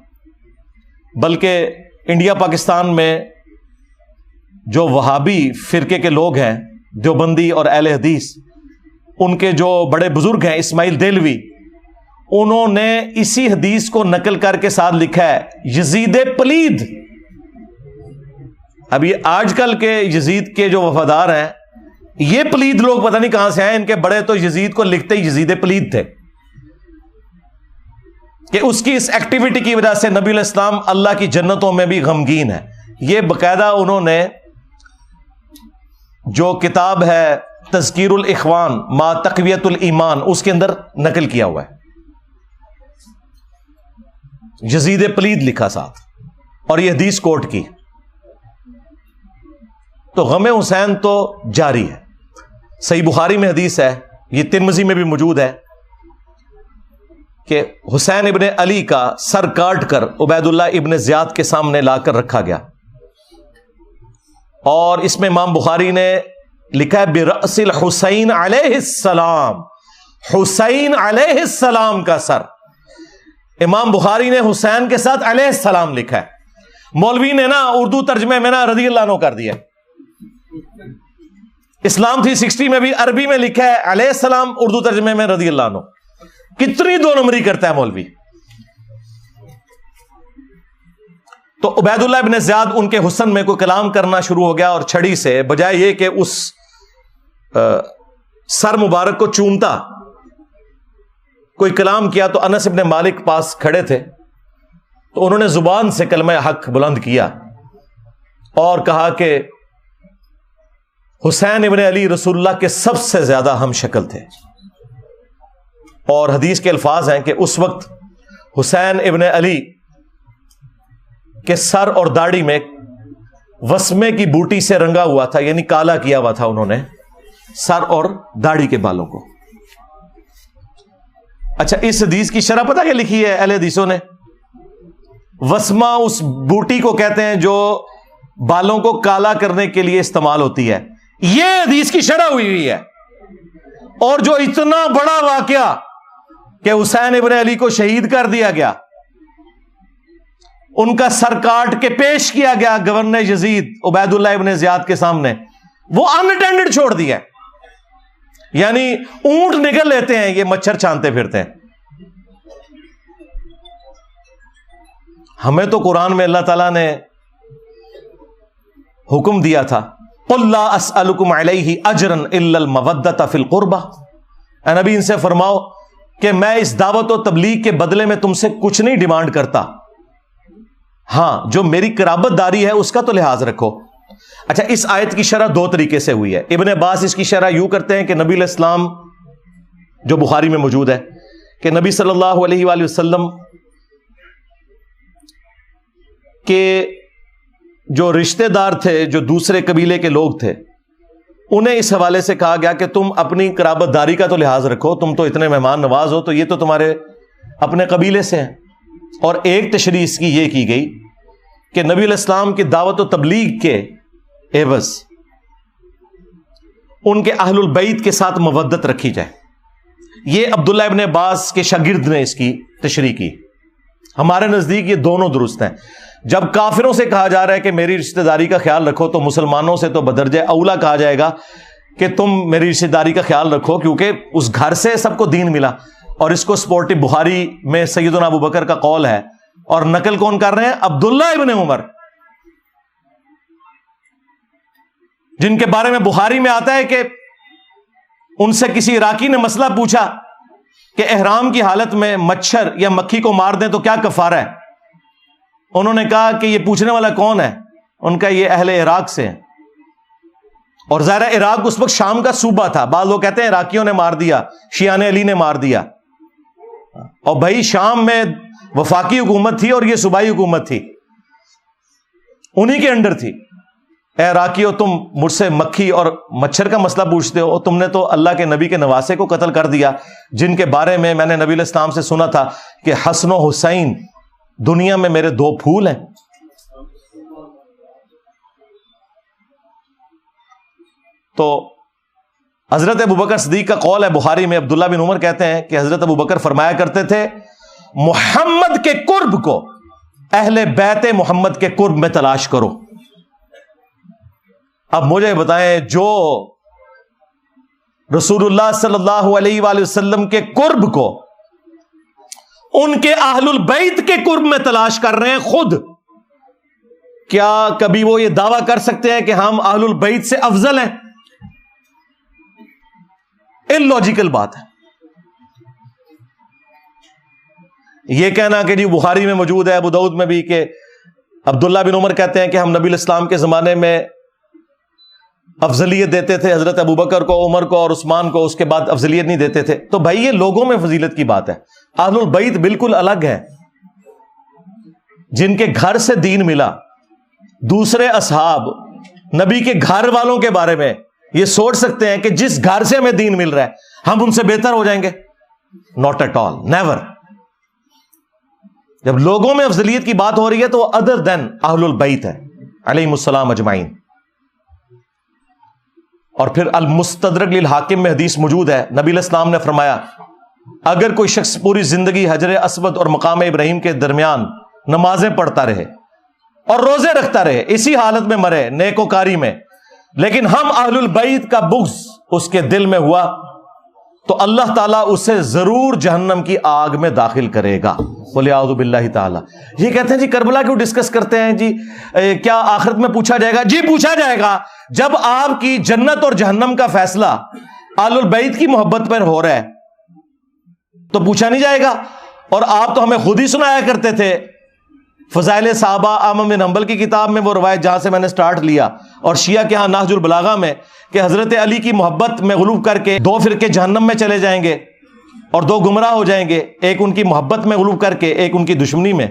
بلکہ انڈیا پاکستان میں جو وہابی فرقے کے لوگ ہیں، دیوبندی اور اہل حدیث، ان کے جو بڑے بزرگ ہیں اسماعیل دہلوی، انہوں نے اسی حدیث کو نقل کر کے ساتھ لکھا ہے یزید پلید. اب یہ آج کل کے یزید کے جو وفادار ہیں، یہ پلید لوگ پتہ نہیں کہاں سے آئے، ان کے بڑے تو یزید کو لکھتے ہی یزید پلید تھے کہ اس کی اس ایکٹیویٹی کی وجہ سے نبی علیہ السلام اللہ کی جنتوں میں بھی غمگین ہے. یہ باقاعدہ انہوں نے جو کتاب ہے تذکیر الاخوان ما تقویت الایمان اس کے اندر نقل کیا ہوا ہے. یزید پلید لکھا ساتھ اور یہ حدیث کوٹ کی. تو غم حسین تو جاری ہے. صحیح بخاری میں حدیث ہے, یہ ترمذی میں بھی موجود ہے, کہ حسین ابن علی کا سر کاٹ کر عبید اللہ ابن زیاد کے سامنے لا کر رکھا گیا, اور اس میں امام بخاری نے لکھا ہے برأس الحسین علیہ السلام, حسین علیہ السلام کا سر. امام بخاری نے حسین کے ساتھ علیہ السلام لکھا ہے. مولوی نے نا اردو ترجمے میں نا رضی اللہ عنہ کر دیا. اسلام 360 میں بھی عربی میں لکھا ہے علیہ السلام, اردو ترجمے میں رضی اللہ عنہ. کتنی دو نمبری کرتا ہے مولوی. تو عبید اللہ ابن زیاد ان کے حسن میں کوئی کلام کرنا شروع ہو گیا, اور چھڑی سے بجائے یہ کہ اس سر مبارک کو چومتا کوئی کلام کیا, تو انس ابن مالک پاس کھڑے تھے, تو انہوں نے زبان سے کلمہ حق بلند کیا اور کہا کہ حسین ابن علی رسول اللہ کے سب سے زیادہ ہم شکل تھے. اور حدیث کے الفاظ ہیں کہ اس وقت حسین ابن علی کے سر اور داڑھی میں وسمے کی بوٹی سے رنگا ہوا تھا, یعنی کالا کیا ہوا تھا انہوں نے سر اور داڑھی کے بالوں کو. اچھا, اس حدیث کی شرح پتہ کیا لکھی ہے اہل حدیثوں نے؟ وسمہ اس بوٹی کو کہتے ہیں جو بالوں کو کالا کرنے کے لیے استعمال ہوتی ہے. یہ حدیث کی شرح ہوئی ہے. اور جو اتنا بڑا واقعہ کہ حسین ابن علی کو شہید کر دیا گیا, ان کا سر کاٹ کے پیش کیا گیا گورنر یزید عبید اللہ ابن زیاد کے سامنے, وہ اناٹینڈڈ چھوڑ دیا. یعنی اونٹ نکل لیتے ہیں, یہ مچھر چھانتے پھرتے ہیں. ہمیں تو قرآن میں اللہ تعالیٰ نے حکم دیا تھا, قُلْ لَا أَسْأَلُكُمْ عَلَيْهِ أَجْرًا إِلَّا الْمَوَدَّةَ فِي الْقُرْبَةِ. اے نبی ان سے فرماؤ کہ میں اس دعوت و تبلیغ کے بدلے میں تم سے کچھ نہیں ڈیمانڈ کرتا, ہاں جو میری قرابت داری ہے اس کا تو لحاظ رکھو. اچھا, اس آیت کی شرح دو طریقے سے ہوئی ہے. ابن عباس اس کی شرح یوں کرتے ہیں کہ نبی علیہ السلام, جو بخاری میں موجود ہے, کہ نبی صلی اللہ علیہ وآلہ وسلم کے جو رشتہ دار تھے, جو دوسرے قبیلے کے لوگ تھے, انہیں اس حوالے سے کہا گیا کہ تم اپنی قرابت داری کا تو لحاظ رکھو, تم تو اتنے مہمان نواز ہو, تو یہ تو تمہارے اپنے قبیلے سے ہیں. اور ایک تشریح اس کی یہ کی گئی کہ نبی علیہ السلام کی دعوت و تبلیغ کے عوض ان کے اہل البیت کے ساتھ مودت رکھی جائے. یہ عبداللہ ابن عباس کے شاگرد نے اس کی تشریح کی. ہمارے نزدیک یہ دونوں درست ہیں. جب کافروں سے کہا جا رہا ہے کہ میری رشتہ داری کا خیال رکھو, تو مسلمانوں سے تو بدرجہ اولا کہا جائے گا کہ تم میری رشتہ داری کا خیال رکھو, کیونکہ اس گھر سے سب کو دین ملا. اور اس کو سپورٹی بخاری میں سیدنا ابو بکر کا قول ہے, اور نقل کون کر رہے ہیں؟ عبداللہ ابن عمر, جن کے بارے میں بخاری میں آتا ہے کہ ان سے کسی عراقی نے مسئلہ پوچھا کہ احرام کی حالت میں مچھر یا مکھی کو مار دیں تو کیا کفارہ ہے. انہوں نے کہا کہ یہ پوچھنے والا کون ہے؟ ان کا یہ اہل عراق سے ہے. اور ظاہر عراق اس وقت شام کا صوبہ تھا. بعض لوگ کہتے ہیں عراقیوں نے مار دیا, شیعان علی نے مار دیا. اور بھائی شام میں وفاقی حکومت تھی اور یہ صوبائی حکومت تھی, انہی کے انڈر تھی. اے عراقیو, تم مجھ سے مکھی اور مچھر کا مسئلہ پوچھتے ہو, تم نے تو اللہ کے نبی کے نواسے کو قتل کر دیا, جن کے بارے میں نے نبی علیہ السلام سے سنا تھا کہ حسن و حسین دنیا میں میرے دو پھول ہیں. تو حضرت ابوبکر صدیق کا قول ہے بخاری میں, عبداللہ بن عمر کہتے ہیں کہ حضرت ابوبکر فرمایا کرتے تھے, محمد کے قرب کو اہل بیت محمد کے قرب میں تلاش کرو. اب مجھے بتائیں, جو رسول اللہ صلی اللہ علیہ وآلہ وسلم کے قرب کو ان کے اہل البیت کے قرب میں تلاش کر رہے ہیں خود, کیا کبھی وہ یہ دعویٰ کر سکتے ہیں کہ ہم اہل البیت سے افضل ہیں؟ اللاجیکل بات ہے یہ کہنا کہ جی بخاری میں موجود ہے, ابو داؤد میں بھی, کہ عبداللہ بن عمر کہتے ہیں کہ ہم نبی علیہ السلام کے زمانے میں افضلیت دیتے تھے حضرت ابوبکر کو, عمر کو اور عثمان کو, اس کے بعد افضلیت نہیں دیتے تھے. تو بھائی یہ لوگوں میں فضیلت کی بات ہے. اہل البیت بالکل الگ ہے, جن کے گھر سے دین ملا. دوسرے اصحاب نبی کے گھر والوں کے بارے میں یہ سوچ سکتے ہیں کہ جس گھر سے ہمیں دین مل رہا ہے ہم ان سے بہتر ہو جائیں گے؟ Not at all, never. جب لوگوں میں افضلیت کی بات ہو رہی ہے تو وہ ادر دین اہل البیت ہے علیہم السلام اجمعین. اور پھر المستدرک للحاکم میں حدیث موجود ہے, نبی علیہ السلام نے فرمایا اگر کوئی شخص پوری زندگی حجر اسود اور مقام ابراہیم کے درمیان نمازیں پڑھتا رہے اور روزے رکھتا رہے, اسی حالت میں مرے نیکوکاری میں, لیکن ہم اہل البیت کا بغض اس کے دل میں ہوا, تو اللہ تعالیٰ اسے ضرور جہنم کی آگ میں داخل کرے گا. وَلِعَوْذُ بِاللَّهِ تعالیٰ. یہ کہتے ہیں جی کربلا کیوں ڈسکس کرتے ہیں جی, کیا آخرت میں پوچھا جائے گا؟ جی پوچھا جائے گا. جب آپ کی جنت اور جہنم کا فیصلہ اہل البیت کی محبت پر ہو رہا ہے تو پوچھا نہیں جائے گا؟ اور آپ تو ہمیں خود ہی سنایا کرتے تھے فضائل صحابہ احمد بن حنبل کی کتاب میں, وہ روایت جہاں سے میں نے سٹارٹ لیا, اور شیعہ کے ہاں نہج البلاغہ میں, کہ حضرت علی کی محبت میں غلوب کر کے 2 فرقے جہنم میں چلے جائیں گے اور 2 گمراہ ہو جائیں گے, ایک ان کی محبت میں غلوب کر کے, ایک ان کی دشمنی میں.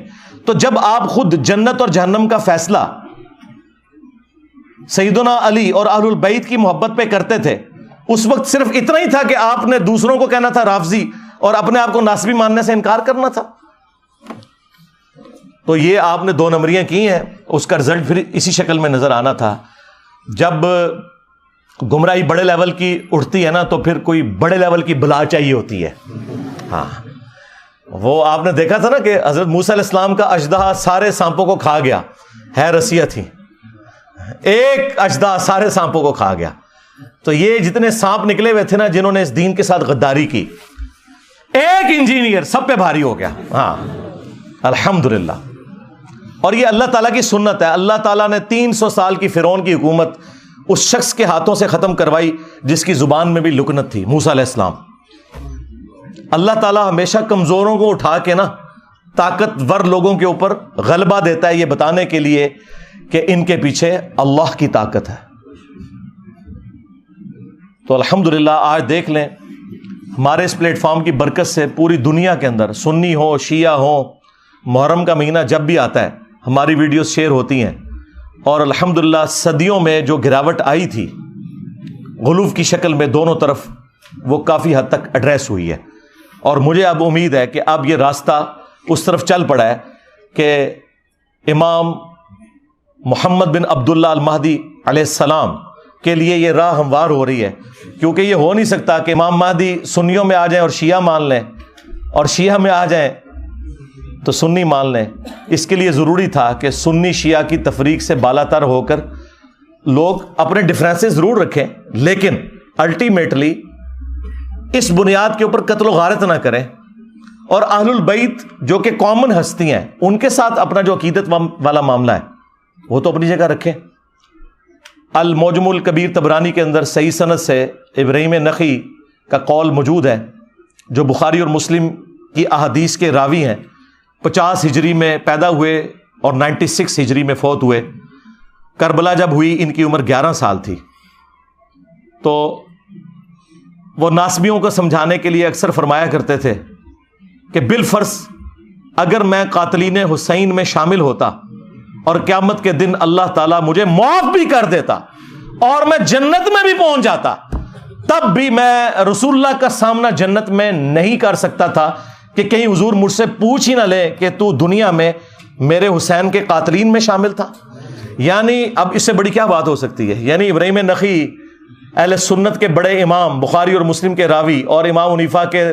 تو جب آپ خود جنت اور جہنم کا فیصلہ سیدنا علی اور اہل البیت کی محبت پہ کرتے تھے, اس وقت صرف اتنا ہی تھا کہ آپ نے دوسروں کو کہنا تھا رافضی اور اپنے آپ کو ناصبی ماننے سے انکار کرنا تھا. تو یہ آپ نے 2 نمبریاں کی ہیں, اس کا رزلٹ پھر اسی شکل میں نظر آنا تھا. جب گمراہی بڑے لیول کی اٹھتی ہے نا تو پھر کوئی بڑے لیول کی بلا چاہیے ہوتی ہے. ہاں, وہ آپ نے دیکھا تھا نا کہ حضرت موسیٰ علیہ السلام کا اژدہا سارے سانپوں کو کھا گیا, ہے رسیہ تھی, ایک اژدہا سارے سانپوں کو کھا گیا. تو یہ جتنے سانپ نکلے ہوئے تھے نا جنہوں نے اس دین کے ساتھ غداری کی, ایک انجینئر سب پہ بھاری ہو گیا. ہاں الحمدللہ. اور یہ اللہ تعالیٰ کی سنت ہے. اللہ تعالیٰ نے 300 سال کی فرعون کی حکومت اس شخص کے ہاتھوں سے ختم کروائی جس کی زبان میں بھی لکنت تھی, موسیٰ علیہ السلام. اللہ تعالیٰ ہمیشہ کمزوروں کو اٹھا کے نا طاقتور لوگوں کے اوپر غلبہ دیتا ہے, یہ بتانے کے لیے کہ ان کے پیچھے اللہ کی طاقت ہے. تو الحمدللہ آج دیکھ لیں ہمارے اس پلیٹ فارم کی برکت سے پوری دنیا کے اندر سنی ہو شیعہ ہو, محرم کا مہینہ جب بھی آتا ہے ہماری ویڈیوز شیئر ہوتی ہیں, اور الحمدللہ صدیوں میں جو گراوٹ آئی تھی غلو کی شکل میں دونوں طرف, وہ کافی حد تک ایڈریس ہوئی ہے. اور مجھے اب امید ہے کہ اب یہ راستہ اس طرف چل پڑا ہے کہ امام محمد بن عبداللہ المہدی علیہ السلام کے لیے یہ راہ ہموار ہو رہی ہے. کیونکہ یہ ہو نہیں سکتا کہ امام مہدی سنیوں میں آ جائیں اور شیعہ مان لیں, اور شیعہ میں آ جائیں تو سنی مان لیں. اس کے لیے ضروری تھا کہ سنی شیعہ کی تفریق سے بالا تر ہو کر لوگ اپنے ڈفرینسز ضرور رکھیں, لیکن الٹیمیٹلی اس بنیاد کے اوپر قتل و غارت نہ کریں, اور اہل البیت جو کہ کامن ہستی ہیں ان کے ساتھ اپنا جو عقیدت والا معاملہ ہے وہ تو اپنی جگہ رکھیں. المعجم الکبیر طبرانی کے اندر صحیح سند سے ابراہیم نخعی کا قول موجود ہے, جو بخاری اور مسلم کی احادیث کے راوی ہیں. 50 ہجری میں پیدا ہوئے اور 96 ہجری میں فوت ہوئے. کربلا جب ہوئی ان کی عمر 11 سال تھی. تو وہ ناسبیوں کو سمجھانے کے لیے اکثر فرمایا کرتے تھے کہ بالفرض اگر میں قاتلین حسین میں شامل ہوتا اور قیامت کے دن اللہ تعالیٰ مجھے معاف بھی کر دیتا اور میں جنت میں بھی پہنچ جاتا, تب بھی میں رسول اللہ کا سامنا جنت میں نہیں کر سکتا تھا کہ کہیں حضور مجھ سے پوچھ ہی نہ لے کہ تو دنیا میں میرے حسین کے قاتلین میں شامل تھا. یعنی اب اس سے بڑی کیا بات ہو سکتی ہے. یعنی ابراہیم نخعی اہل سنت کے بڑے امام, بخاری اور مسلم کے راوی اور امام حنیفہ کے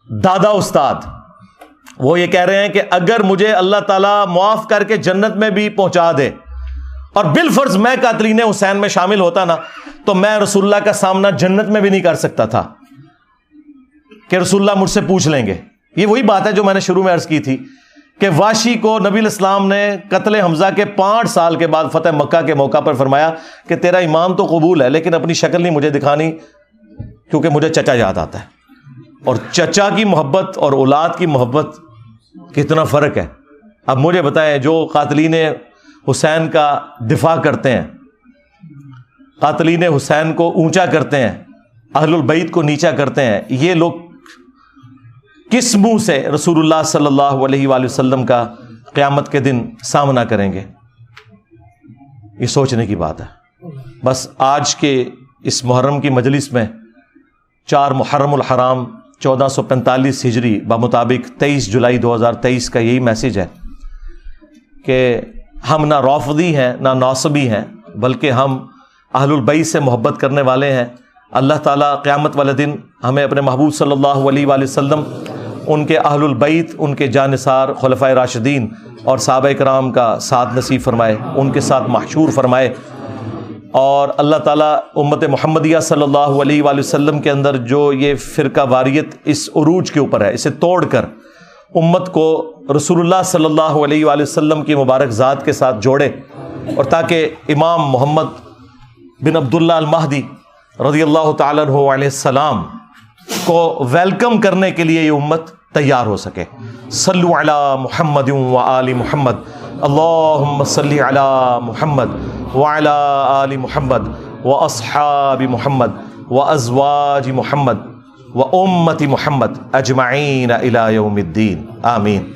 دادا استاد, وہ یہ کہہ رہے ہیں کہ اگر مجھے اللہ تعالیٰ معاف کر کے جنت میں بھی پہنچا دے اور بالفرض میں قاتلین حسین میں شامل ہوتا نا, تو میں رسول اللہ کا سامنا جنت میں بھی نہیں کر سکتا تھا کہ رسول اللہ مجھ سے پوچھ لیں گے. یہ وہی بات ہے جو میں نے شروع میں عرض کی تھی کہ واشی کو نبی علیہ السلام نے قتل حمزہ کے 5 سال کے بعد فتح مکہ کے موقع پر فرمایا کہ تیرا ایمان تو قبول ہے لیکن اپنی شکل نہیں مجھے دکھانی کیونکہ مجھے چچا یاد آتا ہے. اور چچا کی محبت اور اولاد کی محبت کتنا فرق ہے. اب مجھے بتائیں جو قاتلین حسین کا دفاع کرتے ہیں قاتلین حسین کو اونچا کرتے ہیں، اہل البیت کو نیچا کرتے ہیں، یہ لوگ کس منہ سے رسول اللہ صلی اللہ علیہ وآلہ وسلم کا قیامت کے دن سامنا کریں گے؟ یہ سوچنے کی بات ہے۔ بس آج کے اس محرم کی مجلس میں 4 محرم الحرام 1445 ہجری بمطابق 23 جولائی 2023 کا یہی میسیج ہے کہ ہم نہ رافضی ہیں نہ ناصبی ہیں، بلکہ ہم اہل البیت سے محبت کرنے والے ہیں۔ اللہ تعالیٰ قیامت والے دن ہمیں اپنے محبوب صلی اللہ علیہ وآلہ وسلم، ان کے اہل البیت، ان کے جانثار خلفائے راشدین اور صحابہ کرام کا ساتھ نصیب فرمائے، ان کے ساتھ محشور فرمائے، اور اللہ تعالیٰ امت محمدیہ صلی اللہ علیہ وآلہ وسلم کے اندر جو یہ فرقہ واریت اس عروج کے اوپر ہے، اسے توڑ کر امت کو رسول اللہ صلی اللہ علیہ وآلہ وسلم کی مبارک ذات کے ساتھ جوڑے، اور تاکہ امام محمد بن عبداللہ المہدی رضی اللہ تعالیٰ عنہ علیہ السلام کو ویلکم کرنے کے لیے یہ امت تیار ہو سکے۔ صلو علی محمد و آل محمد، اللہم صلی علی محمد وعلی آل محمد و اصحاب محمد و ازواج محمد و امت محمد اجمعین الی یوم الدین، آمین۔